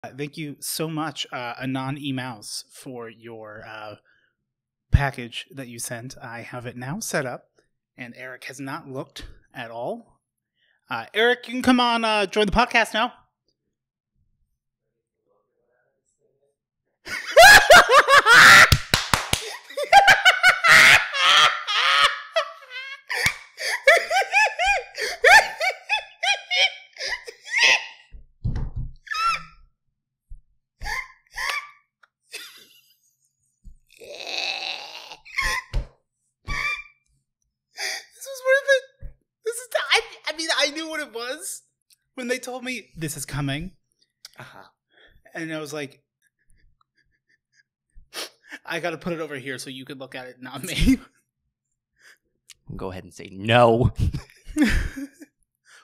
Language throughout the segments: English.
Thank you so much, Anon Mouse, for your package that you sent. I have it now set up, and Eric has not looked at all. Eric, you can come on, join the podcast now. When they told me this is coming, and I was like, I gotta put it over here so you could look at it, not me. Go ahead and say no.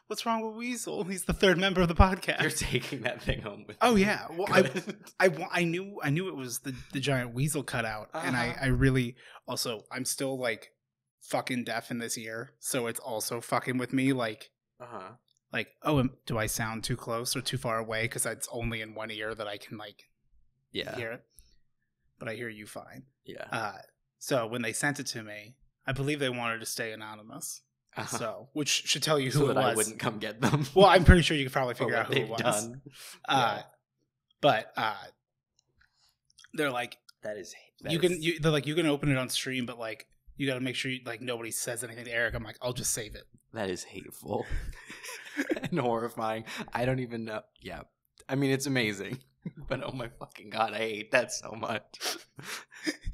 What's wrong with Weasel? He's the third member of the podcast. You're taking that thing home with Oh you. yeah, well I knew it was the giant weasel cutout, and I really also I'm still like fucking deaf in this ear, so it's also fucking with me like. Like, oh, do I sound too close or too far away? Because it's only in one ear that I can, like, hear it. But I hear you fine. Yeah. So when they sent it to me, I believe they wanted to stay anonymous. So, which should tell you who it was. I wouldn't come get them. Well, I'm pretty sure you could probably figure out who it was. Done. But they're like, they're like, you can open it on stream, but like, you got to make sure nobody says anything to Eric. I'm like, I'll just save it. That is hateful and horrifying. I don't even know. Yeah. I mean, it's amazing. But oh my fucking God, I hate that so much.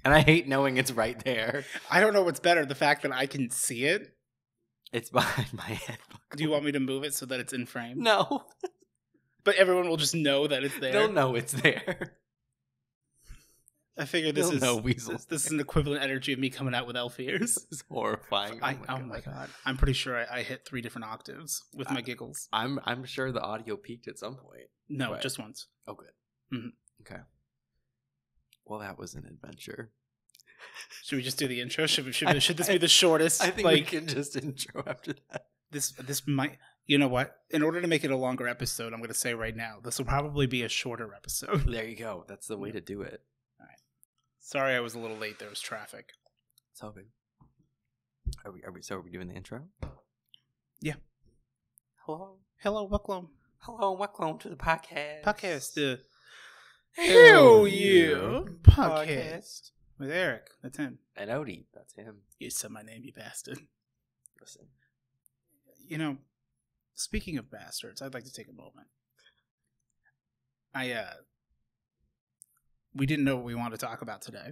And I hate knowing it's right there. I don't know what's better, the fact that I can see it. It's behind my head. Do you want me to move it so that it's in frame? No. But everyone will just know that it's there. They'll know it's there. I figure this is an equivalent energy of me coming out with elf ears. This is horrifying. Oh my God. I'm pretty sure I hit 3 different octaves with my giggles. I'm sure the audio peaked at some point. No, just once. Oh, good. Mm-hmm. Okay. Well, that was an adventure. Should we just do the intro? Should this be the shortest? I think we can just intro after that. This might... You know what? In order to make it a longer episode, I'm going to say right now, this will probably be a shorter episode. There you go. That's the way to do it. Sorry I was a little late. There was traffic. It's all good. Are we doing the intro? Yeah. Hello, welcome. Hello, welcome to the podcast. The Hewll podcast. With Eric. That's him. And Odie. That's him. You said my name, you bastard. Listen. You know, speaking of bastards, I'd like to take a moment. We didn't know what we wanted to talk about today.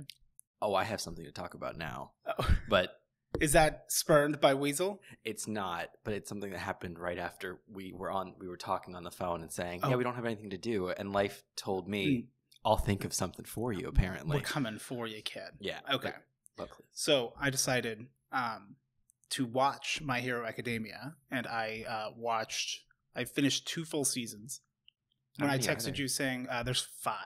Oh, I have something to talk about now. Oh. But is that spurned by Weasel? It's not, but it's something that happened right after we were talking on the phone and saying, yeah, we don't have anything to do. And life told me, I'll think of something for you, apparently. We're coming for you, kid. Yeah. Okay. Luckily. So I decided to watch My Hero Academia, and I finished 2 full seasons. When I texted you saying there's 5.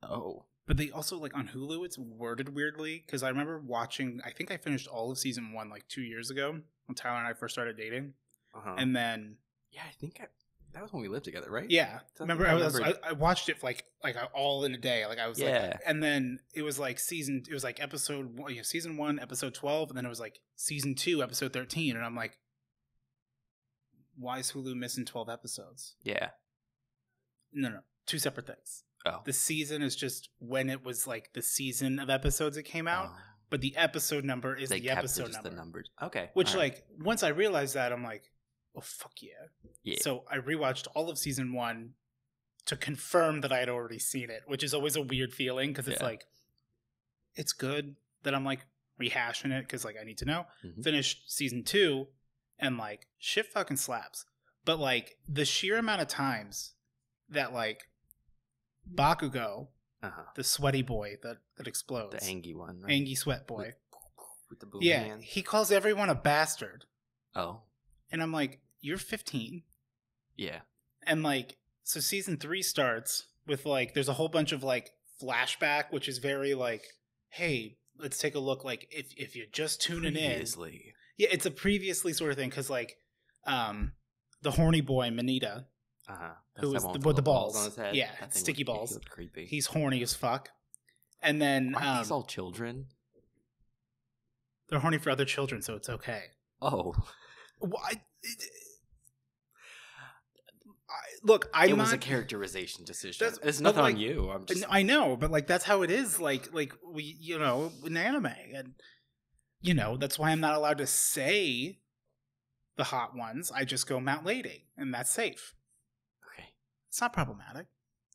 Oh. But they also, like, on Hulu, it's worded weirdly, because I remember watching, I think I finished all of season 1, like, 2 years ago, when Tyler and I first started dating. And then... Yeah, I think that was when we lived together, right? Yeah. I watched it, like all in a day. Like, I was like... And then it was, like, season 1, episode 12, and then it was, like, season 2, episode 13, and I'm like, why is Hulu missing 12 episodes? Yeah. No. 2 separate things. Oh. The season is just when it was like the season of episodes it came out, but the episode number is the episode number. The numbers. Okay. Which once I realized that, I'm like, oh fuck yeah. Yeah. So I rewatched all of season 1 to confirm that I had already seen it, which is always a weird feeling because it's like, it's good that I'm like rehashing it because like I need to know. Finished season 2 and like shit fucking slaps. But like the sheer amount of times that like Bakugo, the sweaty boy that explodes. The Angie one, right? Angie sweat boy. With the boom hand. He calls everyone a bastard. Oh. And I'm like, you're 15. Yeah. And like, so season 3 starts with like, there's a whole bunch of like flashback, which is very like, hey, let's take a look. Like if you're just tuning in. Yeah, it's a previously sort of thing. Cause like, the horny boy, Manita, Who is with the balls on his head? Yeah, sticky balls. He looked creepy. He's horny as fuck. And then aren't these all children? They're horny for other children, so it's okay. Oh, why? It was a characterization decision. It's nothing on you. I know, but like that's how it is. Like we, in anime, and that's why I'm not allowed to say the hot ones. I just go Mount Lady, and that's safe. Okay, it's not problematic.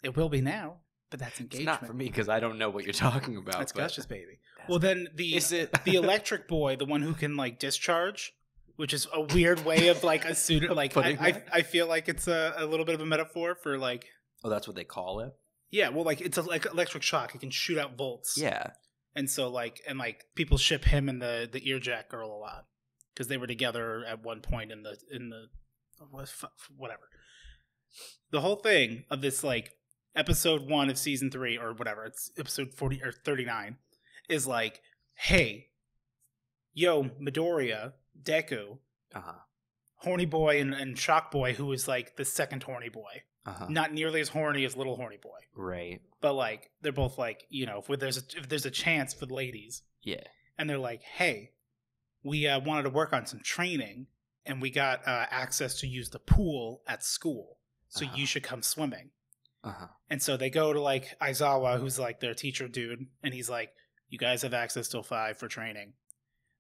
It will be now, but that's engagement. It's not for me because I don't know what you're talking about. That's Gush's baby. Well, then the electric boy, the one who can like discharge. Which is a weird way of like a student. Like I feel like it's a little bit of a metaphor for like. Oh, that's what they call it. Yeah, well, like it's like electric shock. It can shoot out volts. Yeah, and so like people ship him and the Earjack girl a lot because they were together at one point in the whatever. The whole thing of this like episode 1 of season 3 or whatever, it's episode 40 or 39, is like, hey, yo, Midoriya. Deku, horny boy and shock boy, who is like the second horny boy, not nearly as horny as little horny boy, right? But like they're both like if there's a chance for the ladies, yeah, and they're like, hey, we wanted to work on some training, and we got access to use the pool at school, so you should come swimming, and so they go to like Aizawa, who's like their teacher dude, and he's like, you guys have access till 5 for training,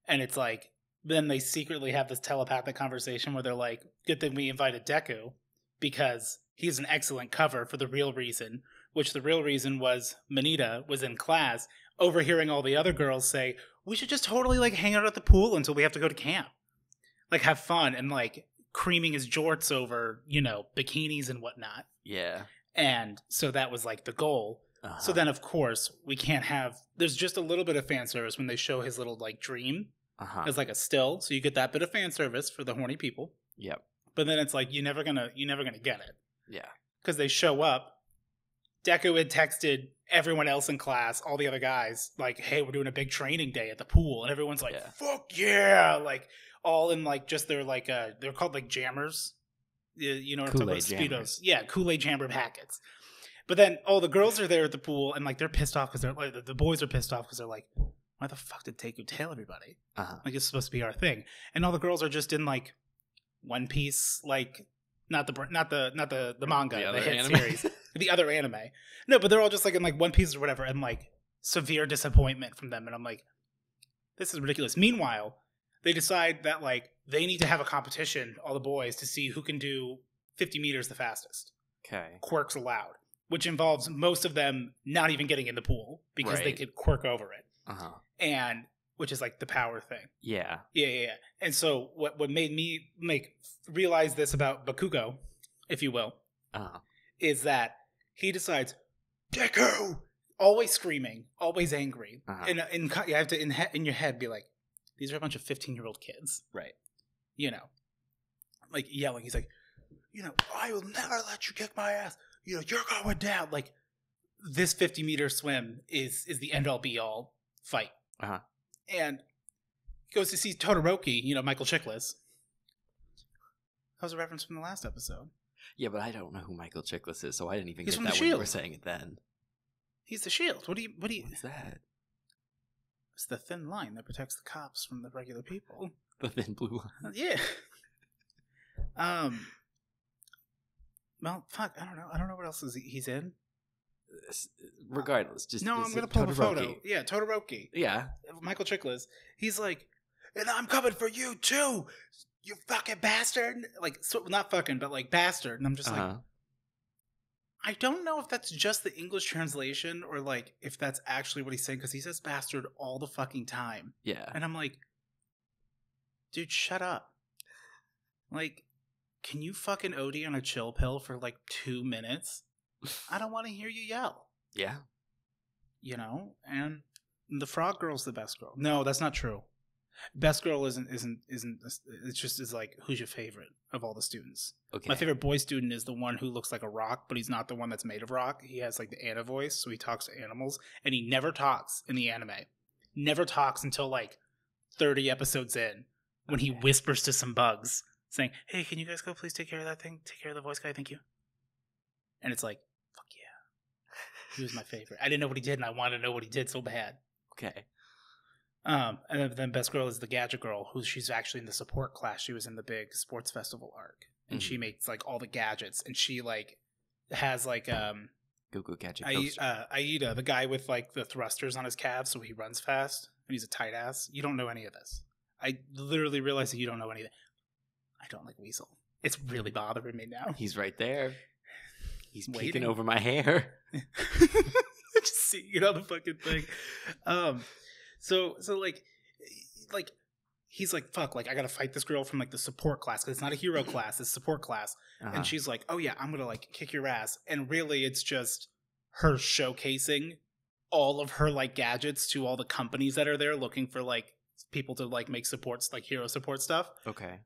and it's like. Then they secretly have this telepathic conversation where they're like, good thing we invited Deku because he's an excellent cover for the real reason, which the real reason was Manita was in class overhearing all the other girls say, we should just totally like hang out at the pool until we have to go to camp. Like have fun and like creaming his jorts over, bikinis and whatnot. Yeah. And so that was like the goal. So then of course we can't there's just a little bit of fan service when they show his little like dream. As like a still, so you get that bit of fan service for the horny people. Yep. But then it's like you're never gonna get it. Yeah. Because they show up. Deku had texted everyone else in class, all the other guys, like, "Hey, we're doing a big training day at the pool," and everyone's like, "Fuck yeah!" Like all in like just their like they're called like jammers. What I'm talking about? Speedos. Yeah, Kool-Aid jammer packets. But then all the girls are there at the pool, and like they're pissed off because they're like the boys are pissed off because they're like. Why the fuck did Deku tell everybody? Like it's supposed to be our thing, and all the girls are just in like One Piece, like not the manga, the hit series, the other anime. No, but they're all just like in like One Piece or whatever, and like severe disappointment from them. And I'm like, this is ridiculous. Meanwhile, they decide that like they need to have a competition, all the boys, to see who can do 50 meters the fastest. Okay, quirks allowed, which involves most of them not even getting in the pool because they could quirk over it. And which is like the power thing. Yeah. And so what made me realize this about Bakugo, if you will, is that he decides, Deku, always screaming, always angry, and you have to in your head be like, these are a bunch of 15-year-old kids, right? Like yelling. He's like, I will never let you kick my ass. You're going down. Like this 50-meter swim is the end all be all fight. And he goes to see Todoroki, Michael Chiklis. That was a reference from the last episode. Yeah, but I don't know who Michael Chiklis is, so I didn't even get that when you were saying it then. He's the Shield. What is that? It's the thin line that protects the cops from the regular people. The thin blue line. Yeah. Well, fuck, I don't know what else he's in. Regardless, just I'm gonna pull up a photo. Yeah, Todoroki. Yeah, Michael Chiklis. He's like, and I'm coming for you too, you fucking bastard. Like, not fucking, but like bastard. And I'm just like, I don't know if that's just the English translation or like if that's actually what he's saying because he says bastard all the fucking time. Yeah, and I'm like, dude, shut up. Like, can you fucking OD on a chill pill for like 2 minutes? I don't want to hear you yell. Yeah. And the frog girl's the best girl. No, that's not true. Best girl isn't it's just is like, who's your favorite of all the students? Okay. My favorite boy student is the one who looks like a rock, but he's not the one that's made of rock. He has like the Anna voice, so he talks to animals, and he never talks in the anime. Never talks until like 30 episodes in when he whispers to some bugs saying, hey, can you guys go please take care of that thing? Take care of the voice guy, thank you. And it's like, fuck yeah. He was my favorite. I didn't know what he did, and I wanted to know what he did so bad. Okay. And then best girl is the Gadget Girl, she's actually in the support class. She was in the big sports festival arc, and she makes like all the gadgets, and she like has like Go Gadget Aida, the guy with like the thrusters on his calves, so he runs fast, and he's a tight ass. You don't know any of this. I literally realized that you don't know anything. I don't like Weasel. It's really bothering me now. He's right there. He's waiting peeking over my hair. Just seeing it on the fucking thing. So like he's like, fuck, like I gotta fight this girl from like the support class, because it's not a hero class, it's support class. And she's like, oh yeah, I'm gonna like kick your ass. And really it's just her showcasing all of her like gadgets to all the companies that are there looking for like people to like make supports, like hero support stuff. Okay.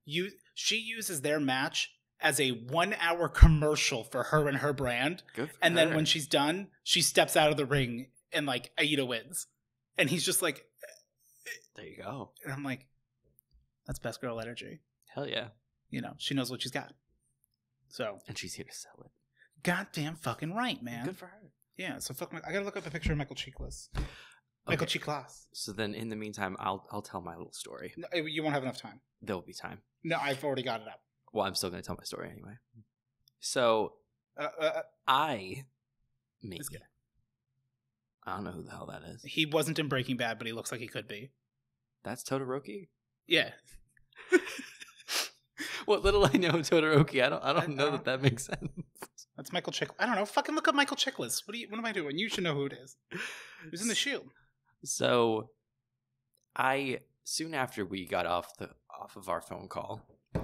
She uses their match as a 1 hour commercial for her and her brand. Good for and her. Then when she's done, she steps out of the ring and like Aida wins. And he's just like, there you go. And I'm like, that's best girl energy. Hell yeah. You know, she knows what she's got. So. And she's here to sell it. Goddamn fucking right, man. Good for her. Yeah, so fuck I gotta look up a picture of Michael Chiklis. Okay. Michael Chiklis. So then in the meantime, I'll tell my little story. No, you won't have enough time. There will be time. No, I've already got it up. Well, I'm still going to tell my story anyway. So, I don't know who the hell that is. He wasn't in Breaking Bad, but he looks like he could be. That's Todoroki? Yeah. What little I know of Todoroki, I don't know that makes sense. That's Michael Chiklis. I don't know. Fucking look up Michael Chiklis. What am I doing? You should know who it is. He was in The Shield. So, soon after we got off of our phone call.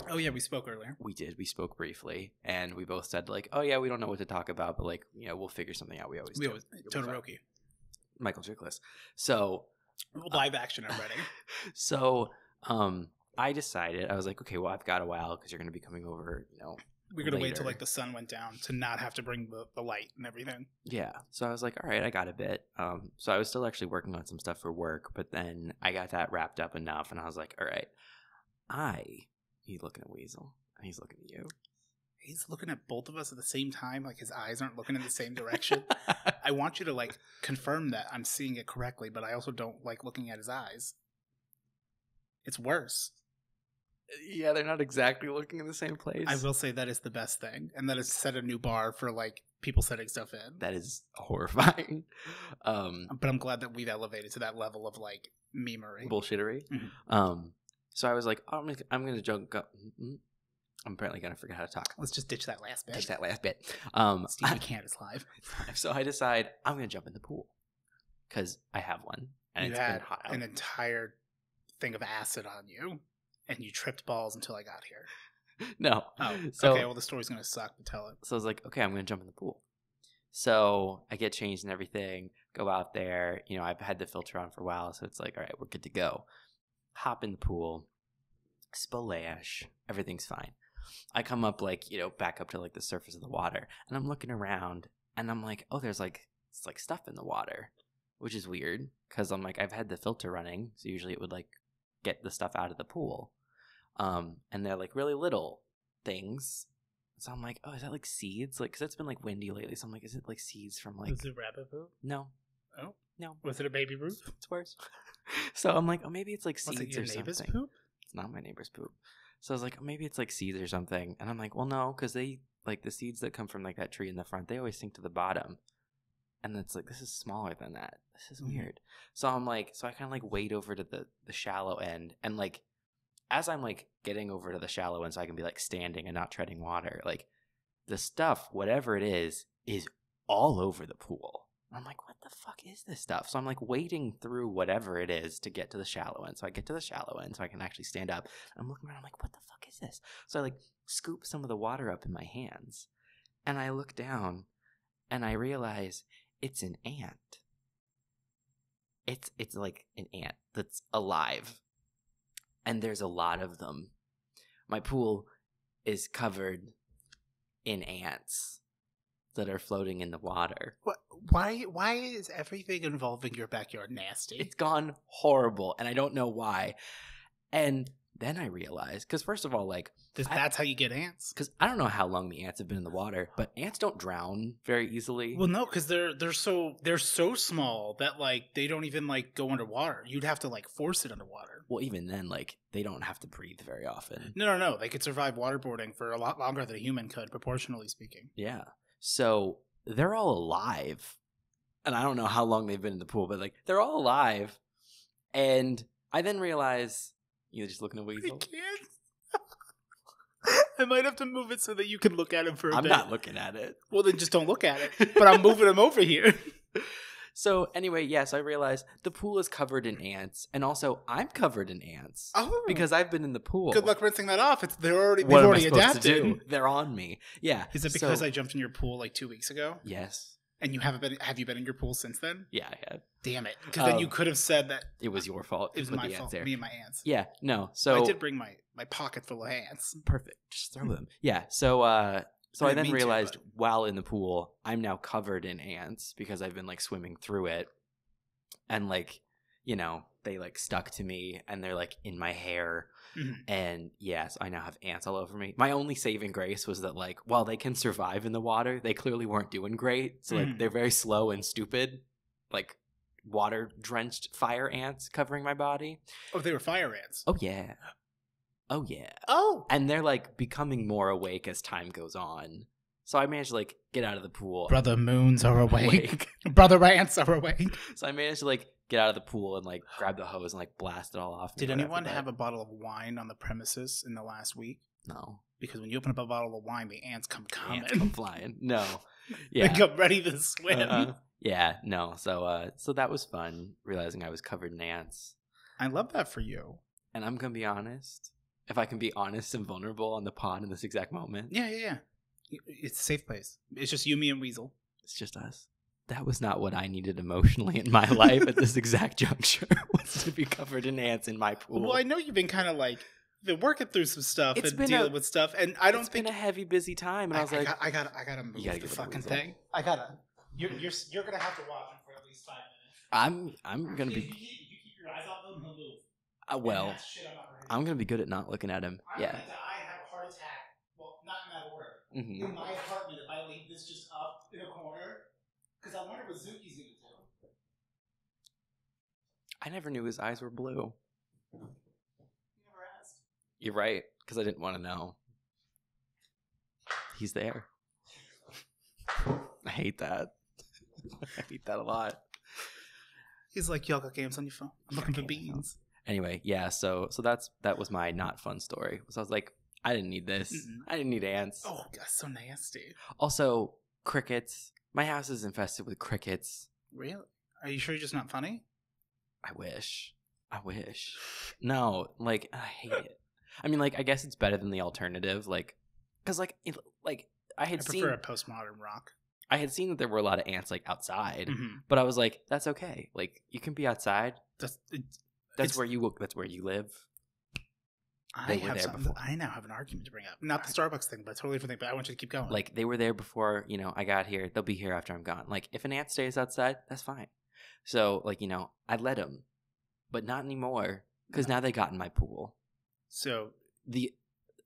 Oh yeah, we spoke earlier. We did. We spoke briefly, and we both said like, "Oh yeah, we don't know what to talk about, but like, you know, we'll figure something out." We always do. Todoroki, Michael Chiklis. So live action. I'm ready. So, I decided I was like, okay, well, I've got a while because you're going to be coming over. You know, we're gonna wait till like the sun went down to not have to bring the light and everything. Yeah. So I was like, all right, I got a bit. So I was still actually working on some stuff for work, but then I got that wrapped up enough, and I was like, all right, he's looking at Weasel, and he's looking at you. He's looking at both of us at the same time, like his eyes aren't looking in the same direction. I want you to like confirm that I'm seeing it correctly, but I also don't like looking at his eyes. It's worse. Yeah, they're not exactly looking in the same place. I will say that is the best thing, and that has set a new bar for like people setting stuff in. That is horrifying. But I'm glad that we've elevated to that level of like memery, bullshittery. Mm-hmm. So I was like, oh, I'm gonna jump up. I'm apparently gonna forget how to talk. Let's just ditch that last bit. Stevie can't is live. So I decide I'm gonna jump in the pool because I have one, and it's been hot out. An entire thing of acid on you. And you tripped balls until I got here. No. Oh, so, okay. Well, the story's going to suck, but tell it. So I was like, okay, I'm going to jump in the pool. So I get changed and everything, go out there. You know, I've had the filter on for a while, so it's like, all right, we're good to go. Hop in the pool, splash, everything's fine. I come up like, you know, back up to like the surface of the water, and I'm looking around, and I'm like, oh, there's like, it's like stuff in the water, which is weird because I'm like, I've had the filter running, so usually it would like get the stuff out of the pool. And they're like really little things. So I'm like, oh, is that like seeds? Like, because it's been like windy lately. So I'm like, is it like seeds from like. Was it rabbit poop? No. Oh? No. Was it a baby poop? It's worse. So I'm like, oh, maybe it's like seeds or something. Was it your neighbor's poop? It's not my neighbor's poop. So I was like, oh, maybe it's like seeds or something. And I'm like, well, no, because they like the seeds that come from like that tree in the front, they always sink to the bottom. And it's like, this is smaller than that. This is weird. So I'm like, so I kind of like wade over to the shallow end. And like, as I'm like getting over to the shallow end so I can be like standing and not treading water, like the stuff, whatever it is all over the pool. And I'm like, what the fuck is this stuff? So I'm like wading through whatever it is to get to the shallow end. So I get to the shallow end so I can actually stand up. I'm looking around, I'm like, what the fuck is this? So I like scoop some of the water up in my hands. And I look down and I realize it's an ant. It's like an ant that's alive. And there's a lot of them. My pool is covered in ants that are floating in the water. What? Why is everything involving your backyard nasty? It's gone horrible, and I don't know why. And then I realized, because first of all, like that's how you get ants. Because I don't know how long the ants have been in the water, but ants don't drown very easily. Well, no, because they're so small that like they don't even like go underwater. You'd have to like force it underwater. Well, even then, like they don't have to breathe very often. No. They could survive waterboarding for a lot longer than a human could, proportionally speaking. Yeah. So they're all alive, and I don't know how long they've been in the pool, but like they're all alive. And I then realize. You're just looking at Weasel? I can't. I might have to move it so that you can look at him for a bit. I'm not looking at it. Well, then just don't look at it. But I'm moving him over here. So anyway, yes, I realized the pool is covered in ants. And also, I'm covered in ants. Oh. Because I've been in the pool. Good luck rinsing that off. They've already adapted. To do? They're on me. Yeah. Is it because I jumped in your pool like 2 weeks ago? Yes. And you haven't been? Have you been in your pool since then? Yeah, I have. Damn it! Because then you could have said that it was your fault. It was my fault. Me and my ants. Yeah, no. So I did bring my pocket full of ants. Perfect. Just throw them. Yeah. So I then realized while in the pool, I'm now covered in ants because I've been like swimming through it, and like they like stuck to me and they're like in my hair. Mm-hmm. And yes, I now have ants all over me. My only saving grace was that like while they can survive in the water, they clearly weren't doing great. So like they're very slow and stupid, like water drenched fire ants covering my body. Oh, they were fire ants. Oh yeah. Oh yeah. Oh. And they're like becoming more awake as time goes on. So I managed to like get out of the pool. Brother moons are awake. Brother ants are awake. So I managed to like get out of the pool and like grab the hose and like blast it all off. Did anyone have a bottle of wine on the premises in the last week? No. Because when you open up a bottle of wine, the ants come coming. Ants come flying. No. Yeah. They come ready to swim. Yeah, no. So that was fun, realizing I was covered in ants. I love that for you. And I'm going to be honest. If I can be honest and vulnerable on the pod in this exact moment. Yeah. It's a safe place. It's just you, me, and Weasel. It's just us. That was not what I needed emotionally in my life at this exact juncture, was to be covered in ants in my pool. Well, I know you've been kind of like working through some stuff and dealing with stuff, and I don't think it's been a heavy, busy time. And I was like, I gotta move the fucking thing. I gotta. You're gonna have to watch him for at least 5 minutes. I'm gonna be. If you keep your eyes on him, he'll move. Well, I'm gonna be good at not looking at him. Yeah. I have a heart attack. Well, not in that order. Mm-hmm. In my apartment, if I leave this just up in a corner, because I wonder what Zuki's gonna do. I never knew his eyes were blue. You never asked. You're right, because I didn't want to know. He's there. I hate that. I hate that a lot. He's like, y'all got games on your phone. I'm looking for beans. Anyway, yeah, so that was my not fun story. So I was like, I didn't need this. Mm-mm. I didn't need ants. Oh, that's so nasty. Also, crickets. My house is infested with crickets. Really? Are you sure you're just not funny? I wish. No, like, I hate it. I mean, like, I guess it's better than the alternative, like, because, like, I prefer a postmodern rock. I had seen that there were a lot of ants, like, outside, but I was like, that's okay. Like, you can be outside. That's where you live. I now have an argument to bring up. Not the Starbucks thing, but a totally different thing. But I want you to keep going. Like, they were there before, I got here. They'll be here after I'm gone. Like, if an ant stays outside, that's fine. So, like, I'd let them. But not anymore. Because now they got in my pool. So, is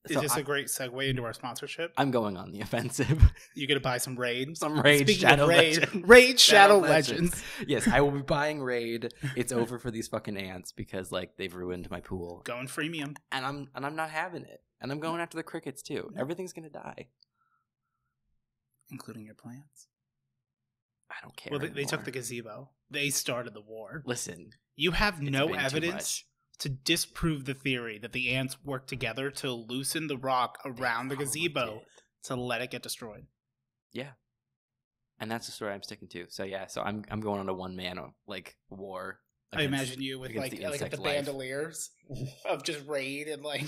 this a great segue into our sponsorship? I'm going on the offensive. You gonna buy some Raid? Some Raid Shadow Legends. Raid Shadow Legends. Yes, I will be buying Raid. It's over for these fucking ants because like they've ruined my pool. Going freemium. And I'm not having it. And I'm going after the crickets too. No. Everything's gonna die. Including your plants. I don't care. Well, they took the gazebo. They started the war. Listen. You have no evidence to disprove the theory that the ants work together to loosen the rock around the gazebo to let it get destroyed. Yeah. And that's the story I'm sticking to. So yeah, I'm going on a one-man like war. I imagine you with like the bandoliers of just Raid and like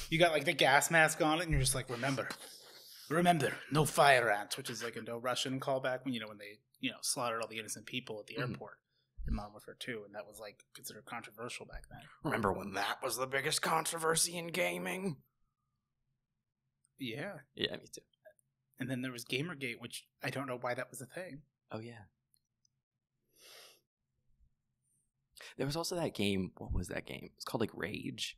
you got like the gas mask on it and you're just like, remember, no fire ants, which is like a no Russian callback when they slaughtered all the innocent people at the airport. In Modern Warfare 2, and that was like considered controversial back then. Remember when that was the biggest controversy in gaming? Yeah. Yeah, me too. And then there was Gamergate, which I don't know why that was a thing. Oh, yeah. There was also that game. What was that game? It's called like Rage.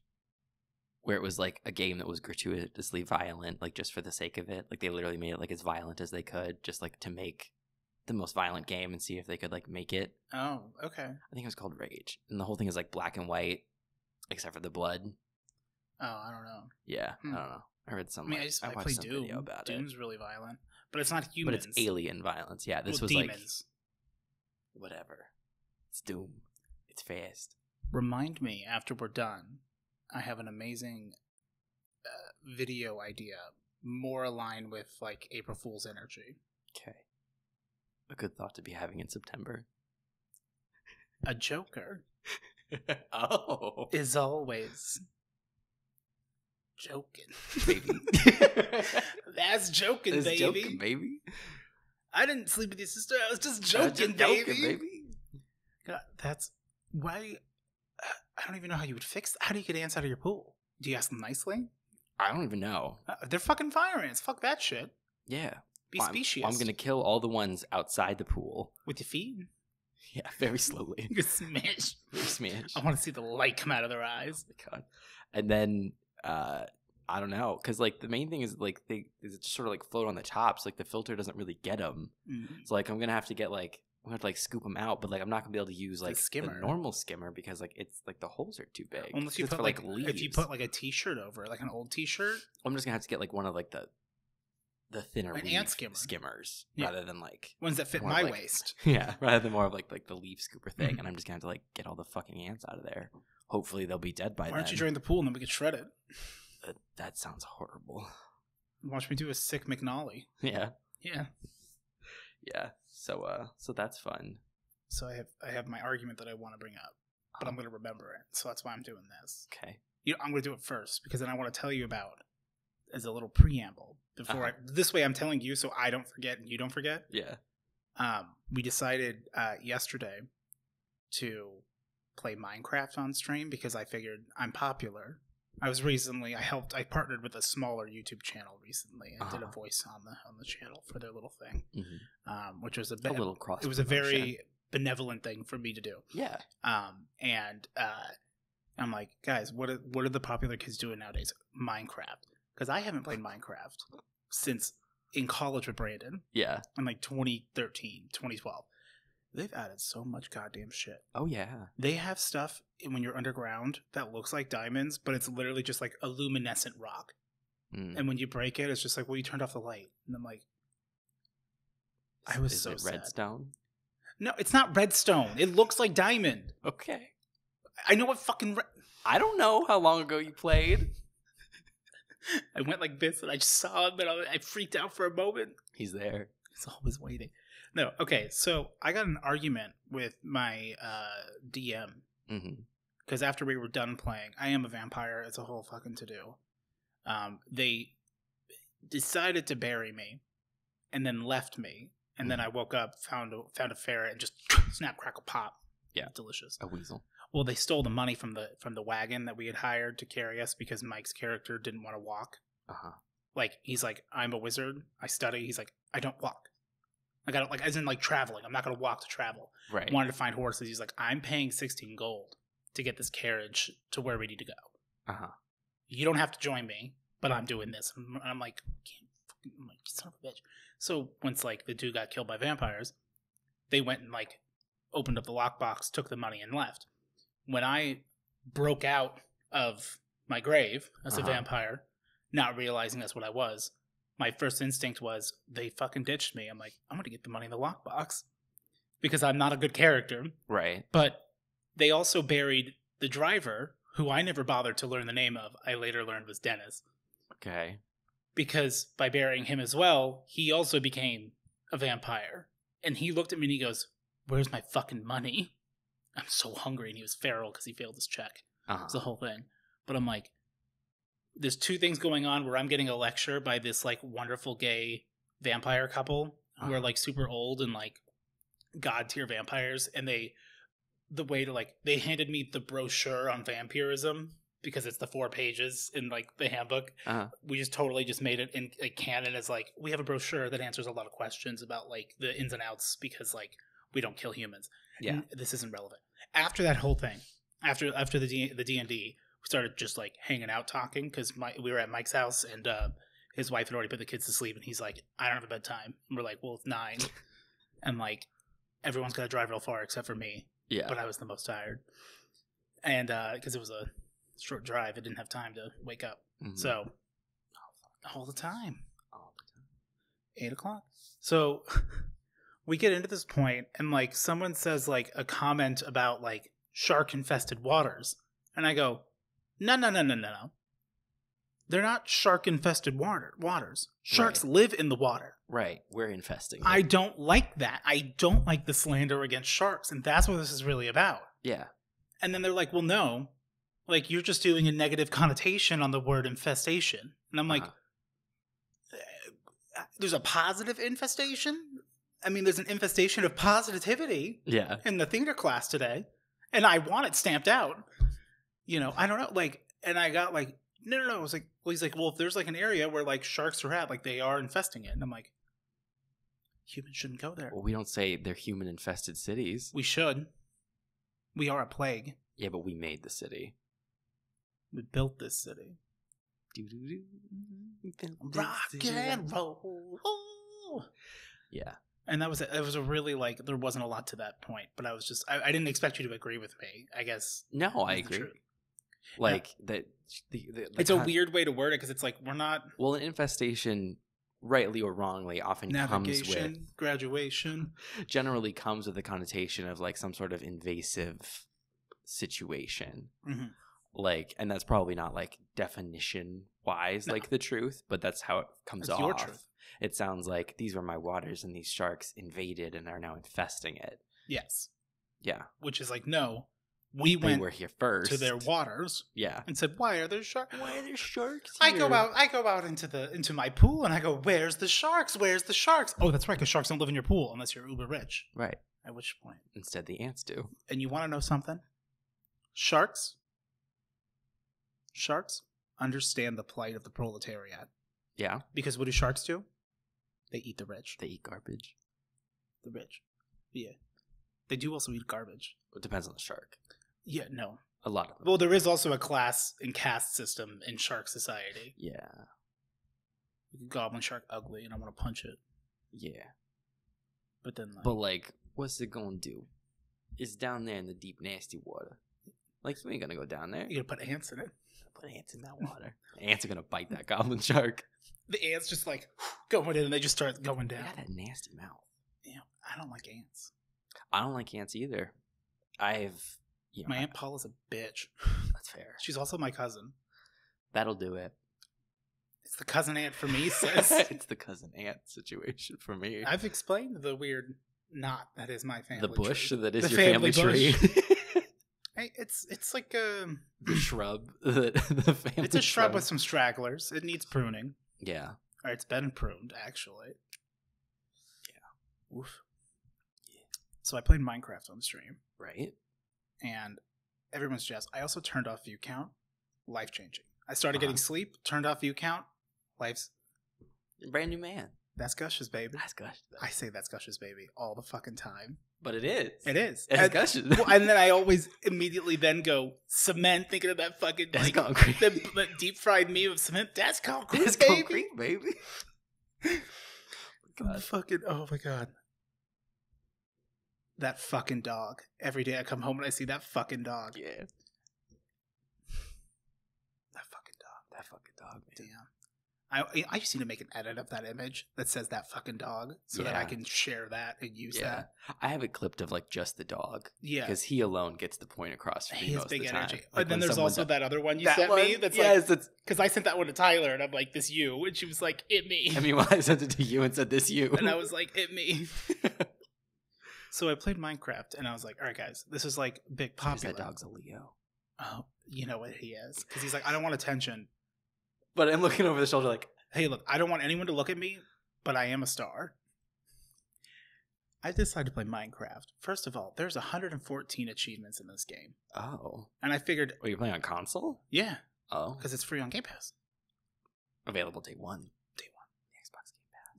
where it was like a game that was gratuitously violent, like just for the sake of it. Like they literally made it like as violent as they could, just like to make the most violent game and see if they could like make it. Oh, okay. I think it was called Rage, and the whole thing is like black and white, except for the blood. Oh, I don't know. Yeah, I don't know. I read some. I mean, I watched some video about Doom's really violent, but it's not but humans. it's alien violence. Yeah, this was demons. Like whatever. It's Doom. It's fast. Remind me after we're done. I have an amazing video idea, more aligned with like April Fool's energy. Okay. A good thought to be having in September. A Joker Oh. is always joking. Baby. That's joking, That's baby. joking, baby. I didn't sleep with your sister. I was just joking, baby. Baby. God, that's why. I don't even know how you would fix that. How do you get ants out of your pool? Do you ask them nicely? I don't even know. They're fucking fire ants. Fuck that shit. Yeah. Be specious. I'm going to kill all the ones outside the pool. With your feet? Yeah, very slowly. You smash. Very smash. I want to see the light come out of their eyes. Oh my God. And then, I don't know. Because, like, the main thing is, like, they just sort of, like, float on the tops. Like, the filter doesn't really get them. Mm-hmm. So, like, I'm going to have to get, like, I'm going to, like, scoop them out. But, like, I'm not going to be able to use, like, the normal skimmer because, like, it's, like, the holes are too big. Unless you put, for, like, leaves. if you put, like, a t-shirt over it, like an old t-shirt. I'm just going to have to get, like, one of, like, the thinner ant skimmers yeah. rather than like ones that fit my waist. Yeah, rather than more of like the leaf scooper thing. Mm-hmm. And I'm just gonna have to like get all the fucking ants out of there. Hopefully they'll be dead by then. Why don't you join the pool and then we get shredded? That sounds horrible. Watch me do a sick McNolly. Yeah. Yeah. Yeah. So that's fun. So I have my argument that I want to bring up, but I'm gonna remember it. So that's why I'm doing this. Okay. I'm gonna do it first because then I want to tell you about as a little preamble before this way I'm telling you so I don't forget and you don't forget. Yeah. We decided yesterday to play Minecraft on stream because I figured I'm popular. I partnered with a smaller YouTube channel recently and did a voice on the channel for their little thing. Mm-hmm. Which was a little cross. It was a very benevolent thing for me to do. Yeah. And I'm like, guys, what are the popular kids doing nowadays? Minecraft. Because I haven't played Minecraft since in college with Brandon. Yeah. In like 2013, 2012. They've added so much goddamn shit. Oh, yeah. They have stuff when you're underground that looks like diamonds, but it's literally just like a luminescent rock. Mm. And when you break it, it's just like, well, you turned off the light. And I'm like, I was so sad. Is it redstone? No, it's not redstone. It looks like diamond. Okay. I know what fucking... I don't know how long ago you played. I went like this and I just saw him and I freaked out for a moment. He's there. He's always waiting. No, okay. So I got an argument with my DM because after we were done playing, I am a vampire. It's a whole fucking to-do. They decided to bury me and then left me. And then I woke up, found a ferret and just snap, crackle, pop. Yeah. Delicious. A weasel. Well, they stole the money from the wagon that we had hired to carry us because Mike's character didn't want to walk. Like, he's like, I'm a wizard. I study. He's like, I don't walk. I got like, as in like traveling. I'm not going to walk to travel. Right. Wanted to find horses. He's like, I'm paying 16 gold to get this carriage to where we need to go. You don't have to join me, but I'm doing this. And I'm like, I'm like, son of a bitch. So once like the dude got killed by vampires, they went and like opened up the lockbox, took the money and left. When I broke out of my grave as a vampire, not realizing that's what I was, my first instinct was they fucking ditched me. I'm like, I'm going to get the money in the lockbox because I'm not a good character. Right. But they also buried the driver, who I never bothered to learn the name of. I later learned was Dennis. Okay. Because by burying him as well, he also became a vampire. And he looked at me and he goes, where's my fucking money? I'm so hungry. And he was feral because he failed his check. It's the whole thing. But I'm like, there's two things going on where I'm getting a lecture by this like wonderful gay vampire couple who are like super old and like god tier vampires. And they handed me the brochure on vampirism because it's the 4 pages in like the handbook. We just totally just made it in like canon as like, we have a brochure that answers a lot of questions about like the ins and outs because like we don't kill humans. Yeah. This isn't relevant. After that whole thing, after the D&D, we started just like hanging out talking because we were at Mike's house and his wife had already put the kids to sleep and he's like, I don't have a bedtime. And we're like, well, it's 9. And like everyone's got to drive real far except for me. Yeah. But I was the most tired. And because it was a short drive, I didn't have time to wake up. Mm-hmm. So all the time. 8 o'clock. So we get into this point and like someone says like a comment about like shark infested waters. And I go, no. They're not shark infested waters. Sharks live in the water. Right. We're infesting. I don't like that. I don't like the slander against sharks. And that's what this is really about. Yeah. And then they're like, well, no. Like, you're just doing a negative connotation on the word infestation. And I'm like, there's a positive infestation? I mean, there's an infestation of positivity in the theater class today. And I want it stamped out. You know, I don't know. Like, and I got like, no. I was like, well, he's like, well, if there's like an area where like sharks are at, like they are infesting it. And I'm like, humans shouldn't go there. Well, we don't say they're human infested cities. We should. We are a plague. Yeah, but we made the city. We built this city. Rock and roll. Oh. Yeah. And that was it. It was a really like, there wasn't a lot to that point, but I was just, I didn't expect you to agree with me, I guess. No, I agree. Like that. It's a weird way to word it because it's like, we're not. Well, an infestation, rightly or wrongly, often comes with graduation. Generally comes with the connotation of like some sort of invasive situation. Mm-hmm. Like, and that's probably not like definition wise, like the truth, but that's how it comes off. Your truth. It sounds like these were my waters and these sharks invaded and are now infesting it. Yes. Yeah. Which is like, no, we were here first to their waters. Yeah. And said, why are there sharks? Why are there sharks here? I go out into my pool and I go, where's the sharks? Where's the sharks? Oh, that's right, because sharks don't live in your pool unless you're uber rich. Right. At which point? Instead, the ants do. And you want to know something? Sharks understand the plight of the proletariat. Yeah. Because what do sharks do? They eat the rich. They eat garbage. The rich. Yeah. They do also eat garbage. It depends on the shark. Yeah, no. A lot of them. Well, there is also a class and caste system in shark society. Yeah. Goblin shark ugly and I want to punch it. Yeah. But then like, what's it gonna do? It's down there in the deep, nasty water. Like, you ain't gonna go down there. You're gonna put ants in it. Put ants in that water. Ants are gonna bite that goblin shark. The ants just like going in and they just start going down. They got that nasty mouth. Yeah, I don't like ants. I don't like ants either. My Aunt Paula's a bitch. That's fair. She's also my cousin. That'll do it. It's the cousin aunt for me, sis. It's the cousin aunt situation for me. I've explained the weird knot that is my family. The bush tree. That is your family tree. Hey, it's like a the shrub. The family. It's a shrub with some stragglers. It needs pruning. Yeah. Or it's been pruned, actually. Yeah. Oof. Yeah. So I played Minecraft on stream. Right. And everyone's jazzed. I also turned off view count. Life changing. I started getting sleep. Turned off view count. Life's brand new man. That's Gush's baby. That's Gush. I say that's Gush's baby all the fucking time. But it is. It is. It's Gush's. Well, and then I always immediately then go cement, thinking of that fucking concrete. The deep fried meme of cement. That's concrete, that's baby. Concrete, baby. Oh my god. That fucking dog. Every day I come home and I see that fucking dog. Yeah. That fucking dog, man. Damn. I just need to make an edit of that image that says that fucking dog so that I can share that and use that. I have it clipped of like just the dog. Yeah. Because he alone gets the point across for me most of the time. Energy. Like, and then there's also that other one you sent me that's because I sent that one to Tyler and I'm like, this you. And she was like, it me. I mean, well, I sent it to you and said this you. And I was like, it me. So I played Minecraft and I was like, all right, guys, this is like big popular. That dog's a Leo. Oh, you know what he is. Because he's like, I don't want attention. But I'm looking over the shoulder like, hey, look, I don't want anyone to look at me, but I am a star. I decided to play Minecraft. First of all, there's 114 achievements in this game. Oh. And I figured... Oh, you're playing on console? Yeah. Oh. Because it's free on Game Pass. Available day one. Day one. Xbox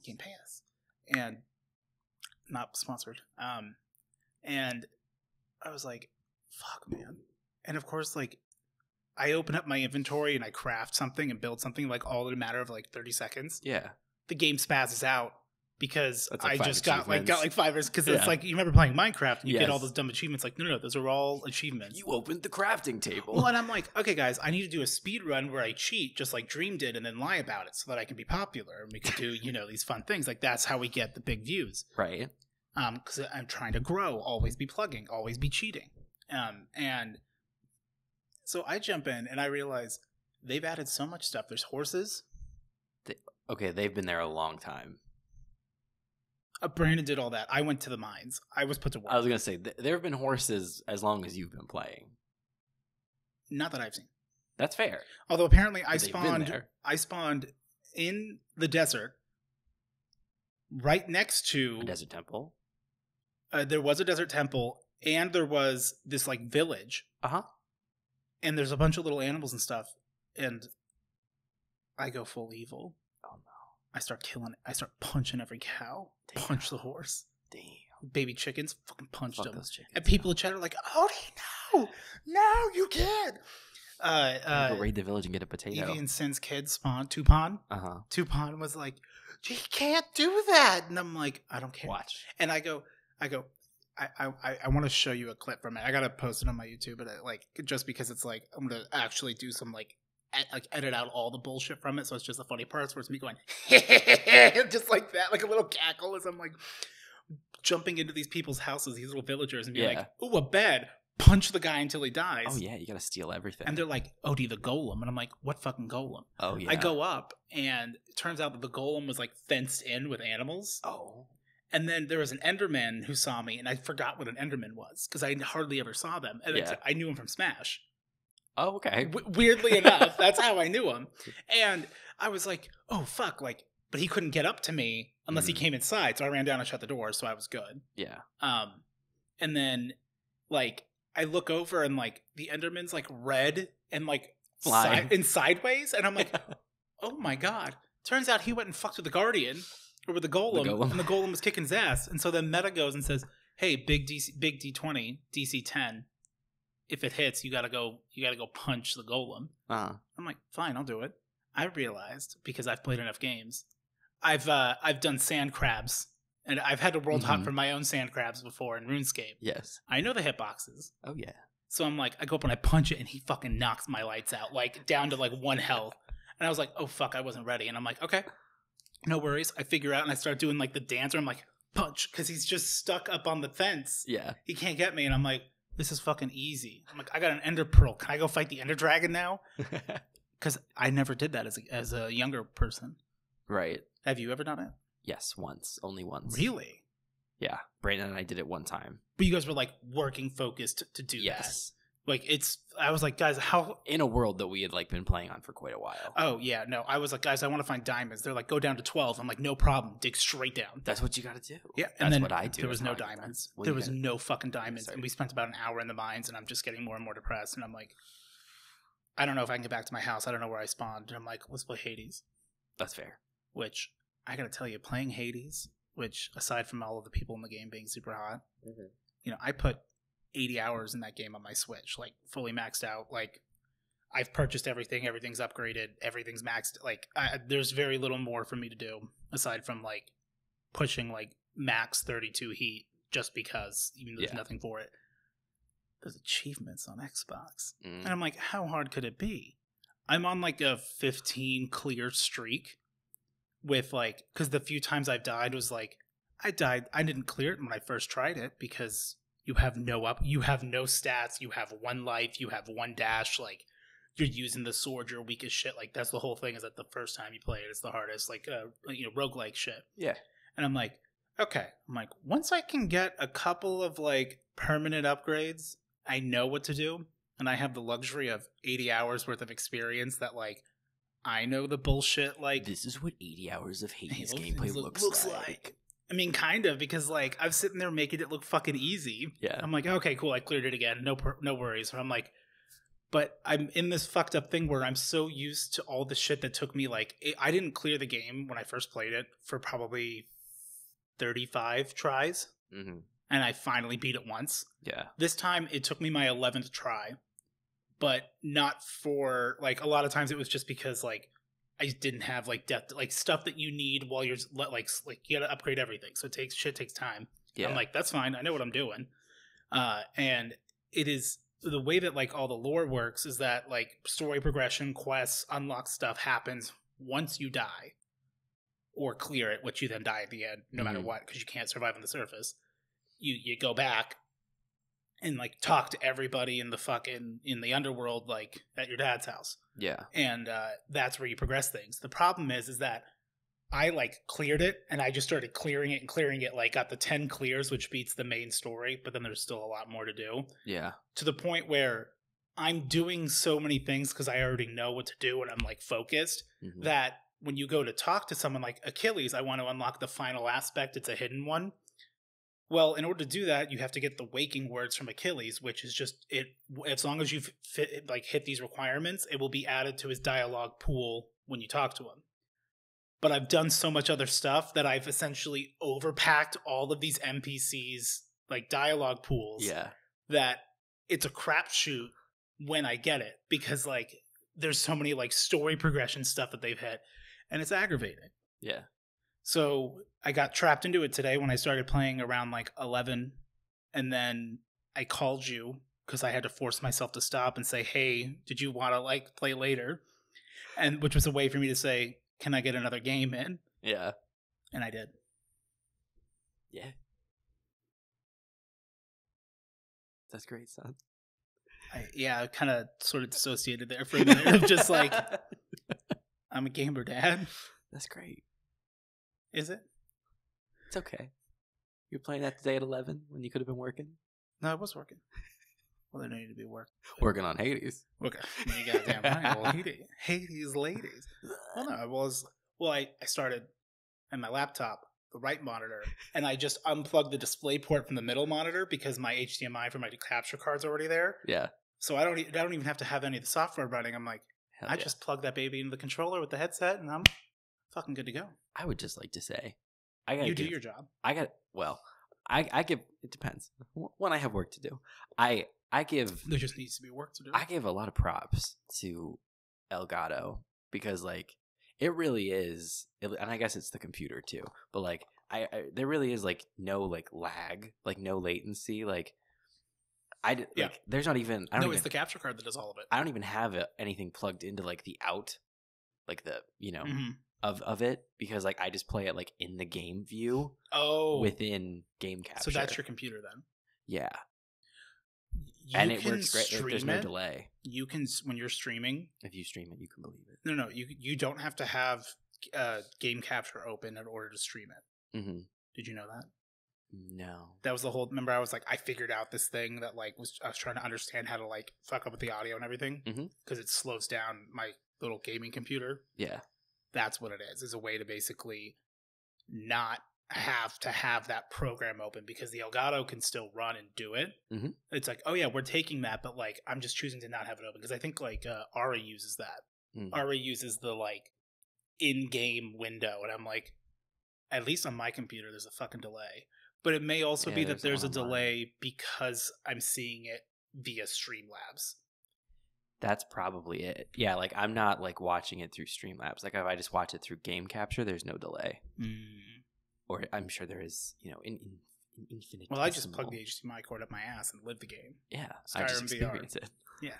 Game Pass. And not sponsored. And I was like, fuck, man. And of course, like, I open up my inventory and I craft something and build something like all in a matter of like 30 seconds. Yeah. The game spazzes out because That's like I just got like 5 because it's like, you remember playing Minecraft and you get all those dumb achievements. Like, no, those are all achievements. You opened the crafting table. Well, and I'm like, okay, guys, I need to do a speed run where I cheat just like Dream did and then lie about it so that I can be popular and we can do, these fun things. Like, that's how we get the big views. Right. Because I'm trying to grow, always be plugging, always be cheating. And so I jump in and I realize they've added so much stuff. There's horses. They've been there a long time. Brandon did all that. I went to the mines. I was put to work. I was going to say, there have been horses as long as you've been playing. Not that I've seen. That's fair. Although apparently I spawned in the desert right next to a desert temple. There was a desert temple and there was this like village. Uh-huh. And there's a bunch of little animals and stuff. And I go full evil. Oh, no. I start killing it. I start punching every cow. Damn. Punch the horse. Damn. Baby chickens. Fucking punched them. Those chickens, and people in chat are like, Odie, no. No, you can't. Go raid the village and get a potato. Evie and Sin's kid spawned. Tupon. Uh-huh. Tupon was like, you can't do that. And I'm like, I don't care. Watch. And I want to show you a clip from it. I gotta post it on my YouTube, but just because it's like I'm gonna actually do some edit out all the bullshit from it, so it's just the funny parts where it's me going just like that, like a little cackle as I'm like jumping into these people's houses, these little villagers, and be like, "Ooh, a bed." Punch the guy until he dies. Oh yeah, you gotta steal everything. And they're like, Odie, the golem, and I'm like, what fucking golem? Oh yeah. I go up, and it turns out that the golem was like fenced in with animals. Oh. And then there was an Enderman who saw me, and I forgot what an Enderman was because I hardly ever saw them. And I knew him from Smash. Oh, okay. Weirdly enough, that's how I knew him. And I was like, oh, fuck. But he couldn't get up to me unless he came inside. So I ran down and shut the door, so I was good. Yeah. And then, I look over, and, the Enderman's, red and, sideways. And I'm like, oh, my God. Turns out he went and fucked with the Guardian. Or with the golem, and the golem was kicking his ass. And so then Meta goes and says, hey, big D20, DC 10, if it hits, you gotta go punch the golem. Uh-huh. I'm like, fine, I'll do it. I realized, because I've played enough games, I've done sand crabs, and I've had to world hop for my own sand crabs before in RuneScape. Yes. I know the hitboxes. Oh, yeah. So I'm like, I go up and I punch it, and he fucking knocks my lights out, down to 1 health. And I was like, oh, fuck, I wasn't ready. And I'm like, okay. No worries. I figure out and I start doing the dance where I'm like, punch, because he's just stuck up on the fence. Yeah. He can't get me. And I'm like, this is fucking easy. I'm like, I got an ender pearl. Can I go fight the ender dragon now? Because I never did that as a younger person. Right. Have you ever done it? Yes, once. Only once. Really? Yeah. Brandon and I did it one time. But you guys were working focused to do that. Yes. I was like, guys, how? In a world that we had been playing on for quite a while. Oh, yeah. No, I was like, guys, I want to find diamonds. They're like, go down to 12. I'm like, no problem. Dig straight down. That's what you got to do. Yeah. And that's what I do. There was no diamonds. There was no fucking diamonds. And we spent about an hour in the mines, and I'm just getting more and more depressed. And I'm like, I don't know if I can get back to my house. I don't know where I spawned. And I'm like, let's play Hades. That's fair. Which, I got to tell you, playing Hades, which aside from all of the people in the game being super hot, I put 80 hours in that game on my Switch, fully maxed out. I've purchased everything. Everything's upgraded. Everything's maxed. There's very little more for me to do aside from pushing max 32 heat just because, even though there's nothing for it. There's achievements on Xbox. And I'm like, how hard could it be? I'm on a 15 clear streak with because the few times I've died was I didn't clear it when I first tried it because you have no stats, you have 1 life, you have 1 dash, you're using the sword, you're weak as shit. That's the whole thing, is that the first time you play it, it's the hardest, roguelike shit. Yeah. And I'm like, okay. Once I can get a couple of permanent upgrades, I know what to do. And I have the luxury of 80 hours worth of experience that I know the bullshit. This is what 80 hours of Hades gameplay looks like. I mean, kind of, because I'm sitting there making it look fucking easy. Yeah. I'm like, okay, cool, I cleared it again. No worries. But I'm like, but I'm in this fucked up thing where I'm so used to all the shit that took me I didn't clear the game when I first played it for probably 35 tries. Mm-hmm. And I finally beat it once. Yeah. This time it took me my 11th try. but not for like a lot of times it was just because like I didn't have like depth, like stuff that you need while you're like you gotta upgrade everything, so shit takes time. Yeah. I'm like, that's fine, I know what I'm doing. And it is the way that like all the lore works is that like story progression, quests, unlock stuff happens once you die or clear it, which you then die at the end no matter what, because you can't survive on the surface. You go back and like talk to everybody in the underworld, like at your dad's house. Yeah. And that's where you progress things. The problem is that I like cleared it and I just started clearing it, like got the 10 clears, which beats the main story, but then there's still a lot more to do. Yeah. To the point where I'm doing so many things because I already know what to do and I'm like focused that when you go to talk to someone like Achilles, I want to unlock the final aspect. It's a hidden one. Well, in order to do that, you have to get the waking words from Achilles, which is just it. As long as you've hit these requirements, it will be added to his dialogue pool when you talk to him. But I've done so much other stuff that I've essentially overpacked all of these NPCs like dialogue pools. Yeah. That it's a crapshoot when I get it because like there's so many like story progression stuff that they've hit, and it's aggravating. Yeah. So I got trapped into it today when I started playing around like 11, and then I called you because I had to force myself to stop and say, "Hey, did you want to like play later?" And which was a way for me to say, "Can I get another game in?" Yeah. And I did. Yeah. That's great, son. I kind of sort of dissociated there for a minute of just like, I'm a gamer, Dad. That's great. Is it? It's okay. You're playing that today at 11 when you could have been working? No, I was working. Well, they need to be working on Hades. Okay. You goddamn right. Well, Hades ladies. Well, no, I was. Well, I started on my laptop, the right monitor, and I just unplugged the display port from the middle monitor because my HDMI for my capture card's already there. Yeah. So I don't even have to have any of the software running. I'm like, I just plug that baby into the controller with the headset, and I'm fucking good to go. I would just like to say, you do your job. I give. It depends. When I have work to do, I give. There just needs to be work to do. I give a lot of props to Elgato because like it really is, and I guess it's the computer too. But like there really is like no like lag, like no latency, like. Like there's not even. It's the capture card that does all of it. I don't even have anything plugged into like the out, like the of it because like I just play it like in the game view. Oh, within game capture. So that's your computer then. Yeah. And it works great. There's no delay. You can when you're streaming. If you stream it, you can believe it. No, you don't have to have game capture open in order to stream it. Mm-hmm. Did you know that? No. That was the whole. Remember, I was like, I figured out this thing that like I was trying to understand how to like fuck up with the audio and everything because it slows down my little gaming computer. Yeah. That's what it is. Is a way to basically not have to have that program open because the Elgato can still run and do it. Mm-hmm. It's like, oh yeah, we're taking that, but like I'm just choosing to not have it open because I think like Ari uses that. Ari uses the like in-game window, and I'm like, at least on my computer, there's a fucking delay. But it may also be that there's a delay because I'm seeing it via Streamlabs. That's probably it. Yeah, like I'm not like watching it through Streamlabs. Like if I just watch it through game capture, there's no delay. Or I'm sure there is, in infinite. Well, I just plug the HDMI cord up my ass and live the game. Yeah, Skyrim I just experience VR. It. Yeah.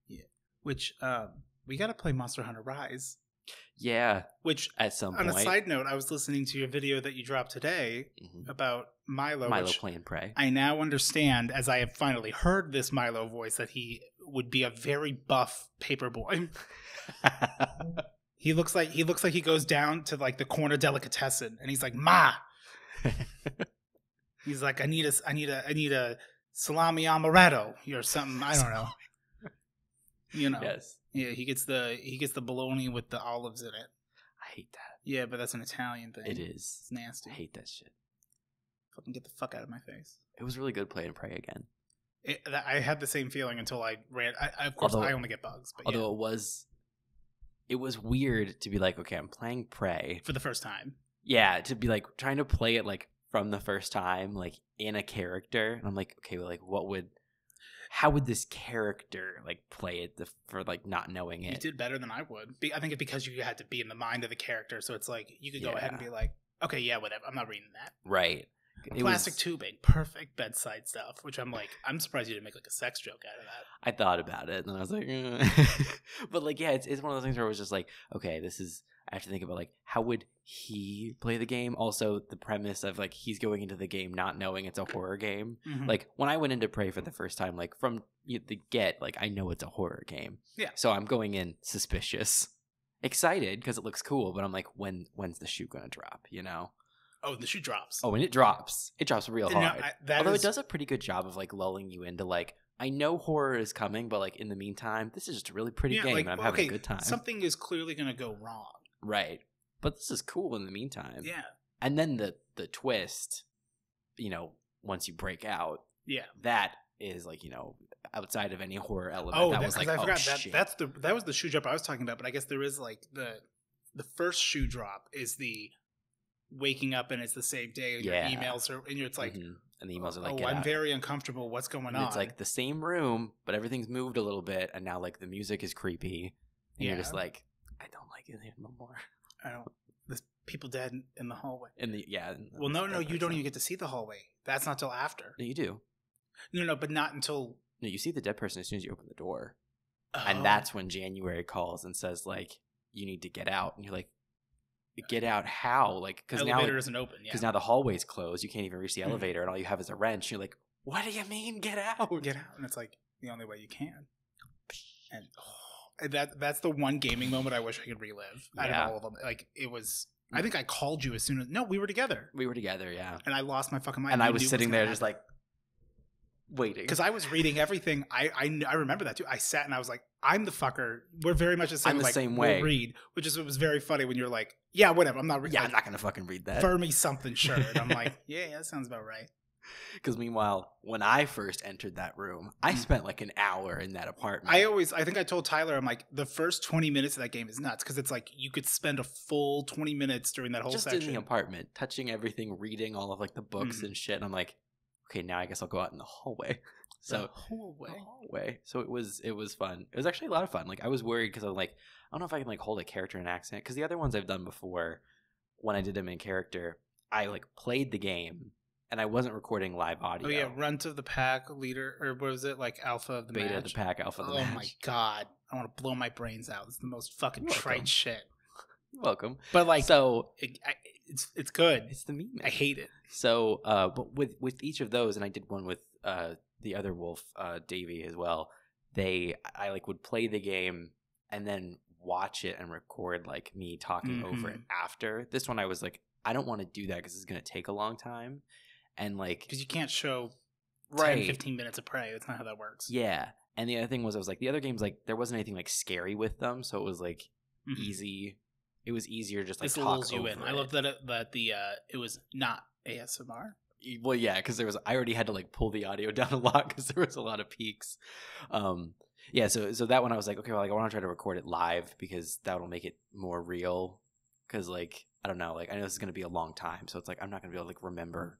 Yeah. Which we got to play Monster Hunter Rise. Yeah. Which, at some point. On a side note, I was listening to your video that you dropped today about Milo. Milo playing Prey. I now understand, as I have finally heard this Milo voice, that he would be a very buff paperboy. He looks like he goes down to like the corner delicatessen, and he's like, "Ma." He's like, I need a salami amaretto or something. I don't know. Yes. Yeah, he gets the bologna with the olives in it. I hate that. Yeah, but that's an Italian thing. It is. It's nasty. I hate that shit. Fucking get the fuck out of my face. It was really good playing Prey again. I had the same feeling until I ran. Of course, I only get bugs. But although it was weird to be like, okay, I'm playing Prey for the first time. Yeah, to be like trying to play it like from the first time, like in a character, and I'm like, okay, well, like what would how would this character like play it for like not knowing it? You did better than I would. I think it's because you had to be in the mind of the character, so it's like you could go ahead and be like, okay, yeah, whatever. I'm not reading that. Right. Plastic tubing, perfect bedside stuff. Which I'm like, I'm surprised you didn't make like a sex joke out of that. I thought about it, and I was like, but like, yeah, it's one of those things where I was just like, okay, this is. I have to think about like how would he play the game. Also, the premise of like he's going into the game not knowing it's a horror game. Mm-hmm. Like when I went into Prey for the first time, like from the get, like I know it's a horror game. Yeah. So I'm going in suspicious, excited because it looks cool, but I'm like, when's the shoe gonna drop? You know. Oh, the shoe drops. Oh, and it drops. It drops real hard. Although it does a pretty good job of like lulling you into like, I know horror is coming, but like in the meantime, this is just a really pretty game, and I'm having a good time. Something is clearly going to go wrong. Right. But this is cool in the meantime. Yeah. And then the twist, you know, once you break out, that is like, you know, outside of any horror element. Oh, that was like, I forgot shit. that was the shoe drop I was talking about, but I guess there is like the first shoe drop is the waking up and it's the same day, and your emails are, and it's like, and the emails are like, I'm very uncomfortable. What's going on? It's like the same room, but everything's moved a little bit, and now like the music is creepy, and you're just like, I don't like it no more. I don't. There's people dead in the hallway. Well, no, you don't even get to see the hallway. That's not till after. No, you do. No, but not until. No, you see the dead person as soon as you open the door, and that's when January calls and says like, you need to get out, and you're like. Get out how? Like, because now elevator isn't open. Because now the hallway's closed. You can't even reach the elevator, and all you have is a wrench. You're like, what do you mean, get out? Get out, and it's like the only way you can. And that's the one gaming moment I wish I could relive out of all of them. Like it was. I think I called you as soon as we were together. We were together, yeah. And I lost my fucking mind. And I was sitting there just like waiting because I was reading everything. I remember that too. I sat and I was like, I'm the fucker. We're very much the same. I'm the same way. We'll read, which is it was very funny when you're like, yeah, whatever. I'm not. I'm not gonna fucking read that. Fermi something shirt. I'm like, yeah, that sounds about right. Because meanwhile, when I first entered that room, I spent like an hour in that apartment. I think I told Tyler, I'm like, the first 20 minutes of that game is nuts because it's like you could spend a full 20 minutes during that whole just section. In the apartment, touching everything, reading all of like the books and shit. And I'm like, okay, now I guess I'll go out in the hallway. So the hallway. So it was fun. It was actually a lot of fun. Like I was worried because I'm like, I don't know if I can like hold a character in accent because the other ones I've done before, when I did them in character, I like played the game. And I wasn't recording live audio. Oh yeah, run to the pack leader, or what was it, like alpha of the beta match? of the pack, alpha of the match. Oh my god, I want to blow my brains out. It's the most fucking trite shit. You're welcome. But like, so it's good. It's the meme. I hate it. So, but with each of those, and I did one with the other wolf, Davey as well. I like would play the game and then watch it and record like me talking over it after. This one I was like, I don't want to do that because it's going to take a long time. And like, because you can't show 10-15 minutes of Prey. That's not how that works. Yeah. And the other thing was, I was like, the other games, like, there wasn't anything like scary with them, so it was like easy. It was easier just like talk over it. I love that it was not ASMR. Well, yeah, because I already had to like pull the audio down a lot because there was a lot of peaks. Yeah, so that one I was like, okay, well, like I want to try to record it live because that'll make it more real. Because like I don't know, like I know this is gonna be a long time, so it's like I'm not gonna be able to like remember.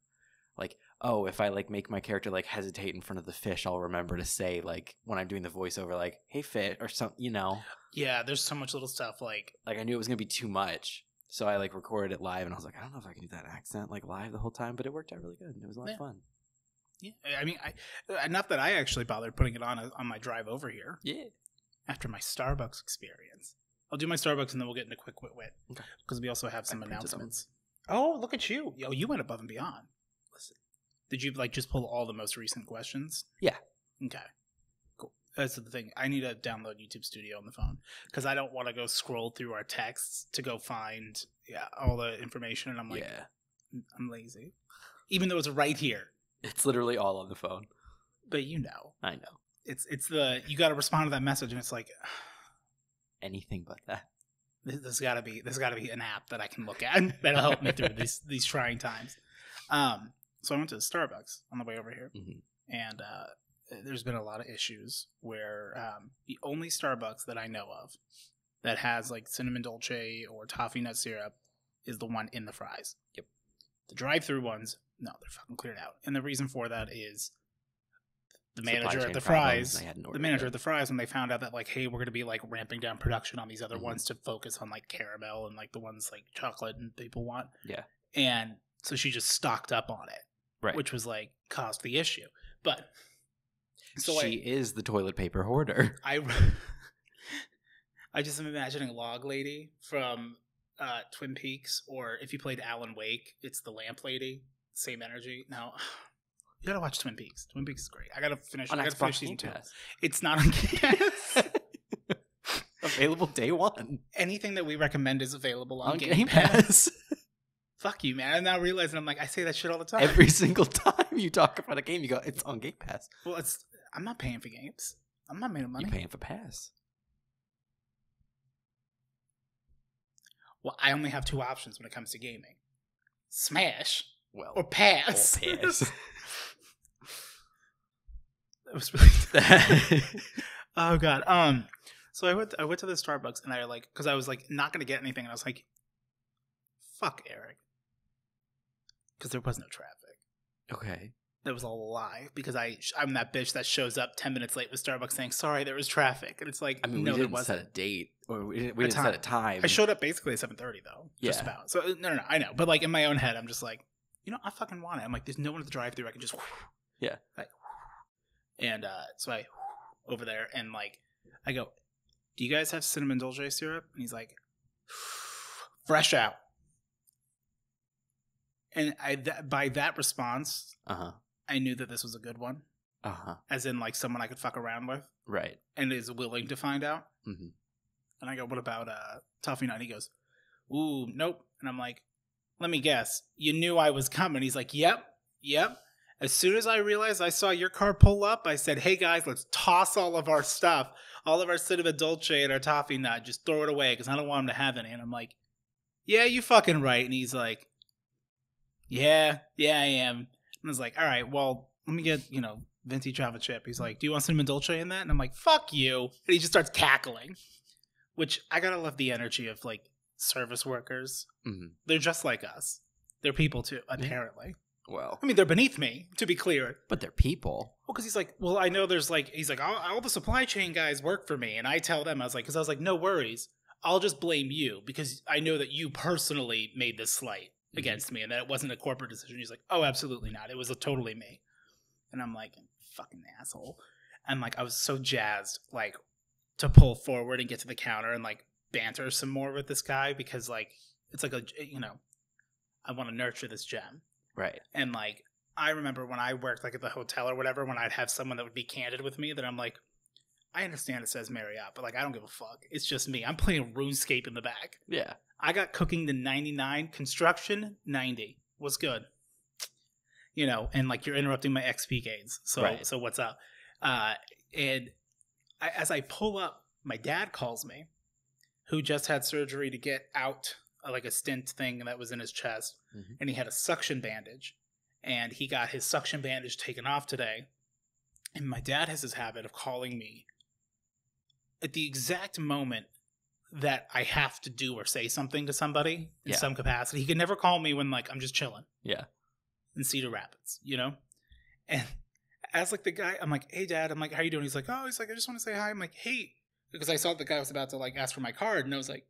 Like, oh, if I like make my character like hesitate in front of the fish, I'll remember to say like when I'm doing the voiceover, like, "Hey, fish," or something, you know. Yeah, there's so much little stuff like I knew it was gonna be too much, so I like recorded it live, and I was like, I don't know if I can do that accent like live the whole time, but it worked out really good. And it was a lot of fun. Yeah, I mean, not that I actually bothered putting it on my drive over here. Yeah. After my Starbucks experience, I'll do my Starbucks and then we'll get into quick wit. Okay. Because we also have some announcements. Oh, look at you! Yo, you went above and beyond. Did you like just pull all the most recent questions? Yeah. Okay. Cool. That's the thing. I need to download YouTube Studio on the phone because I don't want to go scroll through our texts to go find all the information. And I'm like, I'm lazy. Even though it's right here. It's literally all on the phone. But you know. I know. It's you got to respond to that message and it's like. Anything but that. There's got to be an app that I can look at that'll help me through these trying times. So I went to Starbucks on the way over here, and there's been a lot of issues where the only Starbucks that I know of that has like cinnamon dolce or toffee nut syrup is the one in the fries. Yep. The drive-through ones, no, they're fucking cleared out. And the reason for that is the manager at the Fry's, when they found out that like, hey, we're going to be like ramping down production on these other ones to focus on like caramel and like the ones like chocolate and people want. Yeah. And so she just stocked up on it, right? Which was like caused the issue. But so she is the toilet paper hoarder. I just am imagining Log Lady from Twin Peaks, or if you played Alan Wake, it's the lamp lady. Same energy. Now, you gotta watch Twin Peaks. Twin Peaks is great. I gotta finish season 2. It's not on Game Pass. Available day one. Anything that we recommend is available on Game Pass. Fuck you, man. I'm now realizing I'm like, I say that shit all the time. Every single time you talk about a game, you go, it's on Game Pass. Well, I'm not paying for games. I'm not making money. You're paying for Pass. Well, I only have 2 options when it comes to gaming. Smash. Well, or Pass. Or Pass. That was really oh god. So I went to the Starbucks and I like, because I was like not gonna get anything, and I was like, fuck Eric, because there was no traffic. Okay. That was a lie, because I'm that bitch that shows up 10 minutes late with Starbucks saying sorry there was traffic, and it's like, I mean, no, we there didn't wasn't. set a date, or we didn't set a time. I showed up basically at 7:30 though, just about. So no, I know, but like in my own head, I'm just like, you know, I fucking want it. I'm like, there's no one at the drive-thru. I can just and so I over there and like I go, do you guys have cinnamon dulce syrup? And he's like, fresh out. And by that response, I knew that this was a good one. As in like someone I could fuck around with. Right. And is willing to find out. Mm-hmm. And I go, what about Toffee Nut? He goes, ooh, nope. And I'm like, let me guess. You knew I was coming. He's like, yep. As soon as I realized I saw your car pull up, I said, hey guys, let's toss all of our stuff, all of our cinnamon dolce and our toffee nut, just throw it away because I don't want him to have any. And I'm like, yeah, you fucking right. And he's like, yeah, I am. And I was like, all right, well, let me get, venti java chip. He's like, do you want cinnamon dolce in that? And I'm like, fuck you. And he just starts cackling, which I gotta love the energy of like service workers. Mm-hmm. They're just like us. They're people too, apparently. Well, I mean, they're beneath me, to be clear. But they're people. Well, because he's like, well, I know there's like, he's like, all the supply chain guys work for me. And I tell them, I was like, no worries. I'll just blame you because I know that you personally made this slight against me and that it wasn't a corporate decision. He's like, oh, absolutely not. It was totally me. And I'm like, fucking asshole. And like, I was so jazzed, like, to pull forward and get to the counter and like banter some more with this guy because like, it's like I want to nurture this gem. Right. And like, I remember when I worked like at the hotel or whatever, when I'd have someone that would be candid with me, that I'm like, I understand it says Marriott, but like, I don't give a fuck. It's just me. I'm playing RuneScape in the back. Yeah. I got cooking to 99, construction 90. What's good? And like you're interrupting my XP gains. So what's up? As I pull up, my dad calls me, who just had surgery to get out like a stent thing that was in his chest, and he had a suction bandage, and he got his suction bandage taken off today. And my dad has this habit of calling me at the exact moment that I have to do or say something to somebody in some capacity. He can never call me when like I'm just chilling. Yeah. In Cedar Rapids, And as like the guy, I'm like, hey dad, I'm like, how you doing? He's like, I just want to say hi. I'm like, hey, because I saw the guy was about to like ask for my card, and I was like,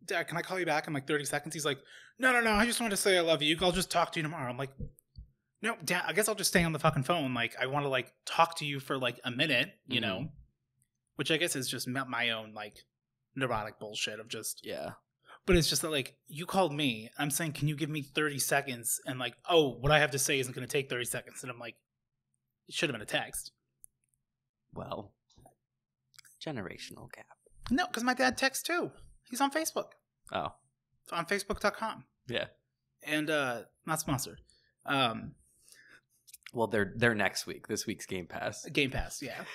Dad, can I call you back in like 30 seconds? He's like, no, I just want to say I love you. I'll just talk to you tomorrow. I'm like, no, Dad, I guess I'll just stay on the fucking phone. Like, I want to like talk to you for like a minute, which I guess is just my own like neurotic bullshit of just, but it's just that like, you called me, I'm saying, can you give me 30 seconds? And like, oh, what I have to say isn't going to take 30 seconds. And I'm like, it should have been a text. Well, generational gap. No, because my dad texts too. He's on Facebook. Oh. It's on Facebook.com. Yeah. And not sponsored. Well, they're next week. This week's Game Pass. Game Pass, yeah.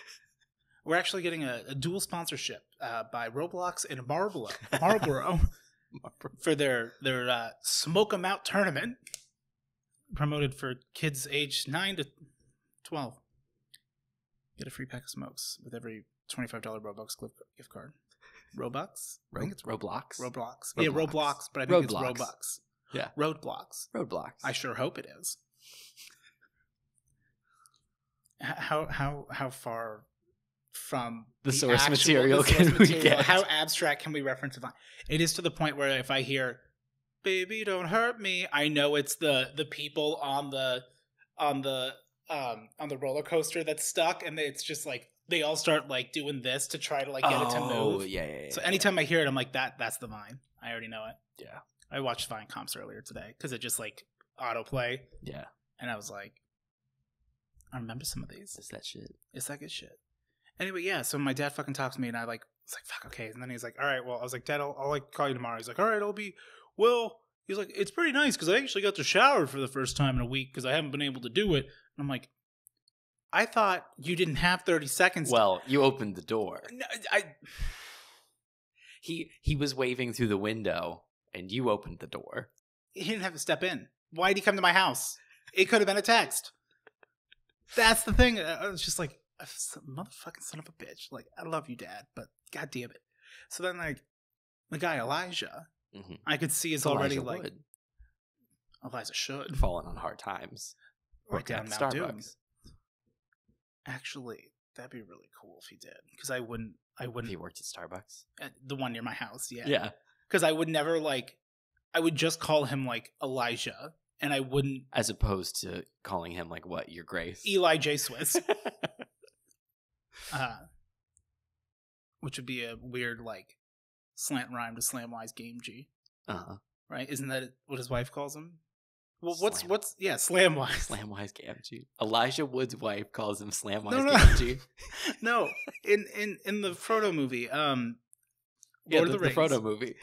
We're actually getting a dual sponsorship by Roblox and Marlboro for their Smoke 'em Out tournament, promoted for kids aged 9 to 12. Get a free pack of smokes with every $25 Roblox gift card. Robux? I think it's Roblox. Yeah, Roblox, but I think it's Robux. Yeah. Roadblocks. Roblox. I sure hope it is. how far from the source material can we get? How abstract can we reference it? It is to the point where if I hear "Baby, don't hurt me," I know it's the people on the roller coaster that's stuck, and it's just like they all start like doing this to try to like get it to move. Yeah. So anytime I hear it, I'm like, that's the Vine. I already know it. Yeah. I watched Vine comps earlier today because it just like autoplay. Yeah. And I was like, I remember some of these. It's that shit. It's that good shit. Anyway, yeah. So my dad fucking talks to me, and I like was like, fuck, okay. And then he's like, all right, well, I was like, Dad, I'll like call you tomorrow. He's like, all right, he's like, it's pretty nice because I actually got to shower for the first time in a week because I haven't been able to do it. And I'm like, I thought you didn't have 30 seconds. Well, you opened the door. No, He was waving through the window, and you opened the door. He didn't have to step in. Why did he come to my house? It could have been a text. That's the thing. I was just like, motherfucking son of a bitch. Like, I love you, Dad, but God damn it. So then, like, the guy Elijah, I could see is already like, would. Elijah should fallen on hard times. Right down at Mount Starbucks. Doom. Actually, that'd be really cool if he did, because I wouldn't. If he worked at Starbucks, The one near my house, yeah. Yeah. Because I would never like. I would just call him like Elijah, and I wouldn't. As opposed to calling him like what, Your Grace? Eli J. Swiss. Which would be a weird like slant rhyme to Slamwise Game G. Right? Isn't that what his wife calls him? Well, what's Slamwise. Slamwise Gamgee. Elijah Wood's wife calls him Slamwise No. Gamgee. No, in the Frodo movie, Lord of the Rings. The Frodo movie.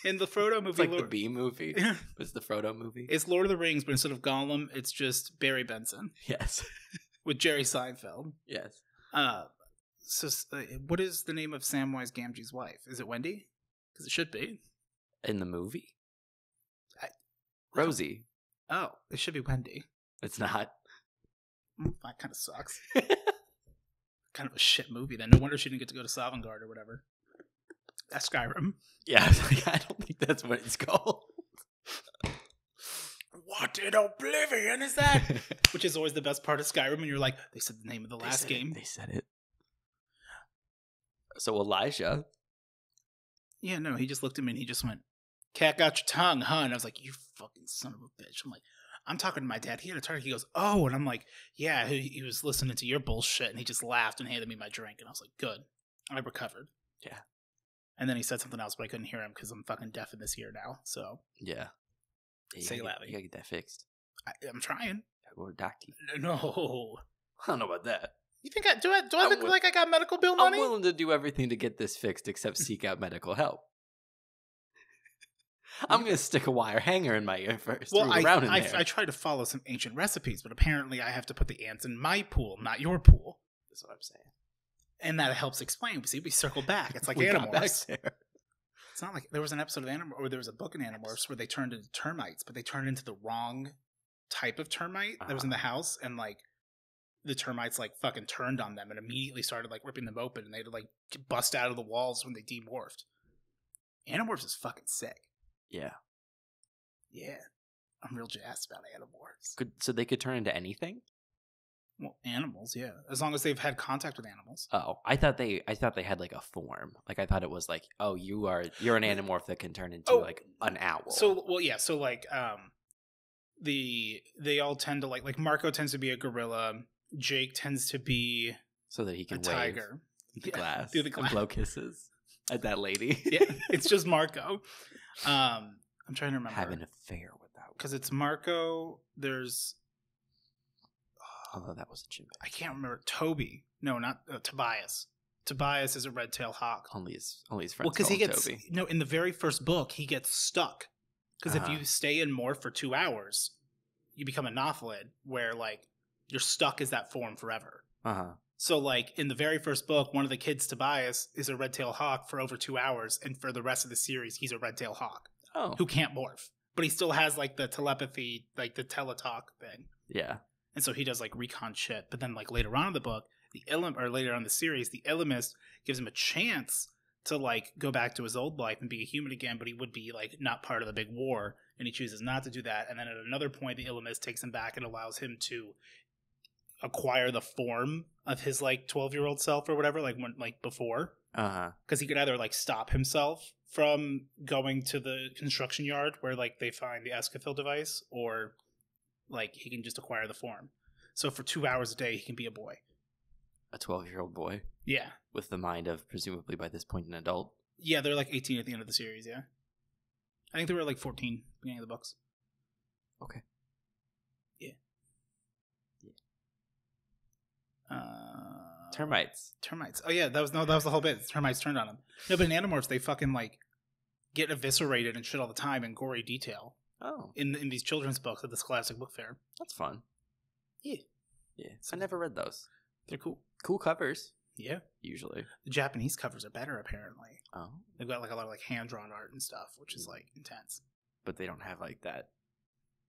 In the Frodo movie, It's like the B movie. It's the Frodo movie. It's Lord of the Rings, but instead of Gollum, it's just Barry Benson Yes. with Jerry Seinfeld. Yes. So what is the name of Samwise Gamgee's wife? Is it Wendy? Because it should be. In the movie? Rosie. Oh, it should be Wendy. It's not. That kind of sucks. Kind of a shit movie then. No wonder she didn't get to go to Sovngarde or whatever. That's Skyrim. Yeah, I was like, I don't think that's what it's called. What in oblivion is that? Which is always the best part of Skyrim, and you're like, they said the name of the last game. They said it. So Elijah. Yeah, no, he just looked at me and he just went, "Cat got your tongue, huh?" And I was like, "You fucking son of a bitch." I'm like, I'm talking to my dad. He had a target. He goes, "Oh," and I'm like, "Yeah." He was listening to your bullshit, and he just laughed and handed me my drink, and I was like, "Good, I recovered." Yeah. And then he said something else, but I couldn't hear him because I'm fucking deaf in this ear now. So yeah, say loudly. You gotta get that fixed. I'm trying. Go to doctor. No, I don't know about that. You think do I look like I got medical bill money? I'm willing to do everything to get this fixed except seek out medical help. I'm going to stick a wire hanger in my ear first. Well, I try to follow some ancient recipes, but apparently I have to put the ants in my pool, not your pool. That's what I'm saying. And that helps explain. See, we circle back. It's like Animorphs. It's not like there was an episode of Animorphs, or there was a book in Animorphs where they turned into termites, but they turned into the wrong type of termite that was in the house, and like the termites like fucking turned on them and immediately started like ripping them open, and they had to like bust out of the walls when they demorphed. Animorphs is fucking sick. Yeah. Yeah. I'm real jazzed about Animorphs. So they could turn into anything? Well, animals, yeah. As long as they've had contact with animals. Oh, I thought they had like a form. Like I thought it was like, oh, you're an animorph that can turn into like an owl. So so like they all tend to like Marco tends to be a gorilla. Jake tends to be so that he can a tiger. The glass. Through the glass. And blow kisses at that lady. Yeah, it's just Marco. I'm trying to remember. Have an affair with that one. Because it's Marco. There's. Although that was a chimp. I can't remember. Toby. No, not Tobias. Tobias is a red-tailed hawk. Only his friends. Well, because he gets Toby. no. In the very first book, he gets stuck. Because if you stay in morph for 2 hours, you become a Nothlid, where like you're stuck as that form forever. So like in the very first book, one of the kids, Tobias, is a red-tailed hawk for over 2 hours, and for the rest of the series, he's a red-tailed hawk who can't morph, but he still has like the telepathy, like the teletalk thing. Yeah. And so he does like recon shit. But then like later on in the book, later on in the series, the Illimist gives him a chance to like go back to his old life and be a human again, but he would be like not part of the big war, and he chooses not to do that. And then at another point, the Illimist takes him back and allows him to acquire the form of his like 12-year-old self or whatever, like when like before. Because he could either like stop himself from going to the construction yard where like they find the Escafil device, or like he can just acquire the form. So for 2 hours a day, he can be a boy. A 12-year-old boy? Yeah. With the mind of, presumably by this point, an adult? Yeah, they're like 18 at the end of the series, yeah. I think they were like 14 at the beginning of the books. Okay. Yeah. Termites. Oh yeah, that was the whole bit. Termites turned on him. No, but in Animorphs, they fucking like get eviscerated and shit all the time in gory detail. Oh. In these children's books at the Scholastic Book Fair. That's fun. Yeah. Yeah. I never read those. They're cool. Cool covers. Yeah. Usually. The Japanese covers are better, apparently. Oh. They've got like a lot of like hand-drawn art and stuff, which is like intense. But they don't have like that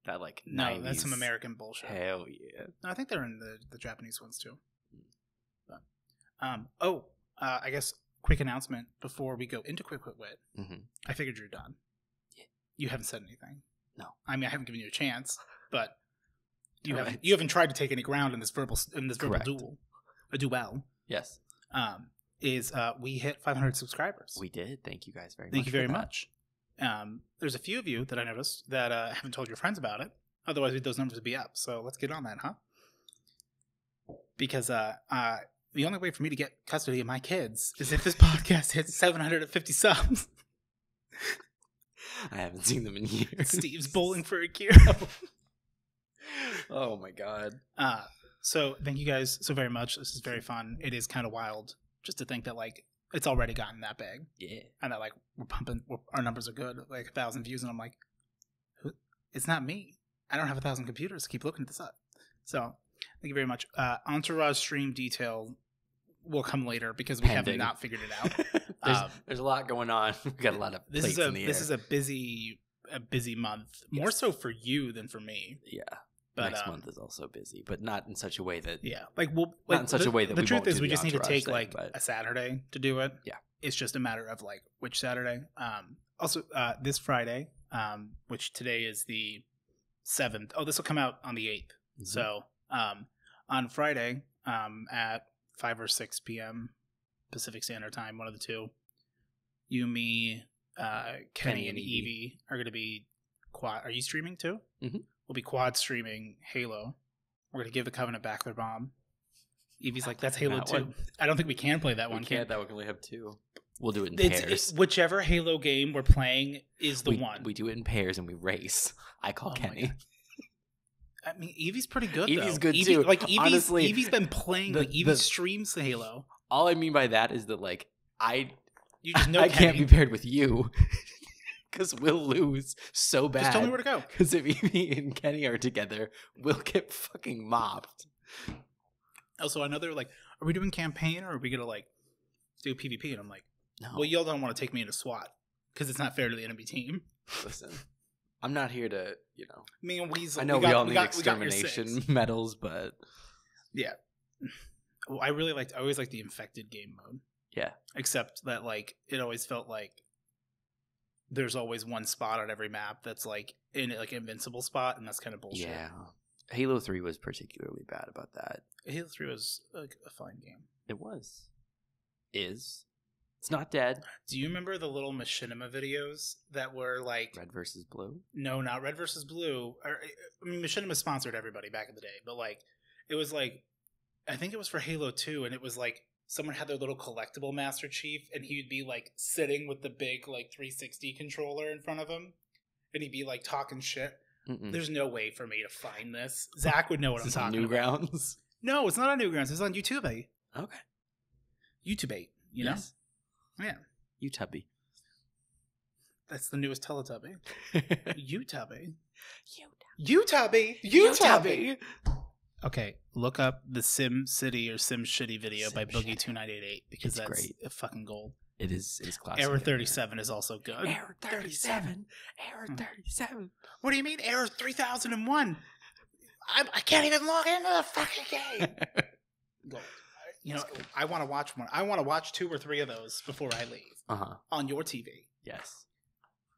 like no, 90s. That's some American bullshit. Hell yeah. No, I think they're in the Japanese ones too. But, I guess quick announcement before we go into Quick Wit Wit. Mm-hmm. I figured you're done. Yeah. You haven't said anything. No. I mean, I haven't given you a chance, but you Termites. you haven't tried to take any ground in this verbal duel. A duel. Yes. We hit 500 subscribers. We did. Thank you guys very much. Thank you very much. There's a few of you that I noticed that haven't told your friends about it. Otherwise, those numbers would be up. So let's get on that, huh? Because the only way for me to get custody of my kids is if this podcast hits 750 subs. I haven't seen them in years. Steve's bowling for a cure. Oh my god. So thank you guys so very much. This is very fun. It is kind of wild just to think that like it's already gotten that big. Yeah. And that like our numbers are good, like 1,000 views, and I'm like, it's not me. I don't have 1,000 computers to keep looking this up. So thank you very much. Entourage stream detail will come later because we have not figured it out. There's a lot going on. We've got a lot of plates in the air. This is a busy month, more so for you than for me. Yeah. But, next month is also busy, but not in such a way that not in such a way that the we truth won't is do we the just need to take Entourage thing, a Saturday to do it. Yeah, it's just a matter of like which Saturday. Also, this Friday, which today is the 7th. Oh, this will come out on the 8th. Mm-hmm. So on Friday at 5 or 6 p.m. Pacific Standard Time, one of the two, you, me, Kenny, and Evie are going to be quad. Are you streaming too? Mm-hmm. We'll be quad streaming Halo. We're going to give the Covenant back their bomb. Evie's like, that's Halo 2. I don't think we can play that one. We can't. That one can only have 2. We'll do it in pairs. Whichever Halo game we're playing is the one. We do it in pairs and we race. I call Kenny. I mean, Evie's pretty good, Evie's good, too. Like, Honestly, Evie's been playing, Evie streams the Halo. All I mean by that is that, like, I can't be paired with you. Because we'll lose so bad. Just tell me where to go. Because if Evie and Kenny are together, we'll get fucking mopped. Also, I know they're like, are we doing campaign or are we going to, like, do PvP? And I'm like, no. Well, y'all don't want to take me into SWAT because it's not fair to the enemy team. Listen, I'm not here to, Me and Weasel. I know we all need extermination medals, but. Yeah. Well, I always liked the infected game mode. Yeah. Except that, like, it always felt like there's always one spot on every map that's like in like invincible spot, and that's kind of bullshit. Yeah, Halo 3 was particularly bad about that. Halo 3 was like a fine game. It was. It's not dead. Do you remember the little machinima videos that were like Red versus Blue? No, not Red versus Blue. I mean, Machinima sponsored everybody back in the day, but like it was like I think it was for Halo 2, and it was like someone had their little collectible Master Chief, and he would be like sitting with the big like 360 controller in front of him, and he'd be like talking shit. Mm-mm. There's no way for me to find this. Zach would know what I'm talking about. Newgrounds? No, it's not on Newgrounds. It's on YouTube. Okay. YouTube, you know? Yes. Yeah. YouTubby. That's the newest Teletubby. YouTubby. YouTubby. YouTubby. Okay, look up the Sim City or Sim Shitty video by Boogie2988 because that's great. A fucking gold. It is classic. Error 37 is also good. Error 37. Error 37. What do you mean Error 3001? I can't even log into the fucking game. Gold. I want to watch one. I want to watch 2 or 3 of those before I leave. On your TV. Yes.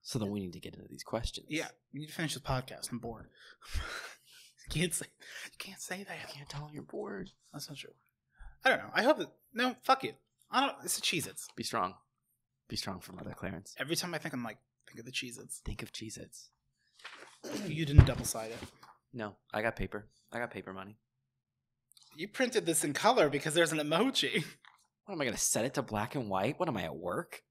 So then we need to get into these questions. Yeah, we need to finish this podcast. I'm bored. You can't say that. You can't tell them you're bored. That's not true. I don't know. I hope that... No, fuck it. It's the Cheez-Its. Be strong. Be strong for Mother Clarence. Every time I think, I'm like, think of the Cheez-Its. Think of Cheez-Its. You didn't double-side it. No, I got paper. I got paper money. You printed this in color because there's an emoji. What, am I going to set it to black and white? What, am I at work?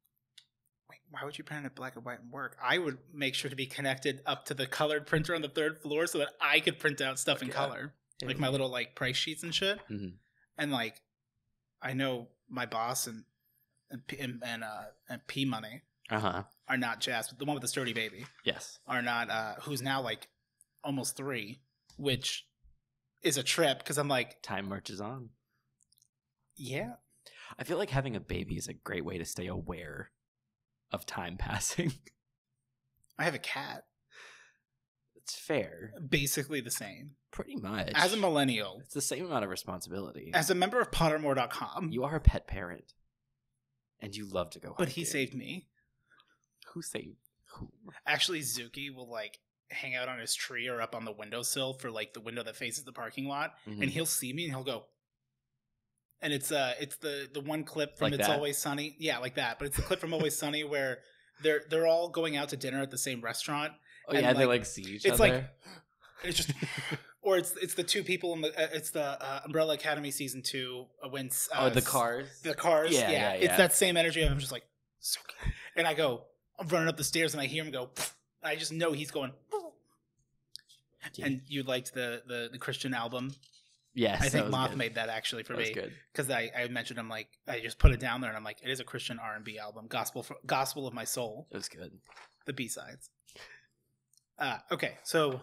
Wait, why would you print it black and white and work? I would make sure to be connected up to the colored printer on the 3rd floor so that I could print out stuff in color. Like my little like price sheets and shit. Mm-hmm. And like, I know my boss and P Money are not jazzed. The one with the sturdy baby. Yes. Are not, who's now like almost 3, which is a trip because I'm like. Time marches on. Yeah. I feel like having a baby is a great way to stay aware of time passing. I have a cat. It's fair. Basically the same. Pretty much. As a millennial. It's the same amount of responsibility. As a member of Pottermore.com. You are a pet parent. And you love to go hiking. But he saved me. Who saved who? Actually, Zuki will like hang out on his tree or up on the windowsill for like the window that faces the parking lot. Mm-hmm. And he'll see me and he'll go. And it's the one clip from like It's Always Sunny. Yeah, like that. But it's the clip from Always Sunny where they're all going out to dinner at the same restaurant. Oh yeah, they like see each other. It's like it's just, or it's the two people in the Umbrella Academy season 2 when the cars. Yeah. It's that same energy of him just like, and I go, I'm running up the stairs and I hear him go, and I just know he's going. And you liked the Christian album. Yes, I think Moth made that actually for me because I mentioned him like I just put it down there and I'm like it is a Christian R&B album, gospel of my soul. It was good. The B-sides. Okay, so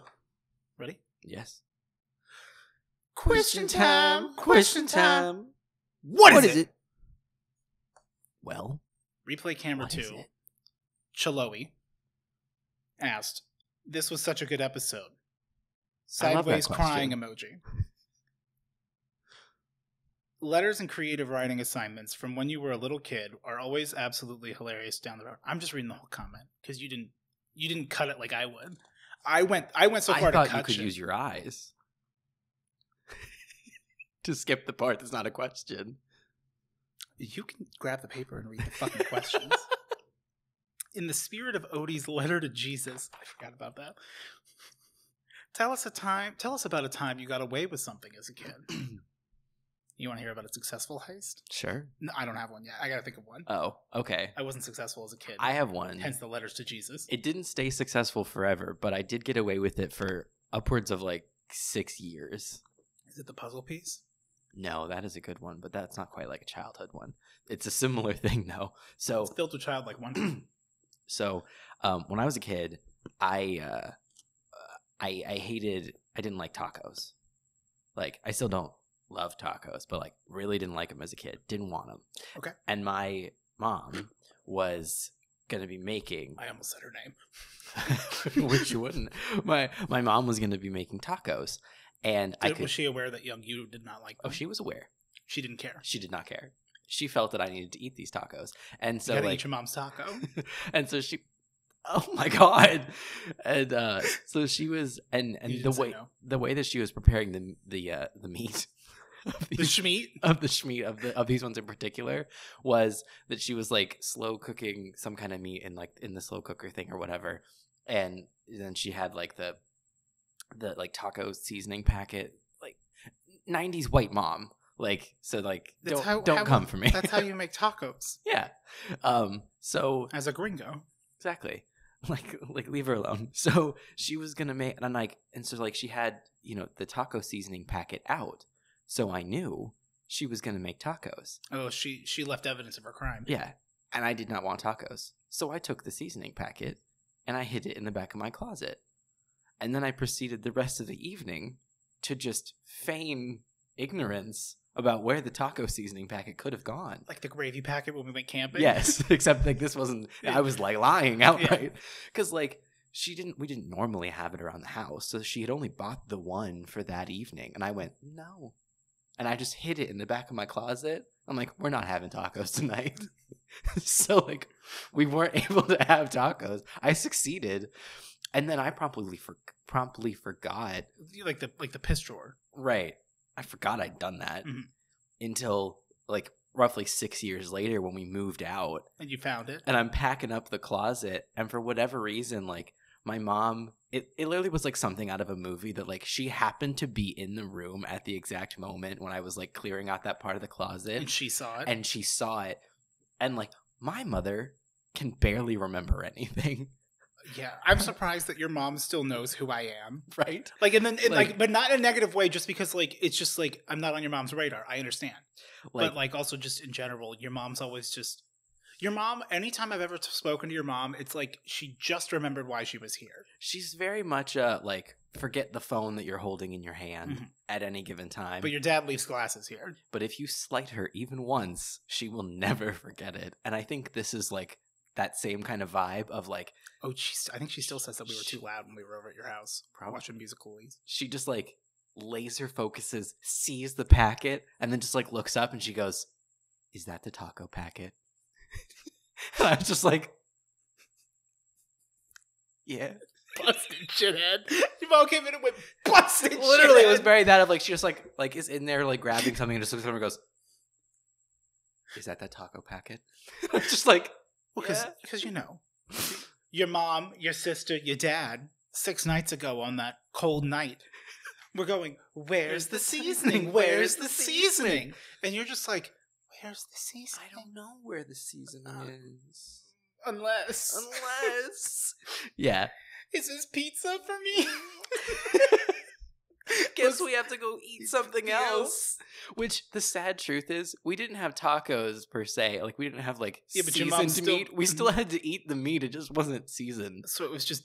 ready? Yes. Question time. What is it? Well, Replay Camera 2. Chaloe asked, "This was such a good episode." Sideways crying emoji. Letters and creative writing assignments from when you were a little kid are always absolutely hilarious down the road. I'm just reading the whole comment because you didn't cut it like I would. I went so far to cut you could use your eyes to skip the part that's not a question. You can grab the paper and read the fucking questions. In the spirit of Odie's letter to Jesus, I forgot about that. Tell us about a time you got away with something as a kid. You want to hear about a successful heist? Sure. No, I don't have one yet. I got to think of one. Oh, okay. I wasn't successful as a kid. I have one. Hence the letters to Jesus. It didn't stay successful forever, but I did get away with it for upwards of like 6 years. Is it the puzzle piece? No, that is a good one, but that's not quite like a childhood one. It's a similar thing though. So it's built with childlike one. So when I was a kid, I didn't like tacos. Like I still don't love tacos, but like really didn't like them as a kid. Didn't want them. Okay. And my mom was gonna be making. I almost said her name. Which you wouldn't. My mom was gonna be making tacos, and was she aware that young you did not like them? Oh, she was aware. She didn't care. She did not care. She felt that I needed to eat these tacos, and so you gotta eat your mom's taco. And so she. Oh my god! And so she was, and the way that she was preparing the meat. The schmeat of these ones in particular was that she was like slow cooking some kind of meat in the slow cooker thing or whatever, and then she had like the like taco seasoning packet, like 90s white mom, like so like don't come for me. That's how you make tacos. Yeah. So as a gringo, exactly. Like leave her alone. So she was gonna make, and I'm like, and so like she had the taco seasoning packet out. So I knew she was going to make tacos. Oh, she left evidence of her crime. Yeah, and I did not want tacos. So I took the seasoning packet, and I hid it in the back of my closet. And then I proceeded the rest of the evening to just feign ignorance about where the taco seasoning packet could have gone. Like the gravy packet when we went camping? Yes, except like this wasn't, I was like lying outright. Because like, we didn't normally have it around the house. So she had only bought the one for that evening. And I went, no. And I just hid it in the back of my closet. I'm like, we're not having tacos tonight. So like, we weren't able to have tacos. I succeeded. And then I promptly forgot. Like the piss drawer. Right. I forgot I'd done that until like roughly 6 years later when we moved out. And you found it. And I'm packing up the closet, and for whatever reason, like my mom, it literally was like something out of a movie that like she happened to be in the room at the exact moment when I was like clearing out that part of the closet. And she saw it. And like my mother can barely remember anything. Yeah, I'm surprised that your mom still knows who I am. Right? Like, and then, like, but not in a negative way, just because, like, it's just, like, I'm not on your mom's radar. I understand. Like, but, like, also just in general, your mom's always just... Your mom, anytime I've ever spoken to your mom, it's like she just remembered why she was here. She's very much, like, forget the phone that you're holding in your hand at any given time. But your dad leaves glasses here. But if you slight her even once, she will never forget it. And I think this is, like, that same kind of vibe of like, oh, I think she still says that we were too loud when we were over at your house watching Musical.ly. She just like laser focuses, sees the packet, and then just like looks up and she goes, "Is that the taco packet?" And I was just like, "Yeah." Busted shithead. Your mom came in and went busted. Literally, shithead. It was very that of like she just like is in there like grabbing something and just looks over and goes, "Is that taco packet?" I was just like. Well, because you know, your mom, your sister, your dad, 6 nights ago on that cold night, we're going, where's the seasoning? Where's the seasoning? And you're just like, where's the seasoning? I don't know where the seasoning is. Unless. Yeah. Is this pizza for me? Guess we have to go eat something else. Which the sad truth is, we didn't have tacos per se. Like we didn't have like seasoned meat. We still had to eat the meat. It just wasn't seasoned. So it was just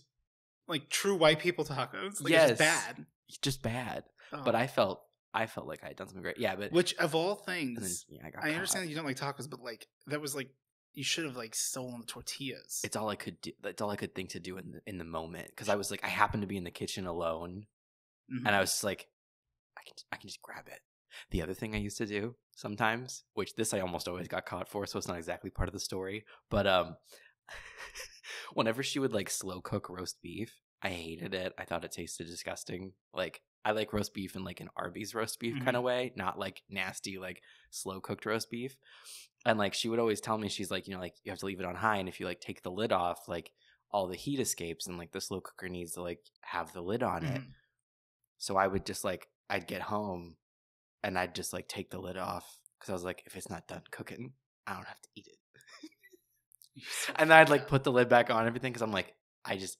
like true white people tacos. Like, yes, just bad. Just bad. Oh. But I felt like I had done something great. Yeah, but which of all things, then, I understand that you don't like tacos, but like that was like you should have like stolen the tortillas. It's all I could do. That's all I could think to do in the moment because I was like I happened to be in the kitchen alone. And I was just like, I can just grab it. The other thing I used to do sometimes, which this I almost always got caught for, so it's not exactly part of the story, but whenever she would like slow cook roast beef, I hated it. I thought it tasted disgusting. Like I like roast beef in like an Arby's roast beef kind of way, not like nasty like slow cooked roast beef. And like she would always tell me, she's like, you know, like you have to leave it on high, and if you like take the lid off, like all the heat escapes, and like the slow cooker needs to like have the lid on it. So I would just like, I'd get home and I'd just like take the lid off because I was like, if it's not done cooking, I don't have to eat it. And then I'd like put the lid back on everything because I'm like,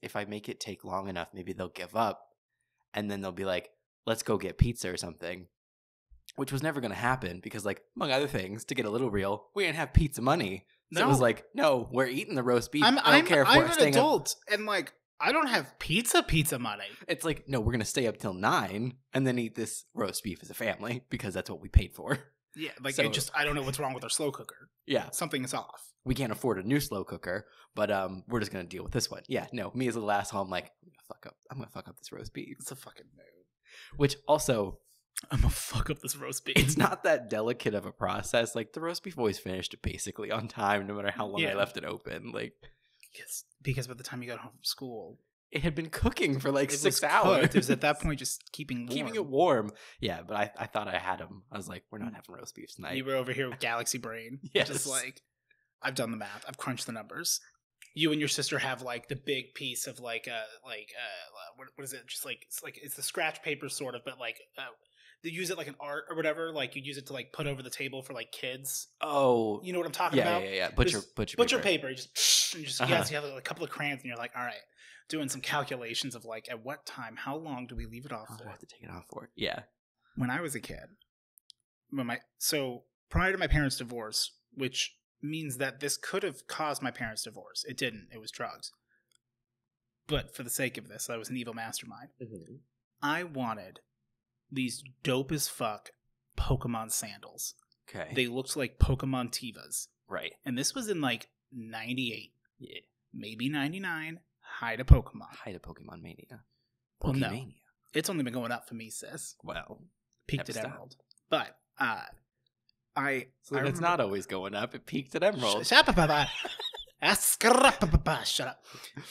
if I make it take long enough, maybe they'll give up. And then they'll be like, let's go get pizza or something, which was never going to happen because like, among other things, to get a little real, we didn't have pizza money. So it was like, no, we're eating the roast beef. I don't care if we're an adult and like, I don't have pizza money. It's like, no, we're going to stay up till 9 and then eat this roast beef as a family because that's what we paid for. Yeah, like so, I don't know what's wrong with our slow cooker. Yeah. Something is off. We can't afford a new slow cooker, but we're just going to deal with this one. Yeah, no, me as a last home, like, I'm going to fuck up this roast beef. It's a fucking mood. Which also... I'm going to fuck up this roast beef. It's not that delicate of a process. Like, the roast beef always finished basically on time, no matter how long I left it open. Like... Because by the time you got home from school, it had been cooking for like 6 hours. It was at that point just keeping it warm. Yeah, but I thought I had them. I was like, we're not having roast beef tonight. You were over here with Galaxy Brain. Yes. Just like, I've done the math. I've crunched the numbers. You and your sister have like the big piece of like what is it? Just like it's the scratch paper sort of, but like they use it like an art or whatever. Like you use it to like put over the table for like kids. Oh, you know what I'm talking about? Yeah. Butcher paper. You just you have a couple of crayons, and you're like, all right, doing some calculations of like at what time, how long do we leave it off for? I have to take it off for. Yeah. When I was a kid, so prior to my parents' divorce, which means that this could have caused my parents' divorce. It didn't. It was drugs. But for the sake of this, I was an evil mastermind. I wanted these dope as fuck Pokemon sandals. Okay. They looked like Pokemon Tivas. Right. And this was in like 98. Yeah. Maybe 99. Height of Pokemon. Height of Pokemon Mania. Well, no. It's only been going up for me, sis. Well. Peaked at Emerald. But, So it's not always going up. It peaked at Emerald. Shut up.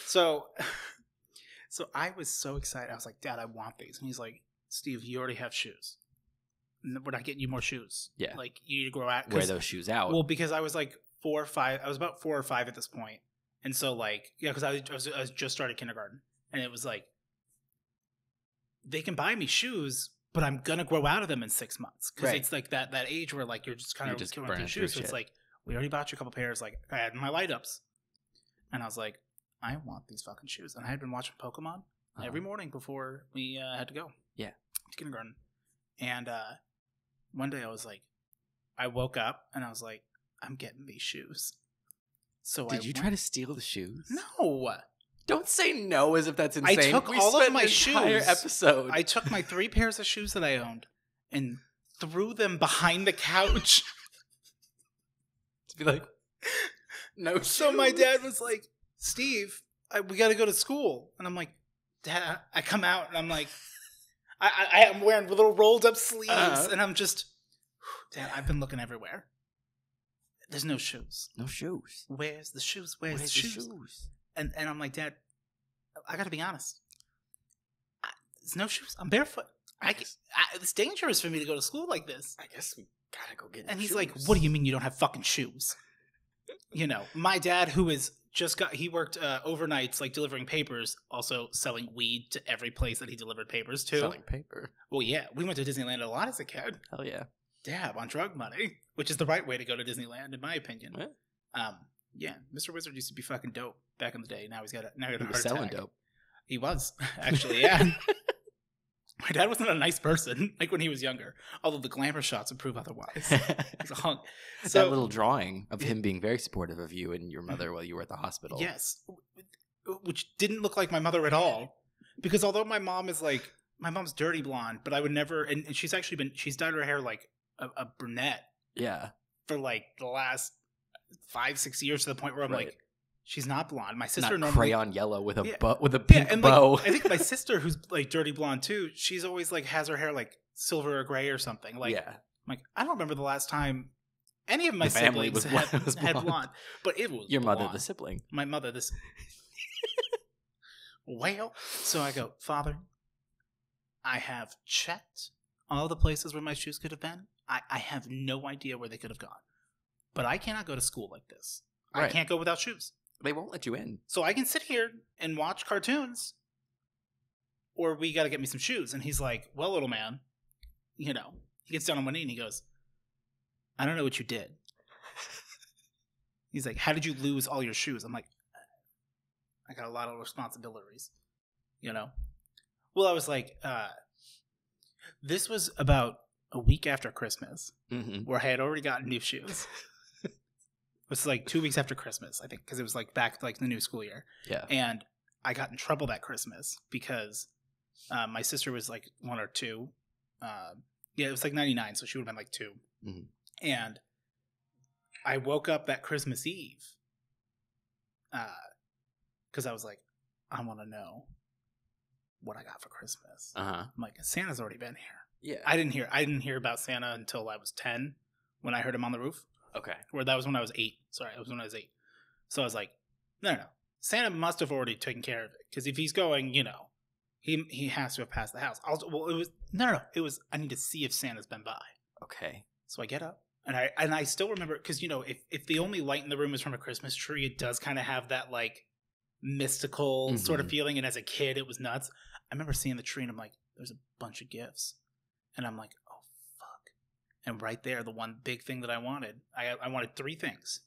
So, So I was so excited. I was like, Dad, I want these. And he's like, Steve, you already have shoes. We're not getting you more shoes. Yeah. Like, you need to grow out. Wear those shoes out. Well, because I was like 4 or 5. I was about 4 or 5 at this point. And so, like, yeah, because I was just started kindergarten. And it was like, they can buy me shoes, but I'm going to grow out of them in 6 months. Because it's like that age where, like, you're just kind of going through shoes. So it's like, we already bought you a couple pairs. Like, I had my light ups. And I was like, I want these fucking shoes. And I had been watching Pokemon every morning before we had to go. Yeah. To kindergarten. And one day I was like, I woke up and I was like, I'm getting these shoes. So Did you try to steal the shoes? No. Don't say no as if that's insane. I took all of my shoes. Episode. I took my 3 pairs of shoes that I owned and threw them behind the couch. To be like, no. So my dad was like, Steve, we got to go to school. And I'm like, Dad, I come out and I'm like, I am wearing little rolled up sleeves. And I'm just, Dad, I've been looking everywhere. There's no shoes. No shoes. Where's the shoes? Where's the shoes? And I'm like, Dad, I got to be honest. There's no shoes. I'm barefoot. It's dangerous for me to go to school like this. I guess we got to go get And he's shoes. like, what do you mean you don't have fucking shoes? You know, my dad, who is he worked overnights, like delivering papers, also selling weed to every place that he delivered papers to. Selling paper? Well, yeah. We went to Disneyland a lot as a kid. Hell yeah. Dab on drug money, which is the right way to go to Disneyland, in my opinion. What? Yeah, Mr. Wizard used to be fucking dope back in the day. Now he's got a he heart was selling attack. dope. He was, actually, yeah. My dad wasn't a nice person, like when he was younger. Although the glamour shots would prove otherwise. He's a hunk. So, that little drawing of him being very supportive of you and your mother while you were at the hospital. Yes, which didn't look like my mother at all. Because although my mom's dirty blonde, but I would never, and she's dyed her hair like a brunette. Yeah. For like the last 5-6 years, to the point where I'm like, she's not blonde. My sister not normally crayon yellow with a pink bow. Like, I think my sister, who's like dirty blonde too, she's always like has her hair like silver or gray or something. Like, I'm like, I don't remember the last time any of my siblings had blonde. But it was your blonde. mother, the sibling. My mother, this. Well, so I go, Father, I have checked all the places where my shoes could have been. I have no idea where they could have gone. But I cannot go to school like this. I can't go without shoes. They won't let you in. So I can sit here and watch cartoons, or we got to get me some shoes. And he's like, well, little man, you know, he gets down on one knee and he goes, I don't know what you did. He's like, how did you lose all your shoes? I'm like, I got a lot of responsibilities, you know? Well, I was like, this was about a week after Christmas, where I had already gotten new shoes. It was like 2 weeks after Christmas, I think, because it was like back to like the new school year. Yeah. And I got in trouble that Christmas because my sister was like 1 or 2. Yeah, it was like 99, so she would have been like 2. Mm-hmm. And I woke up that Christmas Eve because I was like, I want to know what I got for Christmas. I'm like, Santa's already been here. Yeah. I didn't hear about Santa until I was 10 when I heard him on the roof. Okay. Or that was when I was 8. Sorry, it was when I was 8. So I was like, no. Santa must have already taken care of it. Because if he's going, you know, he has to have passed the house. It was, I need to see if Santa's been by. Okay. So I get up. And I still remember, because, you know, if the only light in the room is from a Christmas tree, it does kind of have that, like, mystical sort of feeling. And as a kid, it was nuts. I remember seeing the tree and I'm like, there's a bunch of gifts. And I'm like, oh, fuck. And right there, the one big thing that I wanted, I wanted 3 things.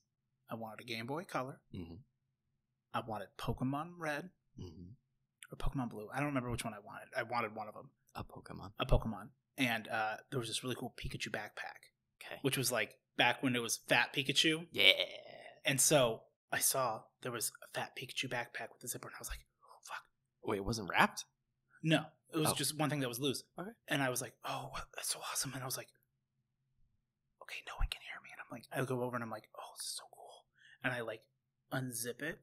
I wanted a Game Boy Color. I wanted Pokemon Red. Or Pokemon Blue. I don't remember which one I wanted. I wanted one of them. A Pokemon. And there was this really cool Pikachu backpack. Okay. Which was like back when it was Fat Pikachu. Yeah. And so I saw there was a Fat Pikachu backpack with a zipper, and I was like, oh, fuck. Wait, it wasn't wrapped? No. It was just one thing that was loose. Okay. And I was like, oh, that's so awesome. And I was like, okay, no one can hear me. And I'm like, I go over and I'm like, oh, this is so cool. And I like unzip it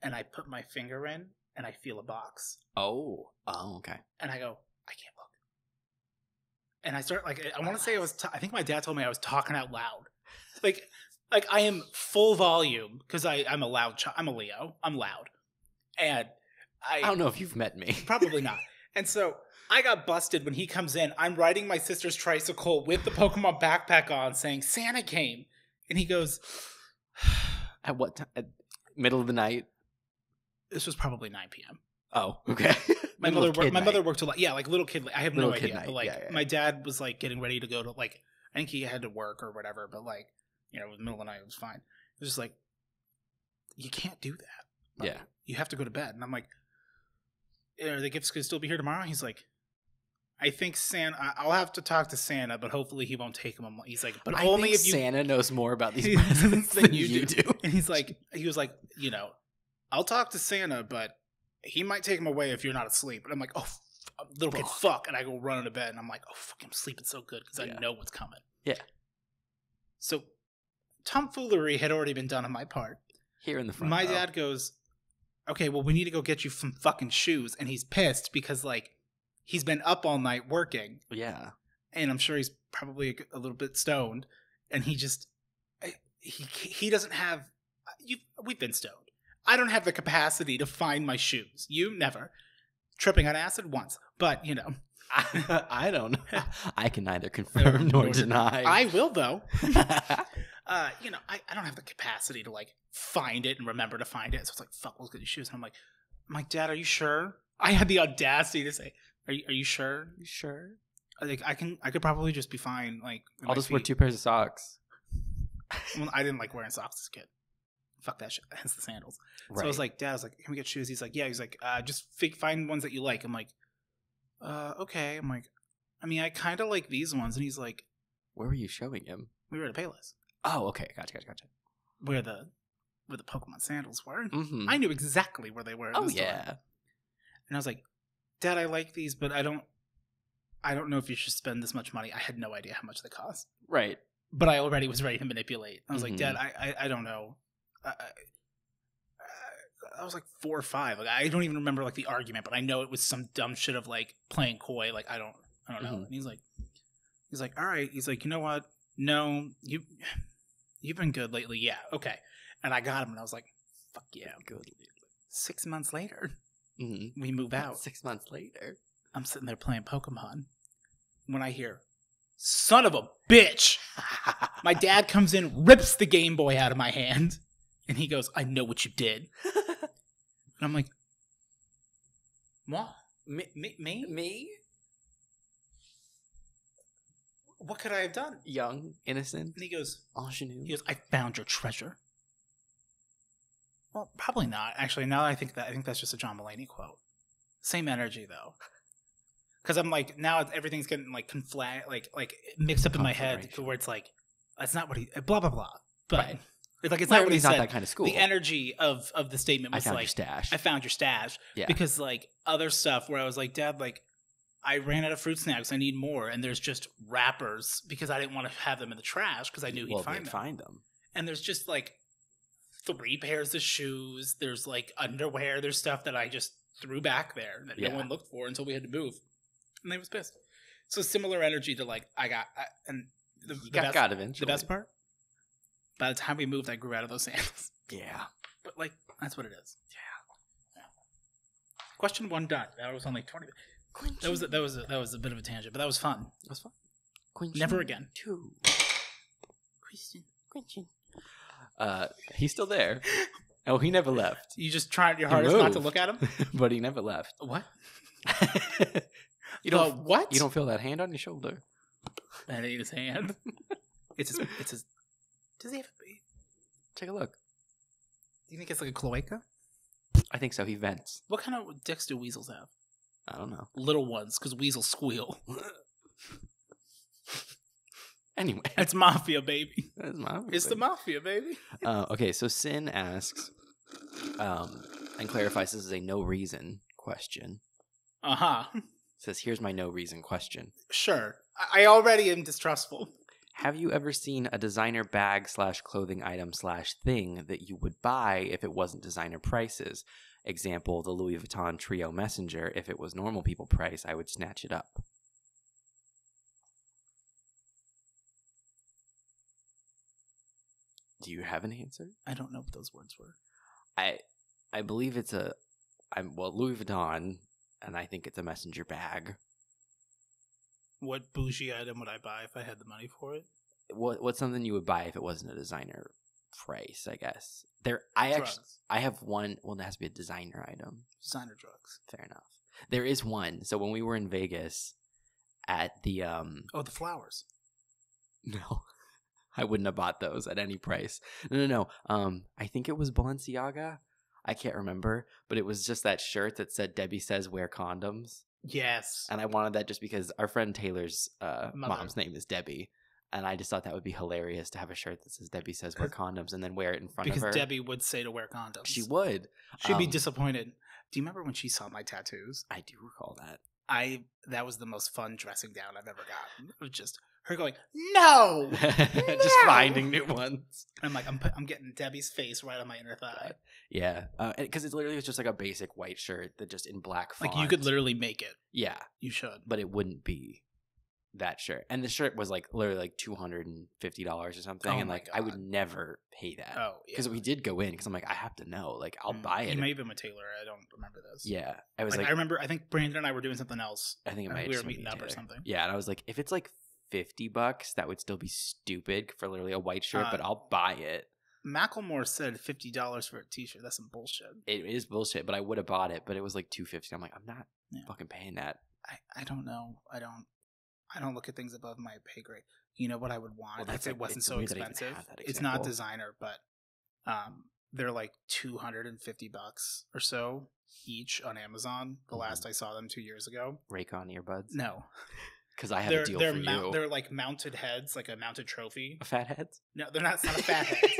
and I put my finger in and I feel a box. Oh, okay. And I go, I can't look. And I start like, I want to say I think my dad told me I was talking out loud. Like I am full volume because I'm a loud child. I'm a Leo. I'm loud. And I don't know if you've met me. Probably not. And so I got busted when he comes in. I'm riding my sister's tricycle with the Pokemon backpack on saying, Santa came. And he goes... At what time? At middle of the night? This was probably 9 p.m. Oh, okay. My mother worked a lot. Yeah, like little kid. I have no idea. Night. But like, yeah. my dad was like getting ready to go to like, I think he had to work or whatever. But like, you know, it was the middle of the night. It was fine. It was just like, you can't do that. Like, yeah. You have to go to bed. And I'm like, are the gifts going to still be here tomorrow? He's like, I think Santa, I'll have to talk to Santa, but hopefully he won't take them. He's like, but I only think if you. Santa knows more about these presents than you do. And he was like, you know, I'll talk to Santa, but he might take him away if you're not asleep. And I'm like, oh, little kid, fuck. And I go run to bed and I'm like, oh, fuck, I'm sleeping so good because I know what's coming. Yeah. So tomfoolery had already been done on my part. Here in the front. My dad goes, okay, well, we need to go get you some fucking shoes. And he's pissed because, like, he's been up all night working. Yeah. And I'm sure he's probably a little bit stoned. And he just, he doesn't have, we've been stoned. I don't have the capacity to find my shoes. You never. Tripping on acid once. But, you know. I don't know. I can neither confirm nor deny. I will, though. You know, I don't have the capacity to, like, find it and remember to find it. So it's like, fuck, let's get your shoes. And I'm like, Dad, are you sure? I had the audacity to say, are you sure? You sure? Like, I could probably just be fine. Like, I'll just wear 2 pairs of socks. Well, I didn't like wearing socks as a kid. Fuck that shit. Hence the sandals. Right. So I was like, Dad, I was like, can we get shoes? He's like, yeah. He's like, just find ones that you like. I'm like, okay. I'm like, I mean, I kind of like these ones. And he's like, where were you showing him? We were at a Payless. Oh, okay. Gotcha. Where the Pokemon sandals were. Mm-hmm. I knew exactly where they were. Oh, yeah. And I was like, Dad, I like these, but I don't know if you should spend this much money. I had no idea how much they cost. Right. But I already was ready to manipulate. I was like, Dad, I don't know. I was like 4 or 5. Like, I don't even remember like the argument, but I know it was some dumb shit of like playing coy. Like, I don't know. And he's like, all right. He's like, you know what? No, you've been good lately. Yeah. Okay. And I got him and I was like, fuck yeah. Good. 6 months later, Mm-hmm. we move out. 6 months later, I'm sitting there playing Pokemon when I hear, son of a bitch. My dad comes in, rips the Game Boy out of my hand, and he goes, I know what you did. And I'm like, what? Me? What could I have done? Young, innocent. And he goes, ingenue. I found your treasure. Well, probably not. Actually, now that I think that's just a John Mulaney quote. Same energy though. Because I'm like, now everything's getting like like mixed up in my head to where it's like, that's not what he, blah, blah, blah. But right. it's like, it's not what he said. Not that kind of school. The energy of the statement was like, I found your stash. Yeah. Because like other stuff where I was like, Dad, like, I ran out of fruit snacks. I need more. And there's just wrappers because I didn't want to have them in the trash because I knew he'd find them. And there's just like 3 pairs of shoes. There's like underwear. There's stuff that I just threw back there that no one looked for until we had to move. And they was pissed. So similar energy to like and the got eventually. The best part, by the time we moved, I grew out of those sandals. Yeah, but like that's what it is. Yeah. Question 1 done. That was only 20. That was a bit of a tangent, but that was fun. It was fun. Question Never again. 2. Question. He's still there. Oh, he never left. You just tried your hardest not to look at him, but he never left. What? You don't what? You don't feel that hand on your shoulder? That ain't his hand. It's his. Does he have? Take a look. Do you think it's like a cloaca? I think so. He vents. What kind of dicks do weasels have? I don't know. Little ones, because weasels squeal. Anyway, it's mafia, baby. It's the mafia, baby. Okay, so Sin asks, and clarifies this is a no reason question. Says, here's my no reason question. Sure. I already am distrustful. Have you ever seen a designer bag / clothing item / thing that you would buy if it wasn't designer prices? Example, the Louis Vuitton Trio Messenger. If it was normal people price, I would snatch it up. Do you have an answer? I don't know what those words were. I believe it's Louis Vuitton, and I think it's a messenger bag. What bougie item would I buy if I had the money for it? What's something you would buy if it wasn't a designer price? I guess I have one. Well, it has to be a designer item. Designer drugs. Fair enough. There is one. So when we were in Vegas at the the flowers. No, I wouldn't have bought those at any price. No. I think it was Balenciaga. I can't remember, but it was just that shirt that said Debbie says wear condoms. Yes. And I wanted that just because our friend Taylor's mom's name is Debbie. And I just thought that would be hilarious to have a shirt that says Debbie says wear condoms and then wear it in front of her. Because Debbie would say to wear condoms. She would. She'd be disappointed. Do you remember when she saw my tattoos? I do recall that. That was the most fun dressing down I've ever gotten. It was just her going, no! Just finding new ones. I'm like, I'm getting Debbie's face right on my inner thigh. Yeah. Because it literally was just like a basic white shirt that just in black font. Like you could literally make it. Yeah. You should. But it wouldn't be that shirt. And the shirt was like literally like $250 or something. Oh and like I would never pay that. Oh, yeah. Because we did go in because I'm like, I have to know. Like I'll buy it. You may have been with Taylor. I don't remember this. Yeah. I was I remember, I think Brandon and I were doing something else. I think it might we were meeting up or something. Yeah. And I was like, if it's like $50, that would still be stupid for literally a white shirt, but I'll buy it. Macklemore said $50 for a t-shirt. That's some bullshit. It is bullshit, but I would have bought it, but it was like $250. I'm like, I'm not fucking paying that. I don't know. I don't look at things above my pay grade. You know what I would want if it wasn't so expensive? It's not designer, but they're like $250 or so each on Amazon. The last I saw them 2 years ago. Raycon earbuds? No. Because I have a deal for you. They're like mounted heads, like a mounted trophy. A fat head? No, they're not. It's not a fat head.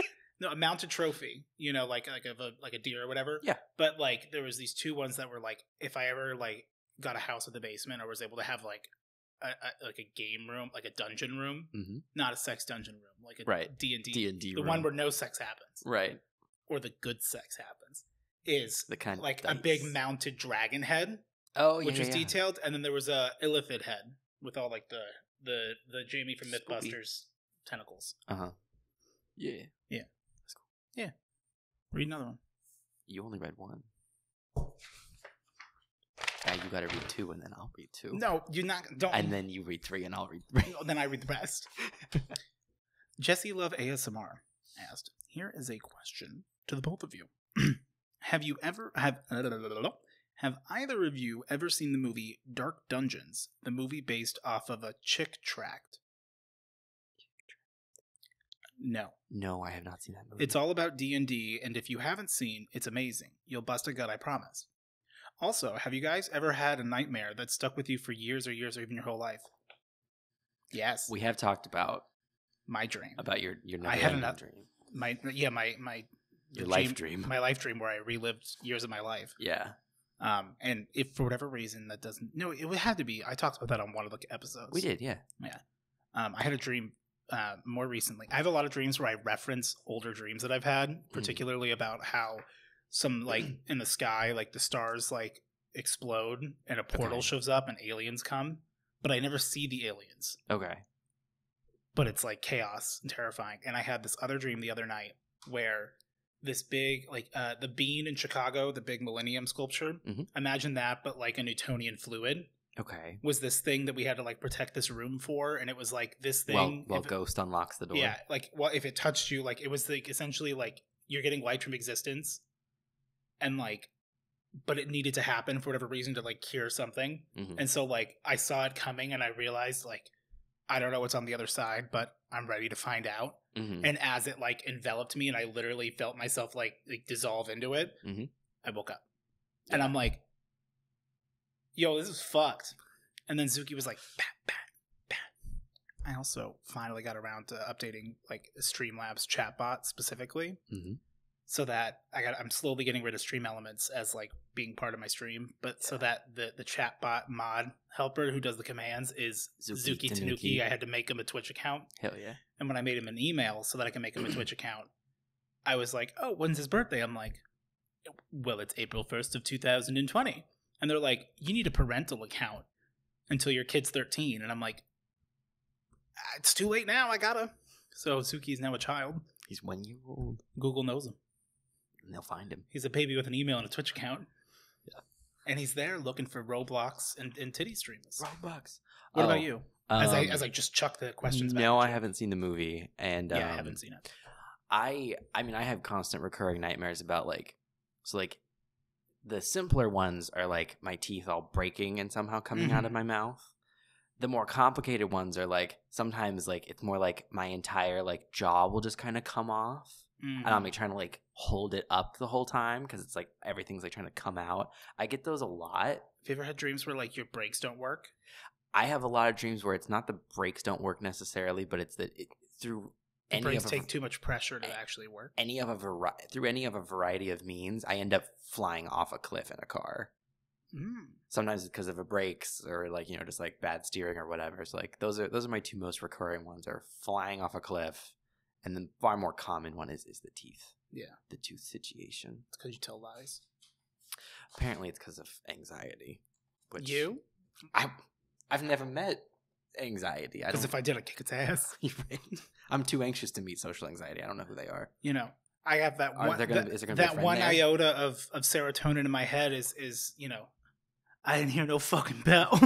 No, a mounted trophy. You know, like a deer or whatever. Yeah. But like there was these two ones that were like, if I ever like got a house in the basement or was able to have like a game room, like a dungeon room, not a sex dungeon room, like a D&D room. One where no sex happens, right? Or the good sex happens is the kind like a big mounted dragon head. Oh, yeah, which was detailed, and then there was a illithid head with all like the Jamie from MythBusters tentacles. Yeah. That's cool. Yeah. Read another one. You only read one. You got to read two, and then I'll read two. No, you're not. Don't. And then you read three, and I'll read three. Then I read the rest. Jesse Love ASMR asked, "Here is a question to the both of you. Have either of you ever seen the movie Dark Dungeons, the movie based off of a chick tract?" No, I have not seen that movie. It's all about D&D, and if you haven't seen, it's amazing. You'll bust a gut, I promise. Also, have you guys ever had a nightmare that stuck with you for years or even your whole life? Yes. We have talked about my dream. About your I had another dream. My life dream. My life dream where I relived years of my life. Yeah. And if for whatever reason that doesn't, no, it would have to be. I talked about that on one of the episodes. We did, yeah. Yeah. I had a dream more recently. I have a lot of dreams where I reference older dreams that I've had, particularly about how some like in the sky, like the stars like explode and a portal shows up and aliens come, but I never see the aliens. Okay. But it's like chaos and terrifying. And I had this other dream the other night where this big, like the bean in Chicago, the big Millennium sculpture, imagine that, but like a Newtonian fluid. Okay. Was this thing that we had to like protect this room for, and it was like this thing. Well, ghost unlocks the door. Yeah, like if it touched you, like it was like essentially like you're getting wiped from existence, and like, but it needed to happen for whatever reason to like cure something, and so like I saw it coming, and I realized like I don't know what's on the other side, but I'm ready to find out. And as it like enveloped me, and I literally felt myself like dissolve into it, I woke up, and I'm like, yo, this is fucked. And then Zuki was like, bat, bat, bat. I also finally got around to updating like Streamlabs chatbot specifically, so that I'm slowly getting rid of Stream Elements as like being part of my stream, but so that the chatbot mod helper who does the commands is Zuki Tanuki. I had to make him a Twitch account. Hell yeah. And when I made him an email so that I can make him a Twitch account, I was like, oh, when's his birthday? I'm like, well, it's April 1st of 2020. And they're like, you need a parental account until your kid's 13. And I'm like, it's too late now. I gotta. So Suki's now a child. He's 1 year old. Google knows him. And they'll find him. He's a baby with an email and a Twitch account. And he's there looking for Roblox and titty streams. Roblox. What about you? As I just chuck the questions back. No, I haven't seen the movie. And yeah, I haven't seen it. I mean, I have constant recurring nightmares about the simpler ones are like my teeth all breaking and somehow coming out of my mouth. The more complicated ones are like sometimes like it's more like my entire like jaw will just kind of come off. And I'm like trying to like hold it up the whole time because it's like everything's like trying to come out. I get those a lot. Have you ever had dreams where like your brakes don't work? I have a lot of dreams where it's not the brakes don't work necessarily, but it's that through the brakes take too much pressure to actually work. Through any of a variety of means, I end up flying off a cliff in a car. Sometimes it's because of a brakes or like, you know, just like bad steering or whatever. So like those are my two most recurring ones are flying off a cliff. And the far more common one is the teeth. Yeah. The tooth situation. It's because you tell lies. Apparently it's because of anxiety. Which you? I've never met anxiety. Because if I did, I'd kick its ass. Right. I'm too anxious to meet social anxiety. I don't know who they are. You know, I have that one. That one iota of serotonin in my head is, you know, I didn't hear no fucking bell.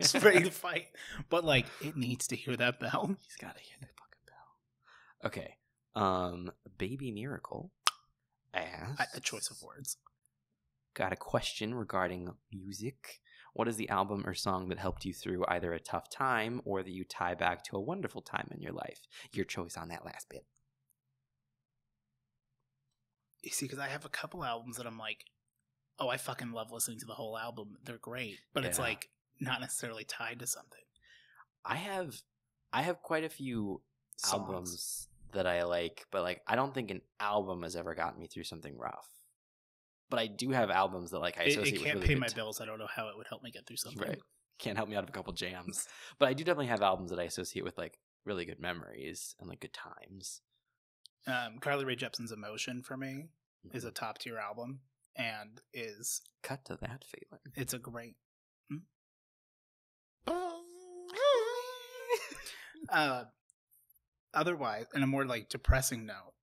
Just ready to fight. But like, it needs to hear that bell. He's got to hear that. Okay. Baby Miracle asks, a choice of words. Got a question regarding music. What is the album or song that helped you through either a tough time or that you tie back to a wonderful time in your life? Your choice on that last bit. You see, because I have a couple albums that I'm like, oh, I fucking love listening to the whole album. They're great. But it's like not necessarily tied to something. I have quite a few albums that I like, but like I don't think an album has ever gotten me through something rough. But I do have albums that like I associate with. It can't pay my bills. I don't know how it would help me get through something. Right. Can't help me out of a couple jams. But I do definitely have albums that I associate with like really good memories and like good times. Carly Rae Jepsen's Emotion for me is a top tier album and is cut to that feeling. It's a great. Otherwise, in a more like depressing note,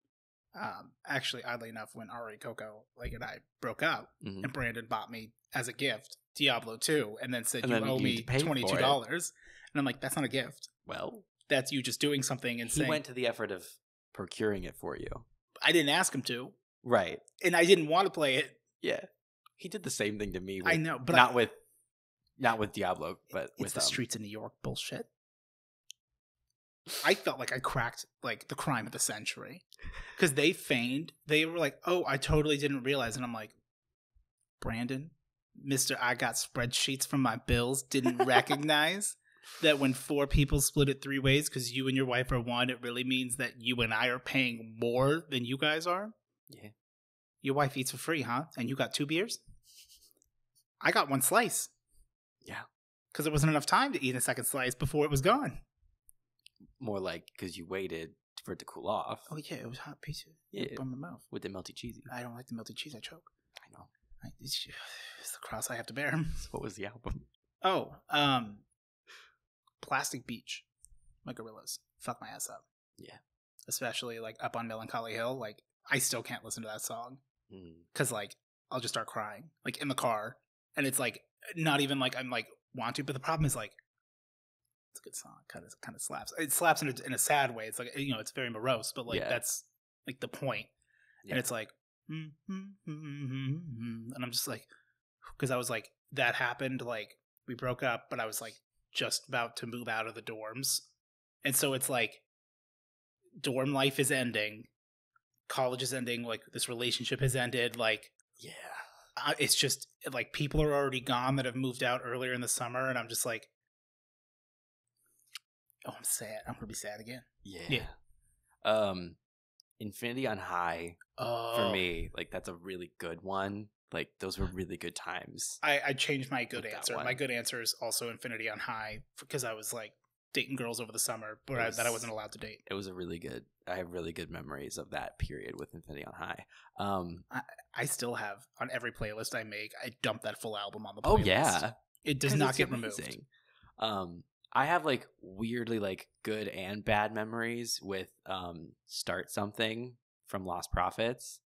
actually, oddly enough, when Ari Coco and I broke up, and Brandon bought me as a gift Diablo 2, and then said you owe me $22, and I'm like, that's not a gift. Well, that's you just doing something and saying. He went to the effort of procuring it for you. I didn't ask him to, right? And I didn't want to play it. Yeah, he did the same thing to me. I know, but not with Diablo, but it's the streets of New York bullshit. I felt like I cracked like the crime of the century because they were like, oh, I totally didn't realize. And I'm like, Brandon, Mr. I got spreadsheets from my bills, didn't recognize that when 4 people split it 3 ways because you and your wife are one, it really means that you and I are paying more than you guys are. Yeah. Your wife eats for free, huh? And you got 2 beers? I got 1 slice. Yeah. Because there wasn't enough time to eat a second slice before it was gone. More like because you waited for it to cool off. Oh yeah, it was hot pizza. Yeah, on my mouth with the melty cheesy. I don't like the melty cheese. I choke. I know. It's the cross I have to bear. So what was the album? Oh, Plastic Beach, my Gorillaz. Fuck my ass up. Yeah, especially like Up on Melancholy Hill. Like I still can't listen to that song because like I'll just start crying like in the car, and it's like not even like I'm like want to, but the problem is like. It's a good song. Kind of slaps. It slaps in a sad way. It's like, you know, it's very morose, but like that's like the point. Yeah. And it's like, and I'm just like, because I was like, that happened. Like we broke up, but I was like just about to move out of the dorms, and so it's like, dorm life is ending, college is ending, like this relationship has ended. Like, yeah, it's just like people are already gone that have moved out earlier in the summer, and I'm just like. Oh, I'm sad. I'm gonna be sad again. Yeah. Infinity on High for me, like that's a really good one. Like those were really good times. I changed my good answer. My good answer is also Infinity on High because I was like dating girls over the summer, but that I wasn't allowed to date. It was a really good. I have really good memories of that period with Infinity on High. I still have on every playlist I make. I dump that full album on the playlist. Oh yeah, it does not get removed. I have like weirdly like good and bad memories with Start Something from Lost Prophets.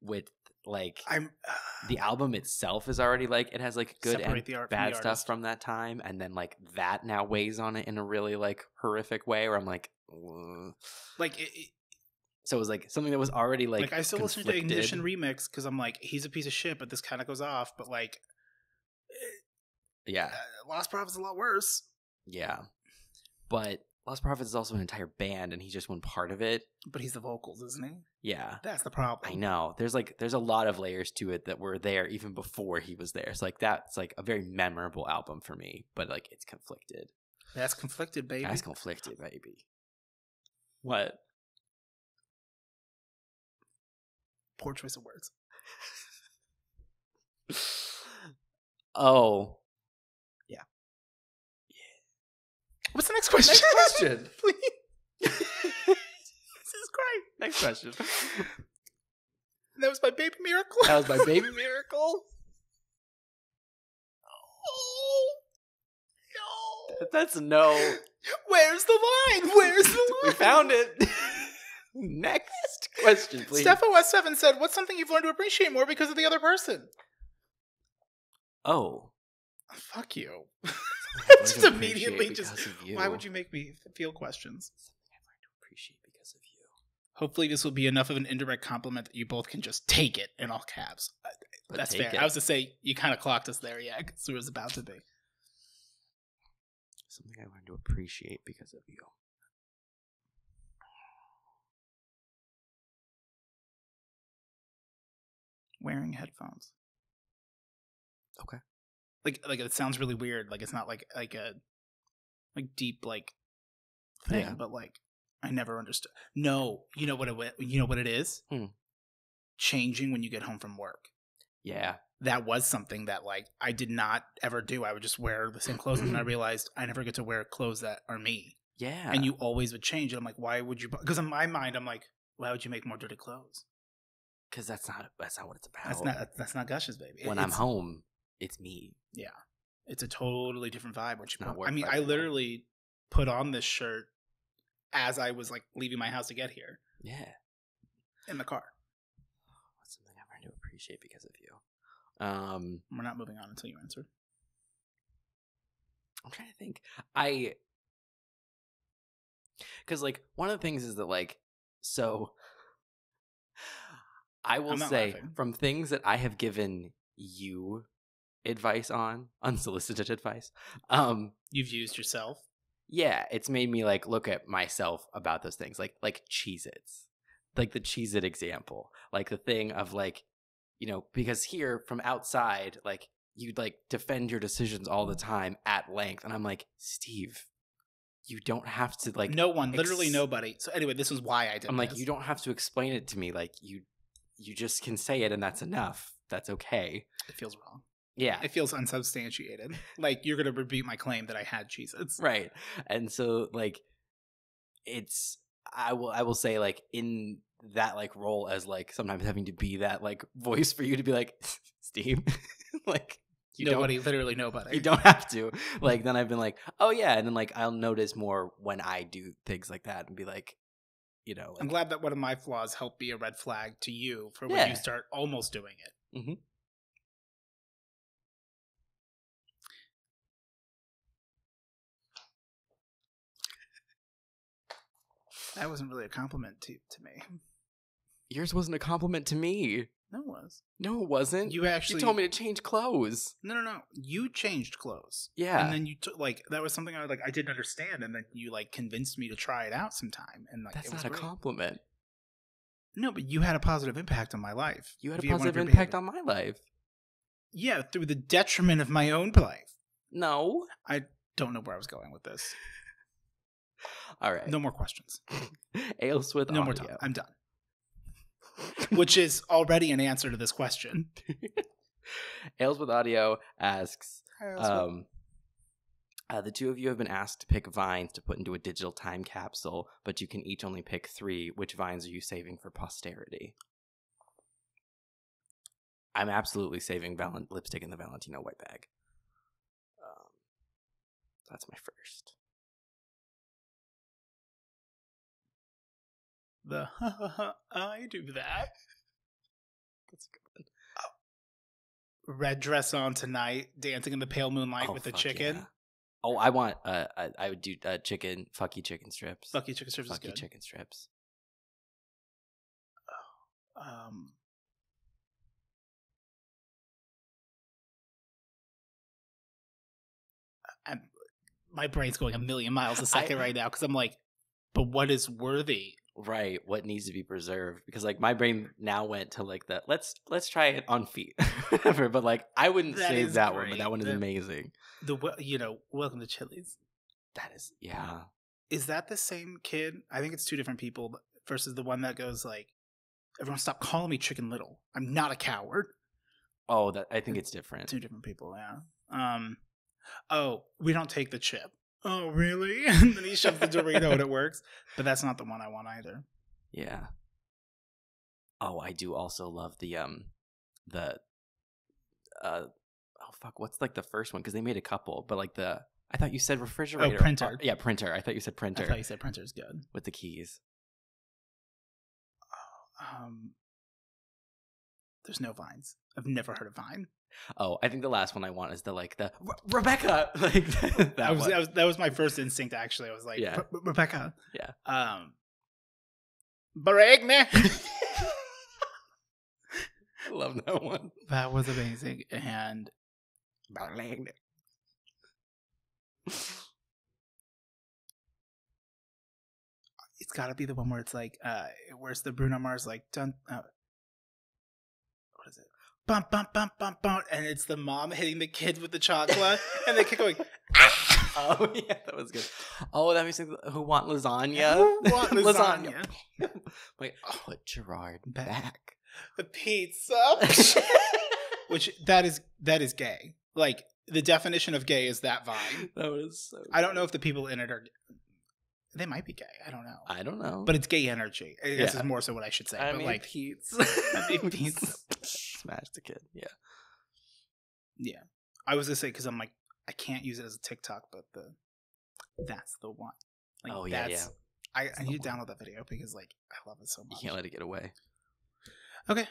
With like I'm the album itself is already like it has like good and the art bad from the stuff artist. from that time, and then like that now weighs on it in a really like horrific way where I'm like, ugh. Like So it was like something that was already like I still listen to conflicted. Ignition Remix because I'm like, he's a piece of shit, but this kind of goes off. But like, Yeah, Lost Prophet's a lot worse. yeah, but Lost Prophets is also an entire band, and he's just one part of it. But he's the vocals, isn't he? Yeah, That's the problem. I know. There's a lot of layers to it that were there even before he was there. So like that's like a very memorable album for me, but like it's conflicted. That's conflicted, baby. That's conflicted, baby. What? Poor choice of words. Oh. Yeah. What's the next question? Next question. Please. This is great. Next question. That was my baby miracle. That was my baby miracle. Oh, no. That's a no. Where's the line? Where's the line? We found it. Next question, please. Steph OS7 said, what's something you've learned to appreciate more because of the other person? Oh. Fuck you. Something Just I've learned to immediately appreciate just, because of you. why would you make me feel questions? Something I've learned to appreciate because of you. Hopefully this will be enough of an indirect compliment that you both can just take it in all caps. But That's take fair. it. I was to say, you kind of clocked us there, yeah, because it was about to be. Something I learned to appreciate because of you. Wearing headphones. Okay. Like it sounds really weird. Like it's not like a deep like thing, Yeah. but like I never understood. No, you know what it is? Changing when you get home from work. Yeah. That was something that like I did not ever do. I would just wear the same clothes, and then I realized I never get to wear clothes that are me. Yeah. And you always would change. And I'm like, why would you? Because in my mind, I'm like, why would you make more dirty clothes? Because that's not what it's about. That's not Gush's, baby. When I'm home, it's me. Yeah, it's a totally different vibe when you. Not work I mean, vibe I anymore. literally put on this shirt as I was like leaving my house to get here Yeah. in the car. What's something I've learned to appreciate because of you? We're not moving on until you answer. I'm trying to think. Because like one of the things is that like, so I will I'm not say laughing. from things that I have given you advice on, unsolicited advice, You've used yourself. yeah, it's made me like look at myself about those things, like Cheez-Its, like the Cheez-It example, like the thing of like, you know, because here from outside, like you'd like defend your decisions all the time at length, and I'm like, Steve, you don't have to like. No one, literally nobody. So anyway, this is why I did. I'm like, this. you don't have to explain it to me. Like you just can say it, and that's enough. That's okay. It feels wrong. Yeah. It feels unsubstantiated. Like you're gonna repeat my claim that I had Cheez-Its. Right. And so like it's I will say like in that like role as like sometimes having to be that like voice for you to be like, Steve, like Literally nobody. you don't have to. Like then I've been like, oh yeah, and then like I'll notice more when I do things like that and be like, you know, like, I'm glad that one of my flaws helped be a red flag to you for when Yeah. you start almost doing it. Mhm. That wasn't really a compliment to me. Yours wasn't a compliment to me. No, it was. No, it wasn't. You actually You told me to change clothes. No. You changed clothes. Yeah. And then you took like that was something I didn't understand, and then you like convinced me to try it out sometime, and like That's it was not a great. compliment. No, but you had a positive impact on my life. You had a via one of positive your impact behavior. on my life. Yeah, through the detriment of my own life. No. I don't know where I was going with this. All right. No more questions. Ales with No audio. more time. I'm done. Which is already an answer to this question. Ales with Audio asks, the two of you have been asked to pick vines to put into a digital time capsule, but you can each only pick 3. Which vines are you saving for posterity? I'm absolutely saving lipstick in the Valentino white bag. That's my first. I do that. That's a good one. Red dress on tonight, dancing in the pale moonlight with the chicken. Yeah. Oh, I want. I would do chicken. Fucky chicken strips. Fucky chicken strips is good. Fucky chicken strips. My brain's going a million miles a second right now because I'm like, but what is worthy? Right, what needs to be preserved? Because like my brain now went to like the let's try it on feet, but like I wouldn't save that one, but that one is amazing. Welcome to Chili's. That is, yeah. Is that the same kid? I think it's two different people versus the one that goes like, everyone stop calling me Chicken Little. I'm not a coward. Oh, I think it's different. Two different people, yeah. Oh, we don't take the chip. Oh, really? And then he shoves the Dorito and it works. But that's not the one I want either. Yeah. Oh, I do also love the what's like the first one? Because they made a couple, but like I thought you said refrigerator. Oh, printer. Yeah, printer. I thought you said printer. I thought you said printer's good. With the keys. There's no Vines. I've never heard of Vine. Oh, I think the last one I want is the Rebecca. Like that was my first instinct. Actually, I was like, yeah. Rebecca. Yeah. Break me. I love that one. That was amazing. And it's got to be the one where it's like, where's the Bruno Mars like done? What is it? Bump, bump, bump, bump, bump, and it's the mom hitting the kids with the chocolate, and they keep going. Ah! Oh yeah, that was good. Oh, that makes me who want lasagna? Who want lasagna? Wait, put Gerard back. The pizza, which that is gay. Like the definition of gay is that Vine. That was so. I don't know if the people in it are. They might be gay. I don't know. But it's gay energy. I guess is more so what I should say. I but mean, like pizza. I made pizza. Smash the kid. Yeah. Yeah. I was gonna say because I'm like I can't use it as a TikTok, but that's the one. Like, oh yeah. I need to download that video because like I love it so much. You can't let it get away. Okay.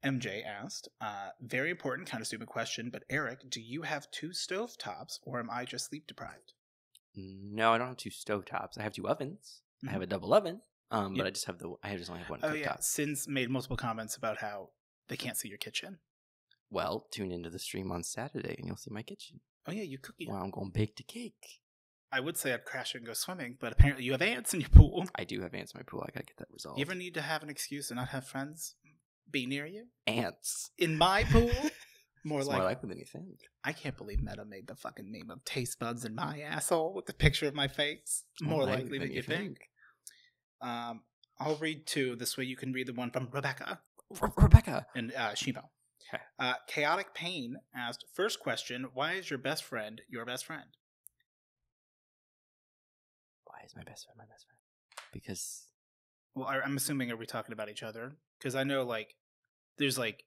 MJ asked, very important, kind of stupid question, but Eric, do you have 2 stovetops or am I just sleep deprived? No, I don't have 2 stovetops. I have 2 ovens. Mm-hmm. I have a double oven, but I just only have one cooktop. Oh yeah, Sin's made multiple comments about how they can't see your kitchen. Well, tune into the stream on Saturday and you'll see my kitchen. Oh yeah, you cooking. Well, I'm going to bake the cake. I would say I'd crash it and go swimming, but apparently you have ants in your pool. I do have ants in my pool. I gotta get that resolved. You ever need to have an excuse to not have friends be near you? Ants. In my pool? More likely than you think. I can't believe Meta made the fucking meme of taste buds in my asshole with the picture of my face. More likely than you think. I'll read 2. This way you can read the one from Rebecca. Rebecca. And Shimo. Okay. Chaotic Pain asked, first question, why is your best friend your best friend? Why is my best friend my best friend? Because... Well, I'm assuming, are we talking about each other? Because I know, like, there's, like,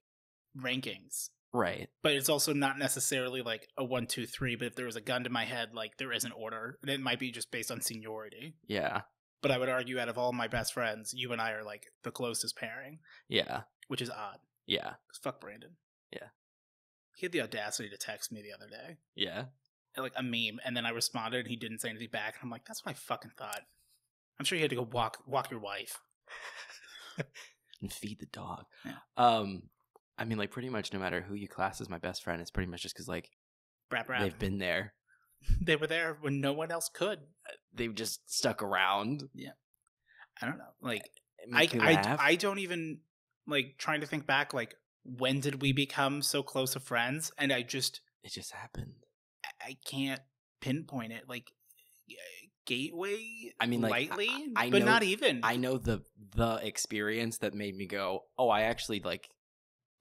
rankings. Right. But it's also not necessarily, like, a 1, 2, 3. But if there was a gun to my head, like, there is an order. And it might be just based on seniority. Yeah. But I would argue out of all my best friends, you and I are, like, the closest pairing. Yeah. Which is odd. Yeah. Because fuck Brandon. Yeah. He had the audacity to text me the other day. Yeah. Like, a meme. And then I responded, and he didn't say anything back. And I'm like, that's what I fucking thought. I'm sure you had to go walk your wife. And feed the dog. Yeah. I mean, like, pretty much no matter who you class as my best friend, it's pretty much just because, like, Brap. They've been there. They were there when no one else could. They've just stuck around. Yeah. I don't know. Like, I don't even, like, trying to think back, like, when did we become so close of friends? And it just happened. I can't pinpoint it. Like, gateway, I mean, like, lightly, I but know, not even. I know the experience that made me go, oh, I actually like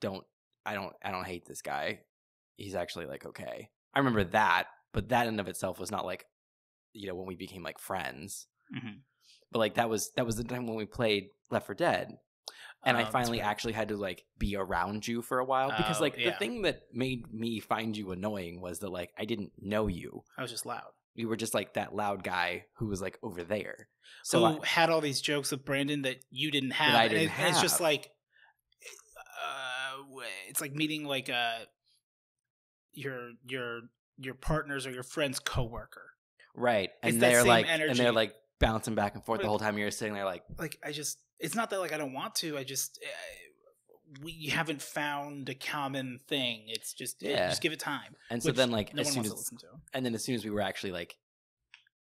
I don't hate this guy. He's actually like okay. I remember that, but that in of itself was not like, when we became like friends. Mm-hmm. But like that was the time when we played Left 4 Dead, And I finally actually had to like be around you for a while because like the thing that made me find you annoying was that like I didn't know you. I was just loud. You were just like that loud guy who was like over there. So who had all these jokes with Brandon that you didn't have. That I didn't have. And it's just like it's like meeting like your partner's or your friend's coworker. Right. And they're like energy. And they're like bouncing back and forth the whole time you're sitting there like it's not that like I don't want to. I just we haven't found a common thing. It's just just give it time. And so then like as soon as we were actually like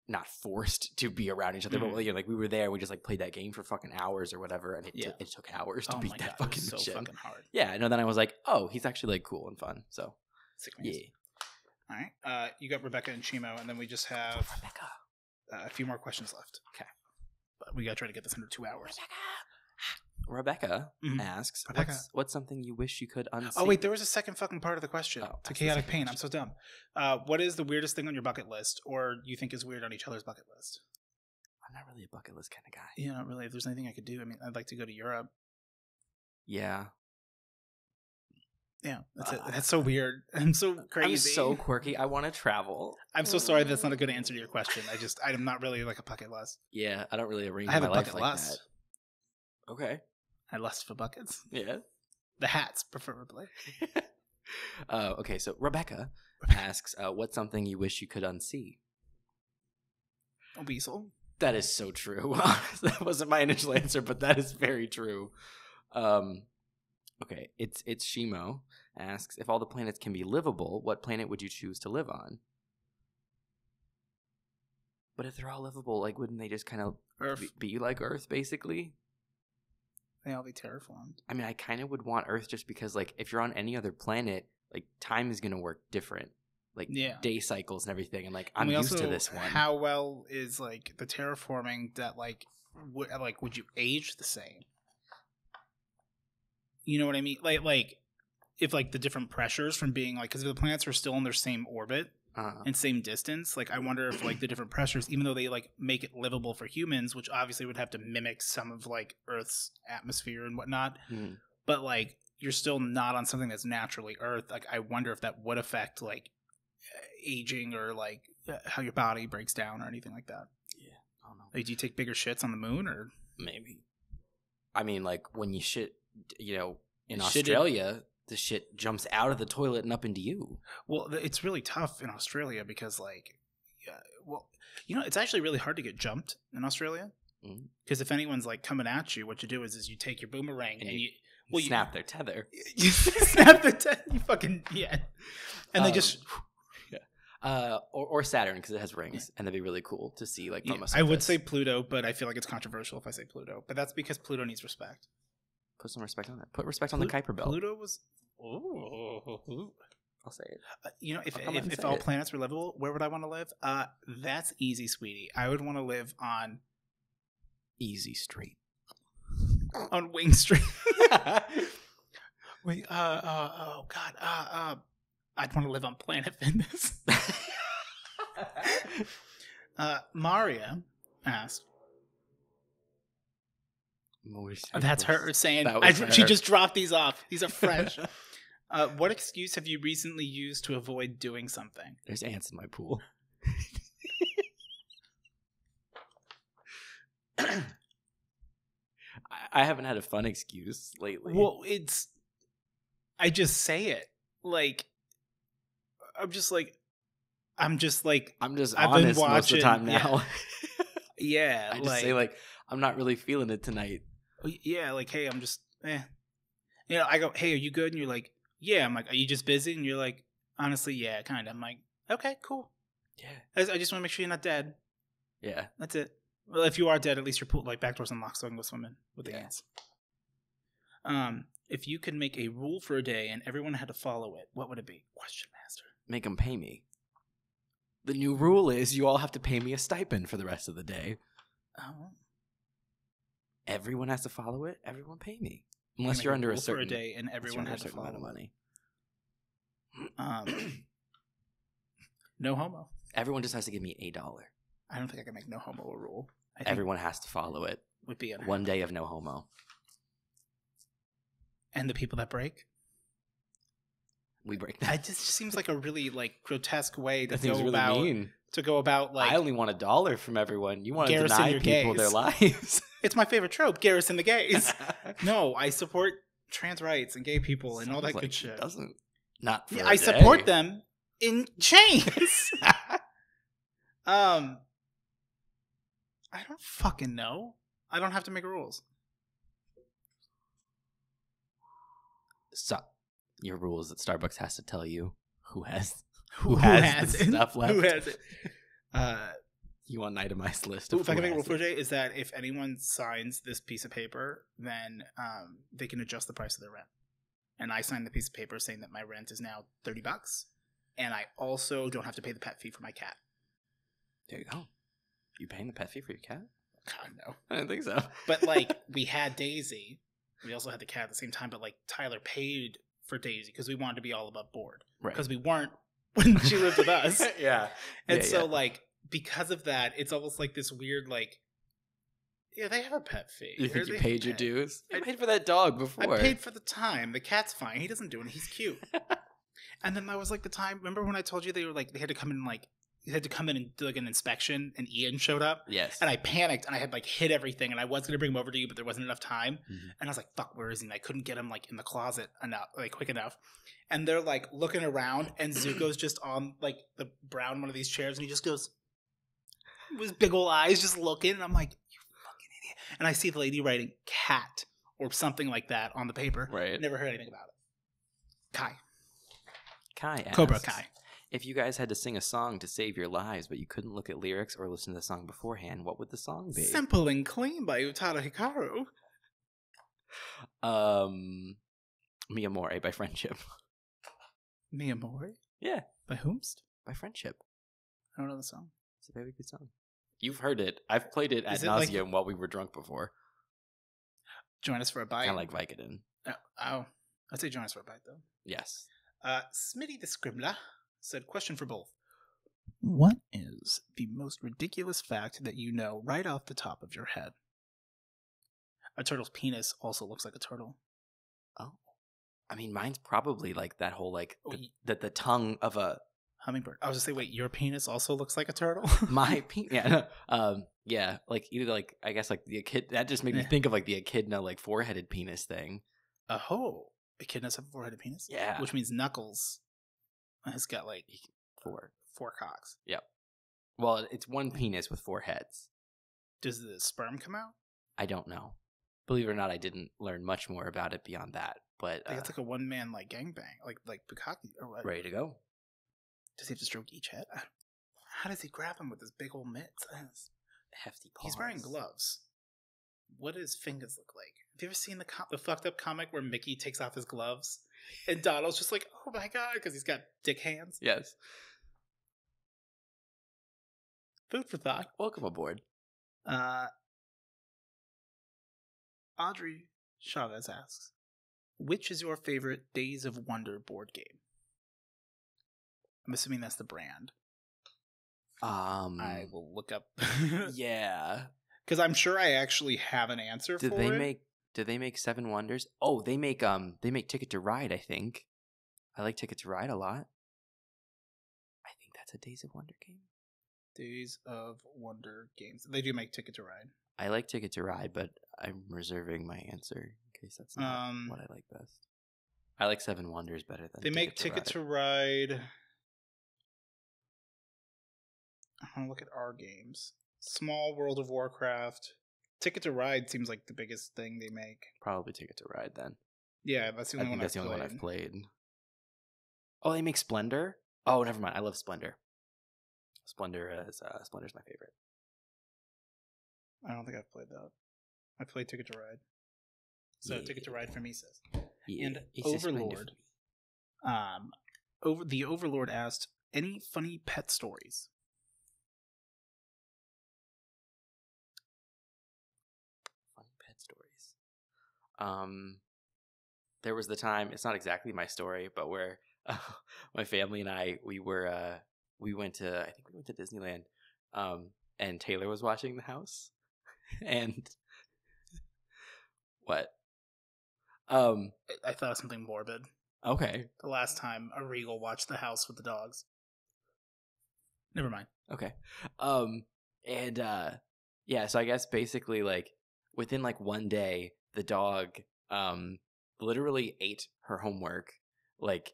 not forced to be around each other, but like we were there, we just like played that game for fucking hours or whatever, and it took hours to beat that fucking shit. Fucking hard. Yeah, and then I was like, oh, he's actually like cool and fun. So all right, you got Rebecca and Chimo, and then we just have a few more questions left. Okay. But we gotta try to get this under 2 hours. Rebecca asks, what's something you wish you could unsee? Oh, wait, there was a second fucking part of the question. To Chaotic Pain. I'm so dumb. What is the weirdest thing on your bucket list, or you think is weird on each other's bucket list? I'm not really a bucket list kind of guy. Yeah, not really. If there's anything I could do, I mean, I'd like to go to Europe. Yeah. Yeah, that's it. That's so weird. I'm so crazy. I'm so quirky. I want to travel. I'm so sorry. That's not a good answer to your question. I'm not really like a bucket list. Yeah, I don't really arrange my life like that. I have a bucket list. Okay. I lust for buckets. Yeah. The hats, preferably. Okay, so Rebecca asks, what's something you wish you could unsee? A weasel. That is so true. That wasn't my initial answer, but that is very true. Okay, it's Shimo asks, if all the planets can be livable, what planet would you choose to live on? But if they're all livable, like, wouldn't they just kind of be like Earth, basically? They all be terraformed. I mean, I kind of would want Earth just because, like, if you're on any other planet, like, time is going to work different. Like, day cycles and everything. And, like, I'm used to this one. How well is, like, the terraforming that, like, would you age the same? You know what I mean? Like if, like, the different pressures from being, like, because the planets are still in their same orbit and same distance, like, I wonder if, like, the different pressures, even though they, like, make it livable for humans, which obviously would have to mimic some of, like, Earth's atmosphere and whatnot, but, like, you're still not on something that's naturally Earth. Like, I wonder if that would affect, like, aging or, like, how your body breaks down or anything like that. Yeah, I don't know. Like, do you take bigger shits on the moon, or? Maybe. I mean, like, when you shit, you know, in Australia, the shit jumps out of the toilet and up into you. Well, it's really tough in Australia because, like, you know, it's actually really hard to get jumped in Australia. Because if anyone's, like, coming at you, what you do is you take your boomerang and you snap their tether. You snap the tether. You fucking, and they just... Or Saturn, because it has rings, and that'd be really cool to see, like, from a surface. I would say Pluto, but I feel like it's controversial if I say Pluto. But that's because Pluto needs respect. Put some respect on that. Put respect on the Kuiper Belt. Pluto was... I'll say it. You know, if all planets were livable, where would I want to live? That's easy, sweetie. I would want to live on... Easy Street. On Wing Street. Wait, oh, God. I'd want to live on Planet Fitness. Maria asked. That's her saying. She just dropped these off. These are fresh. What excuse have you recently used to avoid doing something? There's ants in my pool. I haven't had a fun excuse lately. Well, I just say it. Like, I'm just honest most of the time now. Yeah. I just say, like, I'm not really feeling it tonight. Yeah, like, hey, I'm just, You know, I go, hey, are you good? And you're like, yeah. I'm like, are you just busy? And you're like, honestly, yeah, kind of. I'm like, okay, cool. Yeah. I just want to make sure you're not dead. Yeah. That's it. Well, if you are dead, at least your pool, like, back door's unlocked so I can go swimming with the ants. If you could make a rule for a day and everyone had to follow it, what would it be? Question Master. Make them pay me. The new rule is you all have to pay me a stipend for the rest of the day. Oh. Everyone has to follow it. Everyone pay me. Unless you're under a certain... for a day and everyone has to follow amount of money. No homo. Everyone just has to give me $1. I don't think I can make no homo a rule. Everyone has to follow it. Would be one day of no homo. And the people that break? We break them. It just seems like a really like grotesque way to That seems go really about mean. to go about like I only want $1 from everyone. You want to garrison deny your people gays. their lives. It's my favorite trope, garrison the gays. No, I support trans rights and gay people and all that Sounds good like shit. Doesn't not for Yeah, a I day. support them in chains. I don't fucking know. I don't have to make rules. So, your rule is that Starbucks has to tell you who has Who has has the it? stuff left. Who has it? You want an itemized list If of I who can make a rule has for it. Jay, is that if anyone signs this piece of paper, then they can adjust the price of their rent. And I signed the piece of paper saying that my rent is now $30, and I also don't have to pay the pet fee for my cat. There you go. You paying the pet fee for your cat? God, no. I didn't think so. But like, we had Daisy. We also had the cat at the same time, but like Tyler paid for Daisy because we wanted to be all above board. Right. Because we weren't when she lived with us. Yeah. And so like, because of that, it's almost like this weird like, yeah, they have a pet fee. You think Or you they paid have a your pet. dues? I paid for that dog before. I paid for the time. The cat's fine. He doesn't do it. He's cute. And then that was like the time. Remember when I told you they were like they had to come in like you had to come in and do like an inspection, and Ian showed up. Yes. And I panicked, and I had like hid everything, and I was gonna bring him over to you, but there wasn't enough time. Mhm. And I was like, "Fuck, where is he?" And I couldn't get him like in the closet enough, like quick enough. And they're like looking around, and Zuko's just on like the brown one of these chairs, and he just goes with his big old eyes, just looking. And I'm like, "You fucking idiot!" And I see the lady writing "cat" or something like that on the paper. Right. Never heard anything about it. Kai asks, Cobra Kai. if you guys had to sing a song to save your lives, but you couldn't look at lyrics or listen to the song beforehand, what would the song be? Simple and Clean by Utada Hikaru. Mi Amore by Friendship. Mi Amore? Yeah, By whomst? by Friendship. I don't know the song. It's a very good song. You've heard it. I've played it ad Is it like- nauseum while we were drunk before. Join us for a bite. Kind of like Vicodin. Oh, I'd say join us for a bite, though. Yes. Smitty the Scribbler said, question for both. What is the most ridiculous fact that you know right off the top of your head? A turtle's penis also looks like a turtle. Oh. I mean, mine's probably like that whole like Oh, the tongue of a hummingbird. I was just say, wait, your penis also looks like a turtle? my penis. Yeah, no, yeah, like either like I guess like the echid. That just made me Yeah. think of like the echidna like four-headed penis thing. Oh, echidnas have a four-headed penis? Yeah, Which means Knuckles has got like four cocks. Yep. Well, it's one penis with 4 heads. Does the sperm come out? I don't know. Believe it or not, I didn't learn much more about it beyond that. But Like it's like a one-man like gangbang, like Bukaki or what? ready to go. Does he have to stroke each head? How does he grab him with his big old mitts? Hefty paws. He's wearing gloves. What do his fingers look like? Have you ever seen the fucked up comic where Mickey takes off his gloves and Donald's just like, oh my god, because he's got dick hands? Yes. Food for thought. Welcome aboard. Audrey Chavez asks, which is your favorite Days of Wonder board game? I'm assuming that's the brand. I will look up. Yeah. Because I'm sure I actually have an answer for it. Did they make 7 Wonders? Oh, they make Ticket to Ride, I think. I like Ticket to Ride a lot. I think that's a Days of Wonder game. Days of Wonder games. They do make Ticket to Ride. I like Ticket to Ride, but I'm reserving my answer in case that's not what I like best. I like 7 Wonders better than They make Ticket to Ride. I want to look at our games. Small World of Warcraft. Ticket to Ride seems like the biggest thing they make. Probably Ticket to Ride then. Yeah, that's the only one that's the only one I've played. Oh, they make Splendor? Oh, never mind. I love Splendor. Splender's my favorite. I don't think I've played that. I played Ticket to Ride. So Yeah. Ticket to Ride for me says. Yeah, And it's a Splendor Overlord. for me. The Overlord asked, any funny pet stories? Funny pet stories. There was the time, it's not exactly my story, but where my family and I, we went to Disneyland, and Taylor was watching the house, and what? I thought of something morbid. Okay. The last time a Regal watched The House with the Dogs. Never mind. Okay. Yeah, so I guess basically like within like one day, the dog literally ate her homework. Like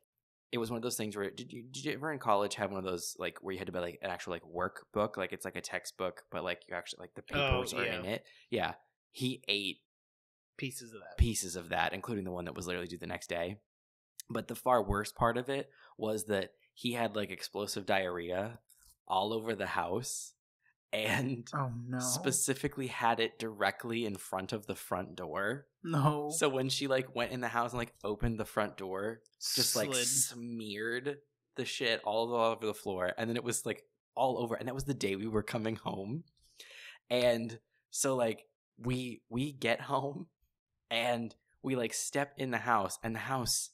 it was one of those things where did you ever in college have one of those like where you had to buy like an actual like workbook, like it's like a textbook, but like you actually like the papers are in it. Yeah, he ate pieces of that, including the one that was literally due the next day. But the far worst part of it was that he had like explosive diarrhea all over the house. And specifically had it directly in front of the front door. No. So when she like went in the house and like opened the front door, just like smeared the shit all over the floor. And then it was like all over. And that was the day we were coming home. And so like we get home and we like step in the house and the house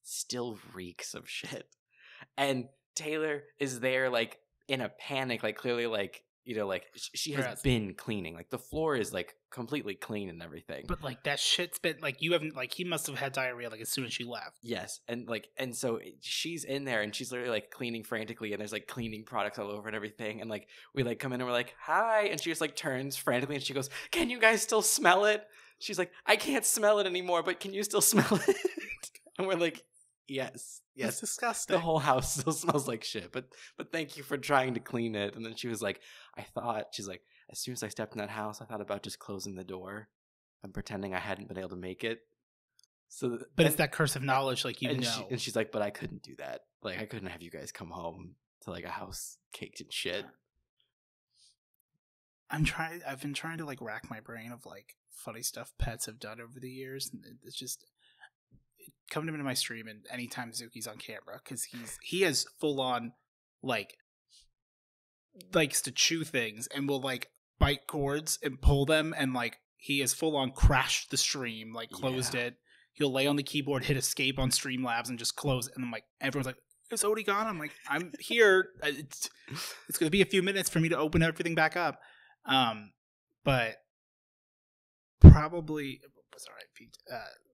still reeks of shit. And Taylor is there like in a panic, like clearly like, you know, like she has been cleaning. Like the floor is like completely clean and everything. But like that shit's been like you haven't like he must have had diarrhea like as soon as she left. Yes, and like and so she's in there and she's literally like cleaning frantically and there's like cleaning products all over and everything. And like we like come in and we're like hi, and she just like turns frantically and she goes, "Can you guys still smell it?" She's like, "I can't smell it anymore, but can you still smell it?" And we're like, Yes. It's disgusting. The whole house still smells like shit, but thank you for trying to clean it. And then she was like, she's like, as soon as I stepped in that house, I thought about just closing the door and pretending I hadn't been able to make it. But it's that curse of knowledge, like and she's like, but I couldn't do that. Like I couldn't have you guys come home to like a house caked in shit. I've been trying to like rack my brain of like funny stuff pets have done over the years, and it's just coming into my stream and anytime Zuki's on camera, because he has full on like likes to chew things and will like bite cords and pull them, and like he has full on crashed the stream, like closed it. He'll lay on the keyboard, hit escape on Streamlabs, and just close it. And I'm like, everyone's like, "Is Odie gone?" I'm like, "I'm here. It's going to be a few minutes for me to open everything back up." But probably, sorry, Pete.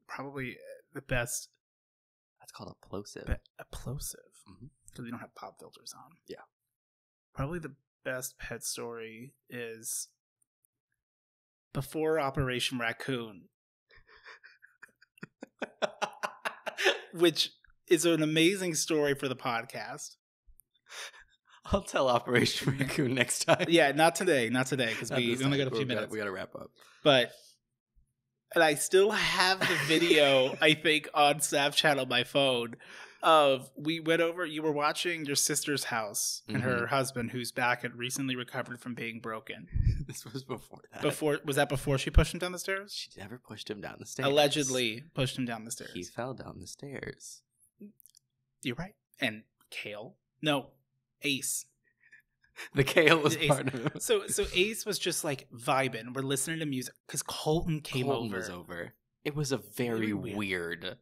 Probably the best. That's called a plosive. Plosive, because we don't have pop filters on. Yeah. Probably the best pet story is before Operation Raccoon. Which is an amazing story for the podcast. I'll tell Operation Raccoon next time. Yeah, not today, because we only got a few minutes. We got to wrap up. And I still have the video, I think, on Snapchat on my phone of we went over, you were watching your sister's house and her husband, who's back and recently recovered from being broken. This was before that. Was that before she pushed him down the stairs? She never pushed him down the stairs. Allegedly pushed him down the stairs. He fell down the stairs. You're right. And Ace. The Kale was part of it. So Ace was just like vibing. We're listening to music because Colton was over. It was a very weird.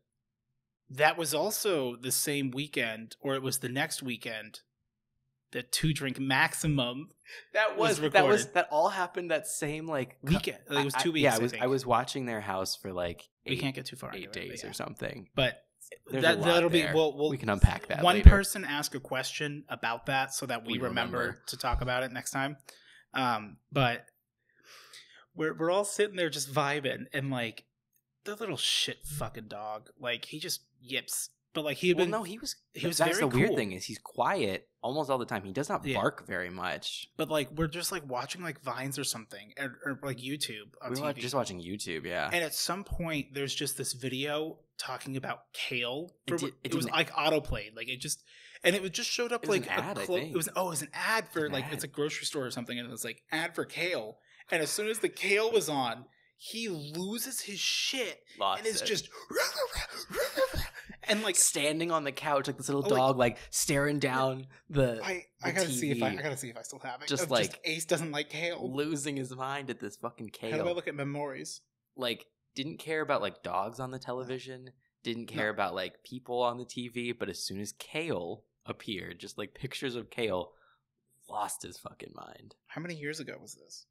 That was also the same weekend, or it was the next weekend, that 2 Drink Maximum was recorded. That all happened that same like weekend. It was 2 weeks. I was watching their house for like we can't get too far 8 days or something. But that'll be we can unpack that. One later. person ask a question about that so that we remember to talk about it next time. But we're all sitting there just vibing, and like the little shit fucking dog, like he just yips. But like he was that's very the cool. Weird thing is he's quiet almost all the time. He does not bark very much. But like we're just like watching like Vines or something, or like YouTube on TV. We're just watching YouTube, yeah. And at some point, there's just this video talking about kale. It was like autoplayed, like it just, and it just showed up like an ad. I think it was an ad for like it's a grocery store or something, and it was like ad for kale. And as soon as the kale was on, he loses his shit and is just and like standing on the couch like this little dog, like staring down the. I gotta TV. See if I still have it. Just Ace doesn't like kale, losing his mind at this fucking kale. How do I look at memories? Like didn't care about like dogs on the television. Didn't care about like people on the TV. But as soon as kale appeared, just like pictures of kale, lost his fucking mind. How many years ago was this?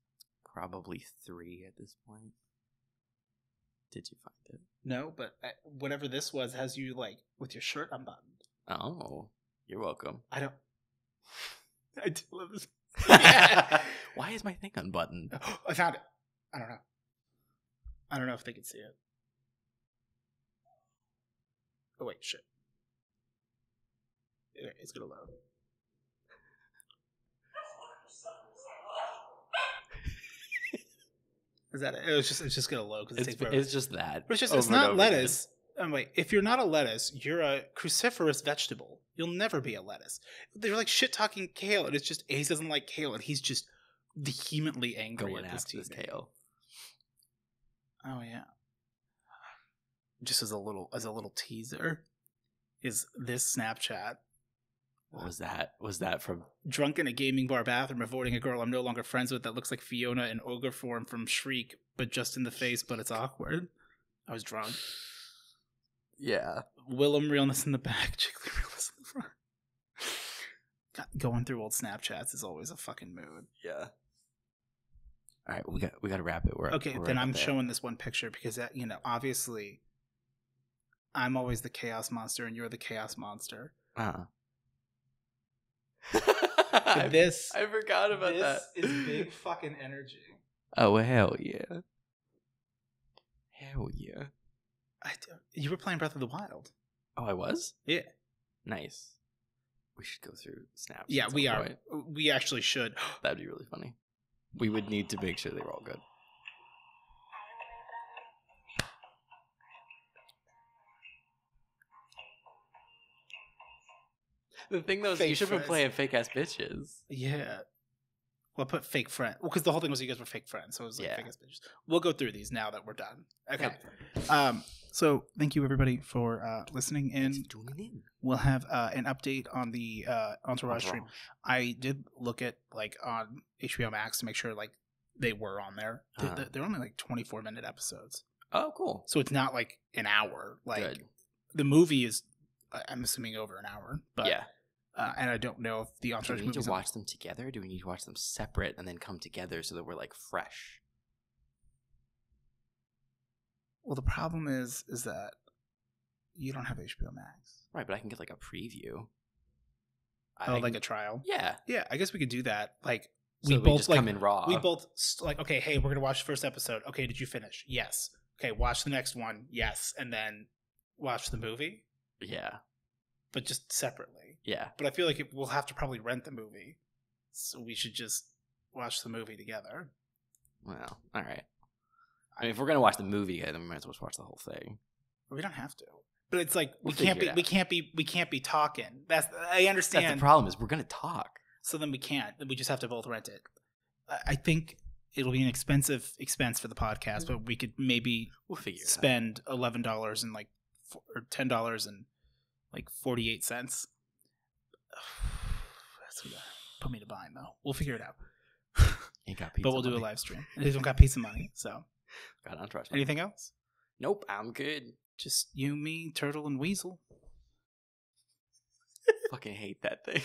Probably 3 at this point. Did you find it? No, but whatever this was has you like with your shirt unbuttoned. Oh, you're welcome. I do love this. Why is my thing unbuttoned? I found it. I don't know if they can see it. Oh wait, shit. It's gonna load. Is that it? It's just gonna load because it's just that. But it's not lettuce. Wait, if you're not a lettuce, you're a cruciferous vegetable. You'll never be a lettuce. They're like shit talking kale, and it's just Ace doesn't like kale, and he's just vehemently angry at this kale. Oh yeah. Just as a little teaser, is this Snapchat. What was that? Was that from drunk in a gaming bar bathroom avoiding a girl I'm no longer friends with that looks like Fiona in ogre form from Shriek, but just in the face, but it's awkward. I was drunk. Yeah. Willem realness in the back, Jiggly realness in the front. Going through old Snapchats is always a fucking mood. Yeah. All right, we got to wrap it. We're then right I'm showing this one picture because that, obviously I'm always the chaos monster and you're the chaos monster. I forgot about that. This is big fucking energy. Oh, hell yeah. Hell yeah. You were playing Breath of the Wild. Oh, I was? Yeah. Nice. We should go through snaps. Yeah, we are. We actually should. That'd be really funny. We would need to make sure they were all good. The thing though is you should have been playing fake ass bitches. Yeah. Well, I put fake friend. Well, because the whole thing was you guys were fake friends, so it was like fake ass bitches. We'll go through these now that we're done. Okay. So thank you everybody for listening in. Thanks for tuning in. We'll have an update on the Entourage stream. I did look at on HBO Max to make sure they were on there. They're only 24-minute episodes. Oh, cool. So it's not like an hour. Good. The movie is, I'm assuming, over an hour. But yeah. And I don't know if the Entourage movie. Do we need to watch them together? Do we need to watch them separate and then come together so that we're fresh? Well, the problem is that you don't have HBO Max. Right, but I can get a preview. Like a trial? Yeah. Yeah, I guess we could do that. We both just come in raw. We both okay, hey, we're going to watch the first episode. Okay, did you finish? Yes. Okay, watch the next one. Yes. And then watch the movie? Yeah. But just separately. Yeah. But I feel like we'll have to probably rent the movie. So we should just watch the movie together. Well, all right. I mean, if we're gonna watch the movie, then we might as well watch the whole thing. We don't have to. But it's we can't be talking. I understand. That's the problem is we're gonna talk. So then we can't. We just have to both rent it. I think it'll be an expense for the podcast, but we could maybe spend $11 and or $10 and 48 cents. That's gonna put me to bind though. We'll figure it out. Ain't got pizza but we'll money. Do a live stream. They don't got pizza money, so. Got Entourage. Anything else? Nope, I'm good. Just you, me, Turtle, and Weasel. Fucking hate that thing.